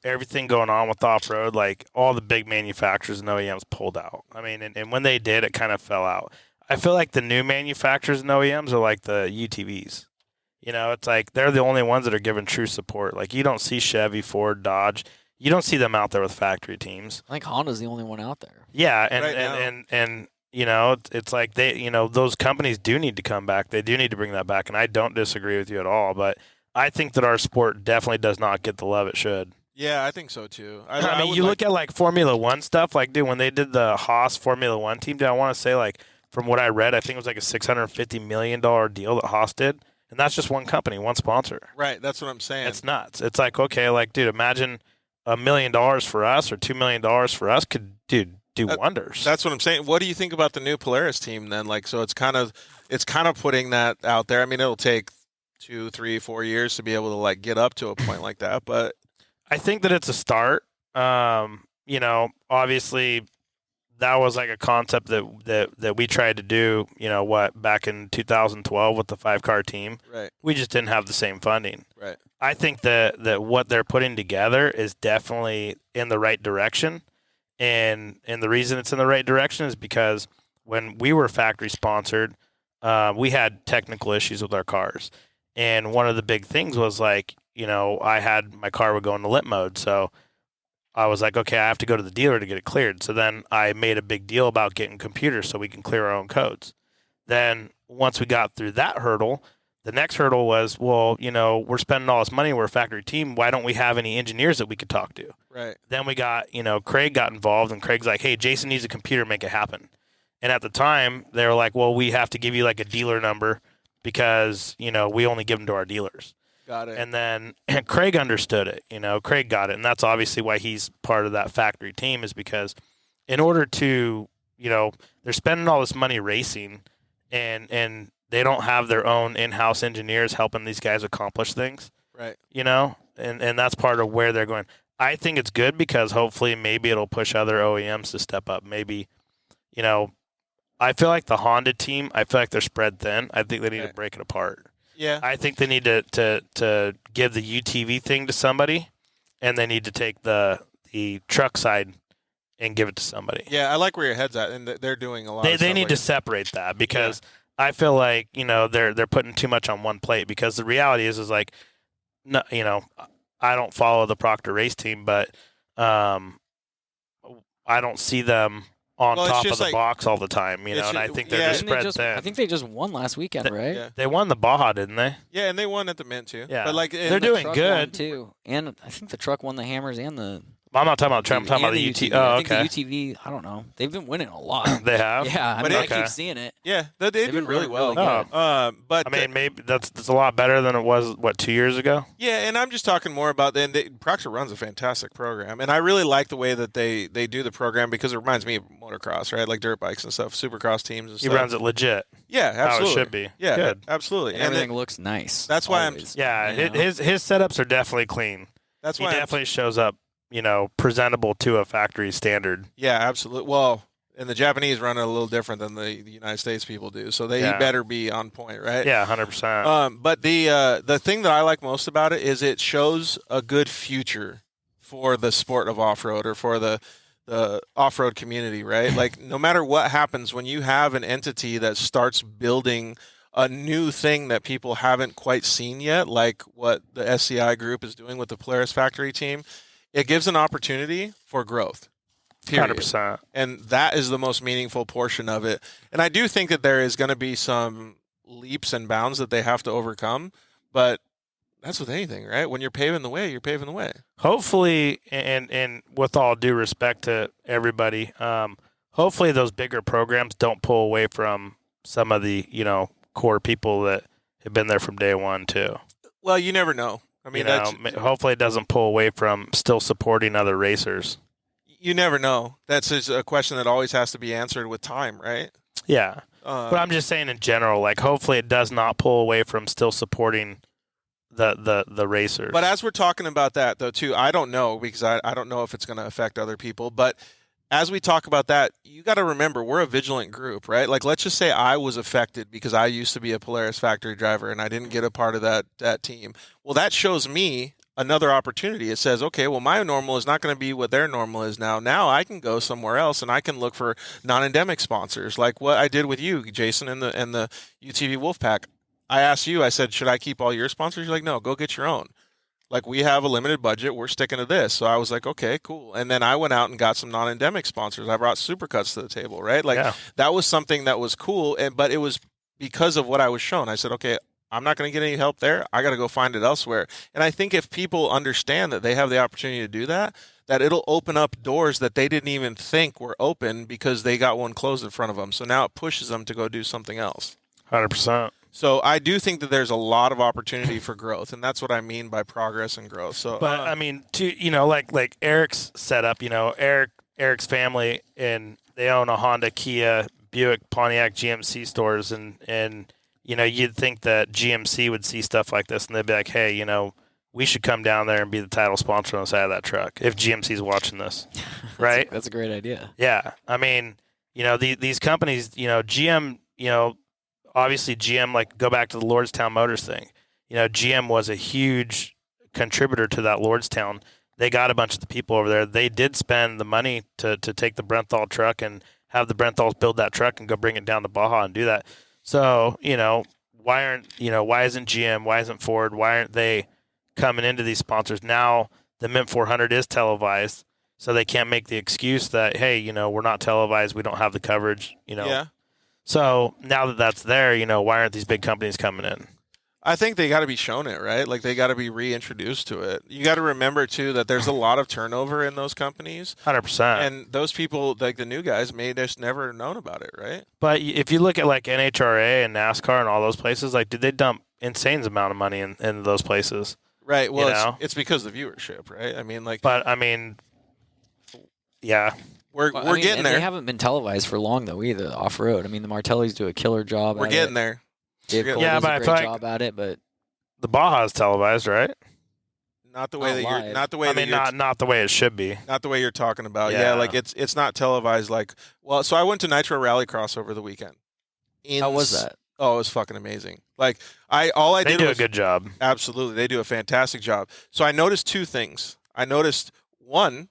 everything going on with off-road, like all the big manufacturers and OEMs pulled out. I mean, and when they did, it kind of fell out. I feel like the new manufacturers and OEMs are like the UTVs. It's like they're the only ones that are giving true support. Like you don't see Chevy, Ford, Dodge. You don't see them out there with factory teams.
I think Honda's the only one out there.
Yeah,
Right
and it's like they, those companies do need to come back. They do need to bring that back, and I don't disagree with you at all. But I think that our sport definitely does not get the love it should.
Yeah, I think so, too.
I mean, you look at like Formula One stuff. Like, dude, when they did the Haas Formula One team, dude, I want to say like from what I read, I think it was like a $650 million deal that Haas did. And that's just one company, one sponsor.
Right, that's what I'm saying.
It's nuts. It's like, okay, like, dude, imagine $1 million for us or $2 million for us could, dude, do wonders.
That's what I'm saying. What do you think about the new Polaris team then? Like, so it's kind of putting that out there. I mean, it'll take 2, 3, 4 years to be able to like get up to a point like that. But
I think that it's a start. Obviously that was like a concept that we tried to do, back in 2012 with the 5-car team.
right,
We just didn't have the same funding.
right.
I think that what they're putting together is definitely in the right direction. And the reason it's in the right direction is because when we were factory sponsored, we had technical issues with our cars. And one of the big things was like, I had my car would go into limp mode. So I was like, okay, I have to go to the dealer to get it cleared. So then I made a big deal about getting computers so we can clear our own codes. Then once we got through that hurdle, the next hurdle was, well, we're spending all this money. We're a factory team. Why don't we have any engineers that we could talk to?
Right.
Then we got, Craig got involved, and Craig's like, hey, Jason needs a computer, make it happen. And at the time, they were like, well, we have to give you like a dealer number because, we only give them to our dealers.
Got it.
And then Craig understood it. Craig got it. And that's obviously why he's part of that factory team, is because in order to, they're spending all this money racing and they don't have their own in-house engineers helping these guys accomplish things.
right.
And that's part of where they're going. I think it's good because hopefully maybe it'll push other OEMs to step up. Maybe, I feel like the Honda team, I feel like they're spread thin. I think they need to break it apart.
Yeah.
I think they need to give the UTV thing to somebody, and they need to take the truck side and give it to somebody.
Yeah, I like where your head's at, and they're doing a lot.
They need to separate that because I feel like they're putting too much on one plate. Because the reality is like, no, I don't follow the Proctor race team, but I don't see them on top of the box all the time, and I think they're just spread thin.
I think they just won last weekend, right?
Yeah.
They won the Baja, didn't they?
Yeah, and they won at the Mint too.
Yeah.
But like
They're
The
doing
truck
good.
won, too, and I think the truck won the Hammers and the
I'm not talking about Trump. I'm talking about the UTV. Oh,
I think
okay.
the UTV, I don't know. They've been winning a lot.
They have?
Yeah, I
But
mean, I
okay.
keep seeing it.
Yeah, they do
been
really well.
really good.
But
I mean, maybe that's a lot better than it was, 2 years ago?
yeah, and I'm just talking more about Proctor runs a fantastic program, and I really like the way that they do the program because it reminds me of motocross, right? Like dirt bikes and stuff, supercross teams and
He
stuff.
runs it legit.
Yeah, absolutely.
How it should be.
Yeah,
Good.
absolutely.
And everything looks nice.
that's why
always,
Yeah,
you know?
his setups are definitely clean.
that's
He
why
definitely shows up, presentable to a factory standard.
yeah, absolutely. Well, and the Japanese run it a little different than the United States people do, so he better be on point, right?
Yeah, 100%.
But the thing that I like most about it is it shows a good future for the sport of off-road or for the off-road community, right? Like no matter what happens, when you have an entity that starts building a new thing that people haven't quite seen yet, like what the SCI group is doing with the Polaris factory team, it gives an opportunity for growth. Period.
100%.
And that is the most meaningful portion of it. And I do think that there is going to be some leaps and bounds that they have to overcome, but that's with anything, right? When you're paving the way, you're paving the way.
Hopefully, and with all due respect to everybody, hopefully those bigger programs don't pull away from some of the, core people that have been there from day one too.
Well, you never know. I mean,
hopefully it doesn't pull away from still supporting other racers.
You never know. That's just a question that always has to be answered with time, right?
Yeah. But I'm just saying in general, like hopefully it does not pull away from still supporting the racers.
But as we're talking about that, though, too, I don't know because I don't know if it's going to affect other people. But as we talk about that, you got to remember we're a vigilant group, right? Like let's just say I was affected because I used to be a Polaris factory driver and I didn't get a part of that team. Well, that shows me another opportunity. It says, okay, well, my normal is not going to be what their normal is now. Now I can go somewhere else and I can look for non-endemic sponsors, like what I did with you, Jason, and the UTV Wolfpack. I asked you, I said, should I keep all your sponsors? You're like, no, go get your own. Like, we have a limited budget. We're sticking to this. So I was like, okay, cool. And then I went out and got some non-endemic sponsors. I brought Supercuts to the table, right? Like, that was something that was cool. But it was because of what I was shown. I said, okay, I'm not going to get any help there. I got to go find it elsewhere. And I think if people understand that they have the opportunity to do that, that it'll open up doors that they didn't even think were open because they got one closed in front of them. So now it pushes them to go do something else.
100%.
So I do think that there's a lot of opportunity for growth, and that's what I mean by progress and growth. So,
but I mean, like Eric's setup, Eric's family, and they own a Honda, Kia, Buick, Pontiac, GMC stores, and you'd think that GMC would see stuff like this, and they'd be like, hey, we should come down there and be the title sponsor on the side of that truck if GMC's watching this, right?
That's a great idea.
Yeah, I mean, these companies, GM, obviously GM, like go back to the Lordstown Motors thing. GM was a huge contributor to that Lordstown. They got a bunch of the people over there. They did spend the money to take the Brenthal truck and have the Brenthals build that truck and go bring it down to Baja and do that. So, why isn't GM, why isn't Ford, why aren't they coming into these sponsors? Now the Mint 400 is televised, so they can't make the excuse that, hey, we're not televised, we don't have the coverage,
Yeah.
So now that that's there, why aren't these big companies coming in?
I think they got to be shown it, right? Like they got to be reintroduced to it. You got to remember too that there's a lot of turnover in those companies.
100%.
And those people, like the new guys, may just never known about it, right?
But if you look at like NHRA and NASCAR and all those places, like did they dump insane amount of money in those places?
Right. Well, it's because of the viewership, right? I mean,
yeah.
We're getting there.
They haven't been televised for long though either. Off road. I mean, the Martellis do a killer job.
We're getting there.
Dave Cole does a great job at it, but
the Baja is televised, right?
Not the way
not
the way it should be.
Not the way you're talking about. Yeah, like it's not televised. Like, well, so I went to Nitro Rallycross over the weekend.
How was that?
Oh, it was fucking amazing. Like
They do a good job.
Absolutely, they do a fantastic job. So I noticed two things. I noticed one,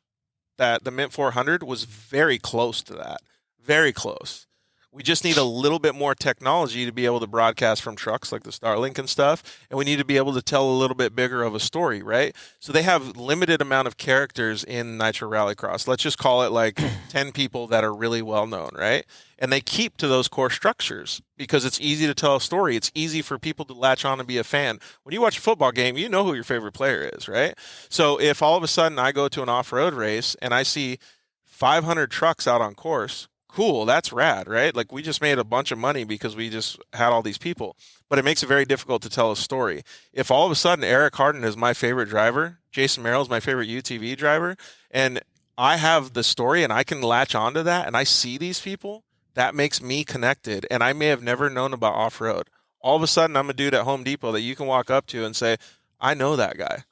that the Mint 400 was very close to that. Very close. We just need a little bit more technology to be able to broadcast from trucks like the Starlink and stuff, and we need to be able to tell a little bit bigger of a story, right? So they have limited amount of characters in Nitro Rallycross. Let's just call it like 10 people that are really well known, right? And they keep to those core structures because it's easy to tell a story. It's easy for people to latch on and be a fan. When you watch a football game, you know who your favorite player is, right? So if all of a sudden I go to an off-road race and I see 500 trucks out on course, cool, that's rad, right? Like we just made a bunch of money because we just had all these people. But it makes it very difficult to tell a story. If all of a sudden Eric Hardin is my favorite driver, Jason Merrell is my favorite UTV driver, and I have the story and I can latch onto that and I see these people, that makes me connected. And I may have never known about off-road. All of a sudden I'm a dude at Home Depot that you can walk up to and say, I know that guy.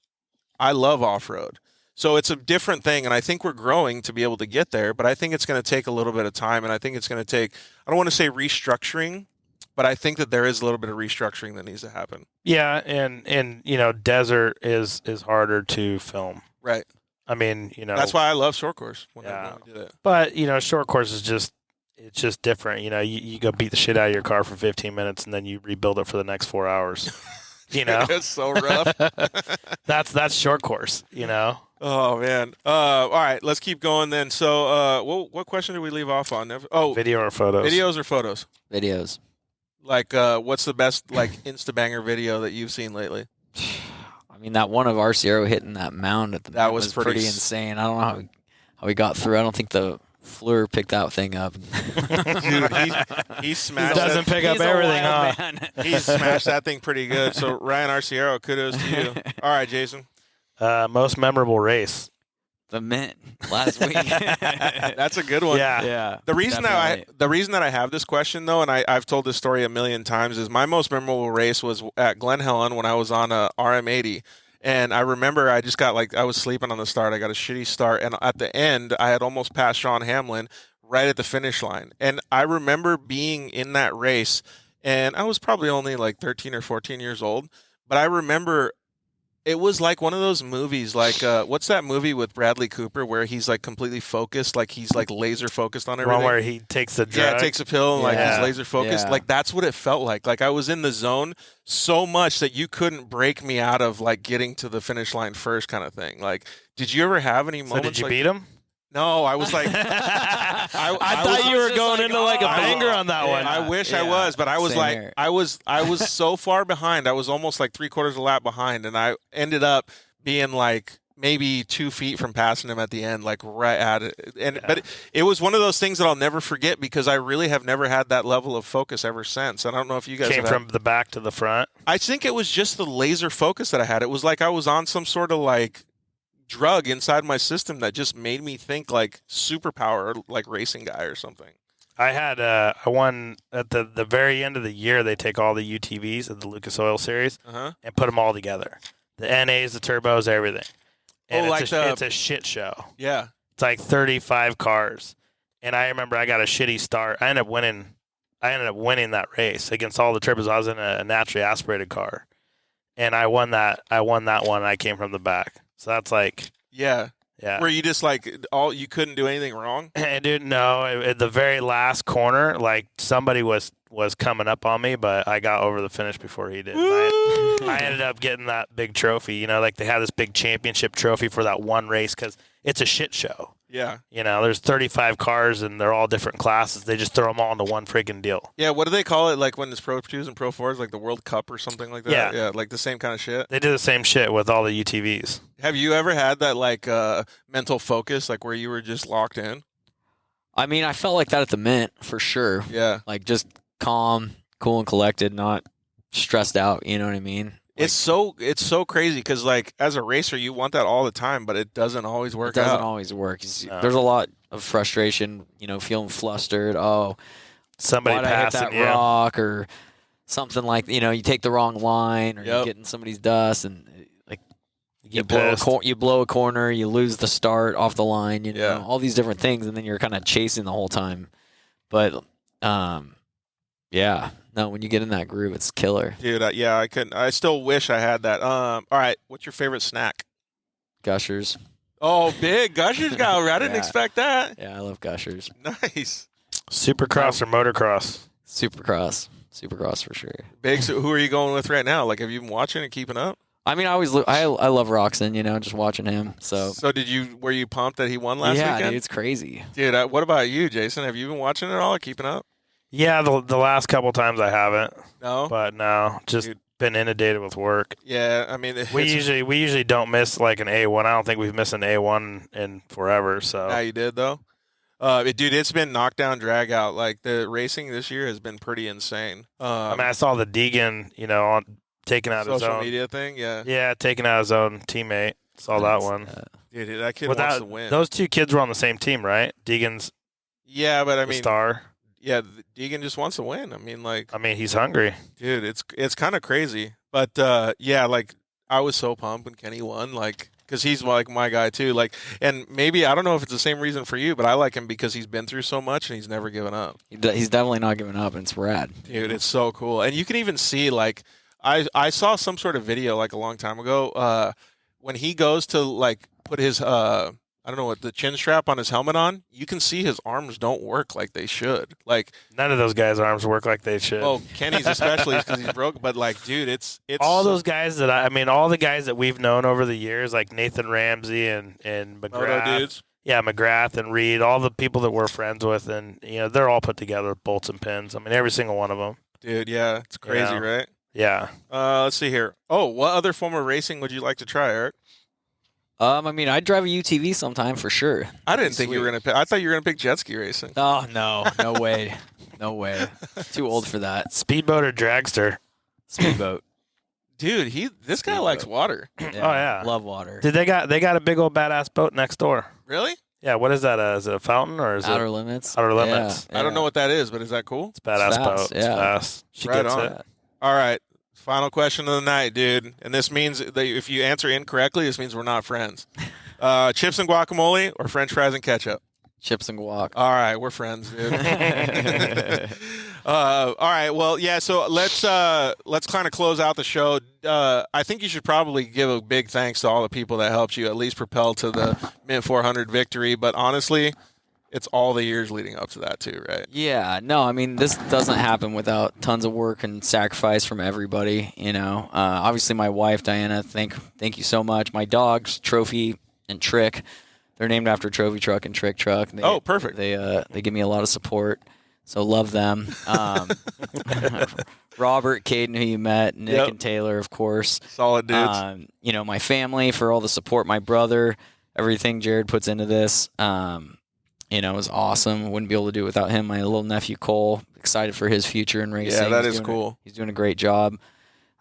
I love off-road. So it's a different thing, and I think we're growing to be able to get there, but I think it's going to take a little bit of time, and I think it's going to take, I don't want to say restructuring, but I think that there is a little bit of restructuring that needs to happen.
Yeah, and you know, desert is harder to film.
Right.
I mean, you know.
That's why I love short course when
Yeah.
we did it.
But, you know, short course is it's just different. You know, you go beat the shit out of your car for 15 minutes and then you rebuild it for the next 4 hours. You know?
It's so rough.
That's short course, you know?
Oh, man. All right, let's keep going then. So what question did we leave off on?
Video or photos?
Videos or photos?
Videos.
Like, what's the best, like, Insta-banger video that you've seen lately?
I mean, that one of RCO hitting that mound at the
That
mound
was pretty
insane. I don't know how he got through. I don't think the Fleur picked that thing up.
Dude, he smashed
He doesn't
that.
pick up
He's a
everything, huh?
wild man.
He smashed that thing pretty good. So, Ryan Arciero, kudos to you. All right, Jason.
Most memorable race.
The Mint last week.
That's a good one.
Yeah.
Yeah.
The reason that I have this question though, and I've told this story a million times, is my most memorable race was at Glen Helen when I was on a RM80, and I remember I just got I was sleeping on the start. I got a shitty start, and at the end I had almost passed Sean Hamlin right at the finish line, and I remember being in that race, and I was probably only like 13 or 14 years old, but I remember. It was like one of those movies, like what's that movie with Bradley Cooper where he's like completely focused, like he's like laser focused on everything?
One where he takes the drug.
Yeah, takes a pill and like
Yeah.
he's laser focused.
Yeah.
Like that's what it felt like. Like I was in the zone so much that you couldn't break me out of like getting to the finish line first kind of thing. Like, did you ever have any
So
moments?
did you
like,
beat him?
No, I was like,
I
was
thought you were
just
going
like,
into like a
oh,
banger on that one.
I wish I
Yeah.
was, but I was
Same
like,
here.
I was so far behind. I was almost like 3/4 of a lap behind, and I ended up being like maybe 2 feet from passing him at the end, like right at it. And but it was one of those things that I'll never forget because I really have never had that level of focus ever since. I don't know if you guys
Came
have had-
from the back to the front.
I think it was just the laser focus that I had. It was like I was on some sort of like drug inside my system that just made me think like superpower, or like racing guy or something.
I had I won at the very end of the year. They take all the UTVs of the Lucas Oil Series
Uh-huh.
and put them all together. The NAs, the turbos, everything. And
Oh,
it's,
like
it's a shit show.
Yeah.
It's like 35 cars. And I remember I got a shitty start. I ended up winning that race against all the turbos. I was in a naturally aspirated car. And I won that one and I came from the back. So that's like
Yeah.
yeah.
Where you just like you couldn't do anything wrong.
And dude, no, at the very last corner, like somebody was coming up on me, but I got over the finish before he did. I ended up getting that big trophy. You know, like they have this big championship trophy for that one race because it's a shit show.
Yeah.
You know, there's 35 cars and they're all different classes. They just throw them all into one freaking deal.
Yeah, what do they call it? Like when it's Pro 2s and Pro 4s, like the World Cup or something like that?
Yeah.
Yeah, like the same kind of shit.
They do the same shit with all the UTVs.
Have you ever had that like mental focus, like where you were just locked in?
I mean, I felt like that at the Mint for sure.
Yeah.
Like just calm, cool, and collected, not stressed out. You know what I mean?
It's so crazy because like as a racer, you want that all the time, but it doesn't always work
It doesn't
out.
always work.
No.
There's a lot of frustration. You know, feeling flustered. Oh,
Somebody
why'd I hit
passing
that
you.
rock or something like you take the wrong line or you
Yep.
get in somebody's dust and like you
get
blow
pissed.
you blow a corner, you lose the start off the line. You know,
Yeah.
all these different things, and then you're kind of chasing the whole time. But yeah, no, when you get in that groove, it's killer.
Dude, yeah, I couldn't. I still wish I had that. All right, what's your favorite snack?
Gushers.
Oh, big Gushers guy. I didn't
Yeah.
expect that.
Yeah, I love Gushers.
Nice.
Supercross or motocross?
Supercross for sure.
Big. So who are you going with right now? Like, have you been watching and keeping up?
I mean, I love Roxon, just watching him. So
were you pumped that he won last weekend?
Yeah, dude, it's crazy.
Dude, what about you, Jason? Have you been watching it all or keeping up?
Yeah, the last couple times I haven't.
No?
But no, just
Dude.
been inundated with work.
Yeah, I mean,
We usually don't miss like an A1. I don't think we've missed an A1 in forever. So
now you did, though? Dude, it's been knockdown, drag out. Like, the racing this year has been pretty insane.
I mean, I saw the Deegan, on taking out his
social
own
media thing, yeah.
Yeah, taking out his own teammate. Saw that one.
Dude, that kid wants to win.
Those two kids were on the same team, right? Deegan's
yeah, but I mean,
star.
Yeah, Deegan just wants to win. I mean,
he's hungry.
Dude, it's kind of crazy. But yeah, like, I was so pumped when Kenny won, like, because he's like my guy too. Like, and maybe I don't know if it's the same reason for you, but I like him because he's been through so much and he's never given up.
He's definitely not giving up, and it's rad.
Dude, it's so cool. And you can even see, like, I saw some sort of video like a long time ago when he goes to like put his I don't know what the chin strap on his helmet on. You can see his arms don't work like they should. Like,
none of those guys' arms work like they should.
Oh, Kenny's especially because he's broke. But like, dude, it's
all those guys that all the guys that we've known over the years, like Nathan Ramsey and McGrath.
Moto dudes.
Yeah, McGrath and Reed, all the people that we're friends with, and they're all put together with bolts and pins. I mean, every single one of them.
Dude, yeah, it's crazy, right?
Yeah.
Let's see here. Oh, what other form of racing would you like to try, Eric?
I mean, I'd drive a UTV sometime for sure.
I didn't think you were gonna pick. I thought you were gonna pick jet ski racing.
Oh no way, no way. Too old for that.
Speedboat or dragster?
Speedboat.
Dude, this guy likes water.
Yeah,
Oh yeah,
love water.
Dude, they got a big old badass boat next door.
Really?
Yeah. What is that? Is it a fountain or is
Outer
it
Limits?
Outer Limits?
Yeah,
I don't know what that is, but is that cool?
It's a badass
fast,
boat. It's
yeah.
fast. She
Right
gets
on.
it.
All right. Final question of the night, dude. And this means that if you answer incorrectly, this means we're not friends. Chips and guacamole or French fries and ketchup?
Chips and guac.
All right, we're friends, dude. All right, well, yeah. So let's kind of close out the show. I think you should probably give a big thanks to all the people that helped you at least propel to the Mint 400 victory. But honestly, it's all the years leading up to that too, right?
Yeah, no, I mean, this doesn't happen without tons of work and sacrifice from everybody, Obviously, my wife, Diana, thank you so much. My dogs, Trophy and Trick, they're named after Trophy Truck and Trick Truck.
Perfect.
They give me a lot of support, so love them. Robert, Caden, who you met, Nick and Taylor, of course.
Solid dudes.
My family for all the support, my brother, everything Jared puts into this. It was awesome. Wouldn't be able to do it without him. My little nephew Cole, excited for his future in racing.
Yeah, that is cool.
He's doing a great job.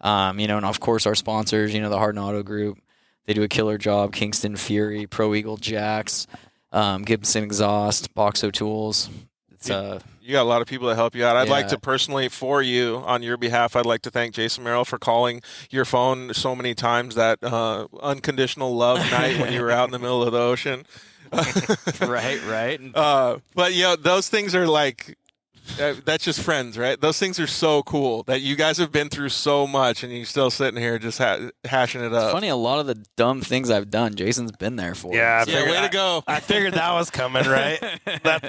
And of course our sponsors, the Hardin Auto Group, they do a killer job. Kingston Fury, Pro Eagle Jacks, Gibson Exhaust, Boxo Tools. It's
you got a lot of people that help you out. I'd like
Yeah.
to personally, for you, on your behalf, I'd like to thank Jason Merrell for calling your phone so many times that unconditional love night when you were out in the middle of the ocean.
right.
But those things are like that's just friends, right? Those things are so cool that you guys have been through so much and you're still sitting here just hashing it up.
It's funny, a lot of the dumb things I've done, Jason's been there for.
Yeah,
way to go.
I figured that was coming, right?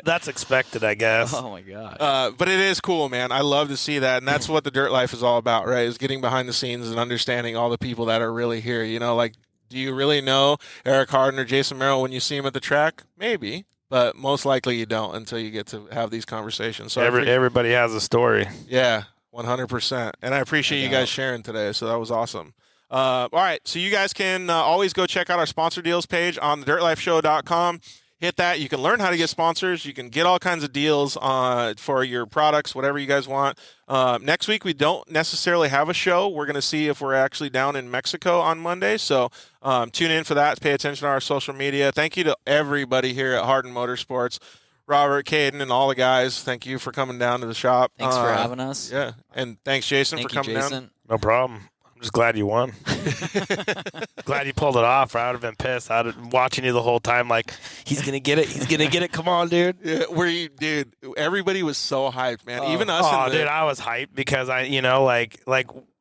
That's expected, I guess.
Oh my god.
But it is cool, man. I love to see that, and that's what the dirt life is all about, right? Is getting behind the scenes and understanding all the people that are really here. Like, do you really know Eric Hardin or Jason Merrell when you see him at the track? Maybe. But most likely you don't until you get to have these conversations. So
everybody has a story.
Yeah, 100%. And I appreciate you guys sharing today. So that was awesome. All right. So you guys can always go check out our sponsor deals page on thedirtlifeshow.com. Hit that. You can learn how to get sponsors. You can get all kinds of deals for your products, whatever you guys want. Next week, we don't necessarily have a show. We're going to see if we're actually down in Mexico on Monday. So tune in for that. Pay attention to our social media. Thank you to everybody here at Hardin Motorsports. Robert, Caden, and all the guys, thank you for coming down to the shop.
Thanks for having us.
Yeah. And thanks, Jason, for coming down.
No problem. I'm just glad you won. Glad you pulled it off. I would have been pissed. I'd have been watching you the whole time like, he's going to get it. He's going to get it. Come on, dude.
Yeah, dude, everybody was so hyped, man. Even us.
Dude, I was hyped because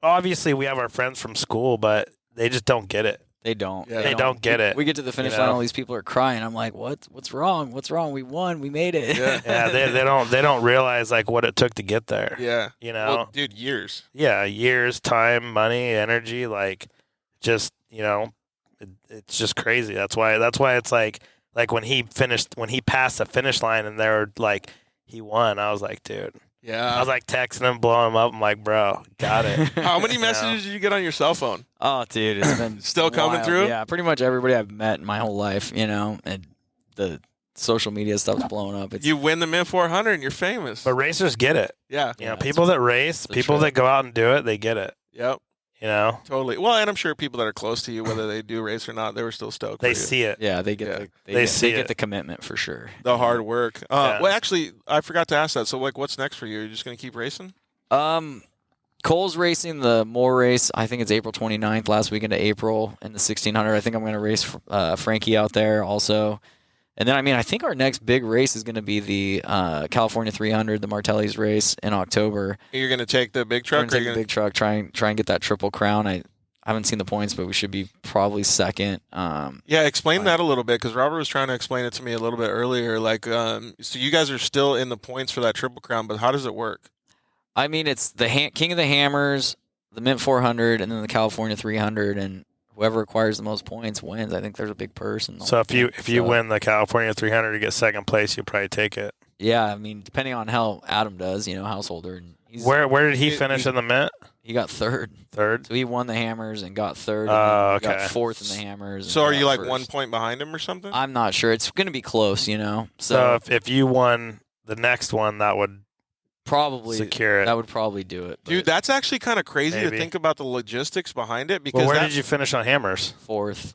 obviously we have our friends from school, but they just don't get it.
They don't.
Yeah.
They don't get it.
We get to the finish line, all these people are crying. I'm like, what's wrong? What's wrong? We won. We made it.
Yeah.
Yeah, they don't realize like what it took to get there.
Yeah.
You know?
Well, dude, years.
Yeah, years, time, money, energy, like just, it's just crazy. That's why it's like when he passed the finish line and they were like he won, I was like, dude.
Yeah.
I was like texting him, blowing him up. I'm like, bro, got it.
How many messages did you get on your cell phone?
Oh, dude, it's been
Still coming
wild.
through?
Yeah, pretty much everybody I've met in my whole life, and the social media stuff's blowing up.
You win the Mint 400 and you're famous.
But racers get it.
Yeah.
You know, people that race, people that go out and do it, they get it.
Yep.
You know,
Totally. Well, and I'm sure people that are close to you, whether they do race or not, they were still stoked.
they
for you.
see it.
Yeah, they get
Yeah.
they get the commitment for sure.
The hard work.
Yeah.
Well, actually, I forgot to ask that. So, like, what's next for you? Are you just going to keep racing?
Cole's racing the Moore race. I think it's April 29th, last weekend of April in the 1600. I think I'm going to race Frankie out there also. And then, I think our next big race is going to be the California 300, the Martelli's race in October.
You're going to take the big
We're
truck?
going to take the big truck, try and get that Triple Crown. I haven't seen the points, but we should be probably second.
Yeah, explain that a little bit, because Robert was trying to explain it to me a little bit earlier. Like, so you guys are still in the points for that Triple Crown, but how does it work?
It's the King of the Hammers, the Mint 400, and then the California 300, and whoever acquires the most points wins. I think there's a big purse.
So if you win the California 300 to get second place, you'll probably take it.
Yeah, depending on how Adam does, householder. And
Where did he finish in the Mint?
He got third.
Third?
So he won the Hammers and got third.
Oh,
and then
okay.
got fourth in the Hammers.
So
and
are
got
you like
first.
1 point behind him or something?
I'm not sure. It's going to be close,
So if you won the next one, that would
probably
secure it.
That would probably do it.
Dude, that's actually kind of crazy
Maybe.
to think about the logistics behind it. Because
Well, where did you finish on Hammers?
fourth.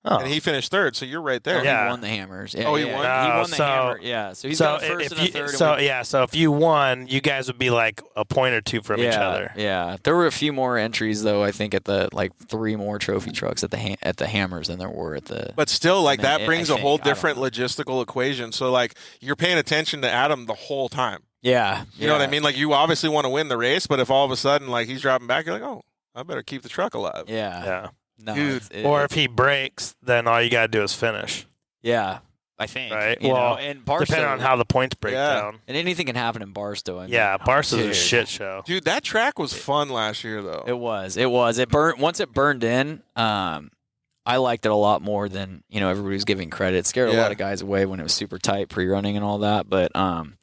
Oh.
And he finished third, so you're right there.
Yeah.
He won the Hammers. Yeah,
Oh, he
yeah.
won?
He won the
So-
Hammer. Yeah. So he's got first and a third.
So if you won, you guys would be like a point or two from each other.
Yeah. There were a few more entries though. I think at the 3 more trophy trucks at the Hammers than there were at the.
But still, like,
Man,
that brings
I
a whole
think- I don't
different
know.
logistical equation. So, like, you're paying attention to Adam the whole time.
Yeah.
You know what I mean? Like, you obviously want to win the race, but if all of a sudden, like, he's dropping back, you're like, oh, I better keep the truck alive.
Yeah.
Yeah.
No,
Dude.
Or if he breaks, then all you got to do is finish.
yeah, I think.
Right.
You
Well,
know, and Barstow,
Depending on how the points break
Yeah.
down.
and anything can happen in Barstow.
Yeah, Barstow's a
dude.
shit show.
Dude, that track was fun last year, though.
It was. It burned once it burned in. I liked it a lot more than everybody was giving credit. It scared a
Yeah.
lot of guys away when it was super tight pre-running and all that. But I'm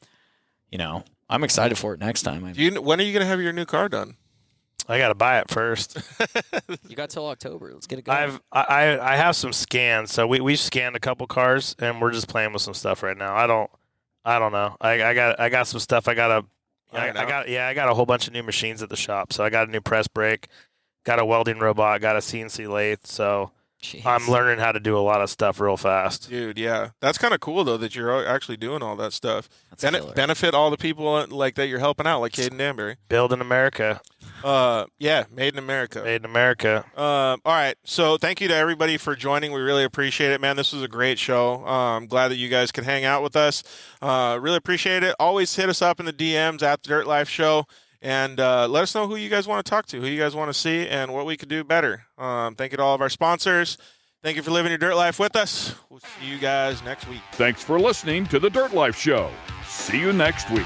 excited for it next time.
When are you going to have your new car done?
I got to buy it first.
You got till October. Let's get it going.
I have some scans, so we scanned a couple cars, and we're just playing with some stuff right now. I don't know. I got some stuff. I got a whole bunch of new machines at the shop. So I got a new press brake, got a welding robot, got a CNC lathe. So
Jeez.
I'm learning how to do a lot of stuff real fast.
Dude, yeah. That's kind of cool, though, that you're actually doing all that stuff.
That's killer.
Benefit all the people like that you're helping out, like Caden Danbury.
Build in America.
Yeah, made in America.
Made in America.
All right. So thank you to everybody for joining. We really appreciate it, man. This was a great show. I'm glad that you guys could hang out with us. Really appreciate it. Always hit us up in the DMs at the Dirt Life Show. And let us know who you guys want to talk to, who you guys want to see, and what we could do better. Thank you to all of our sponsors. Thank you for living your dirt life with us. We'll see you guys next week.
Thanks for listening to the Dirt Life Show. See you next week.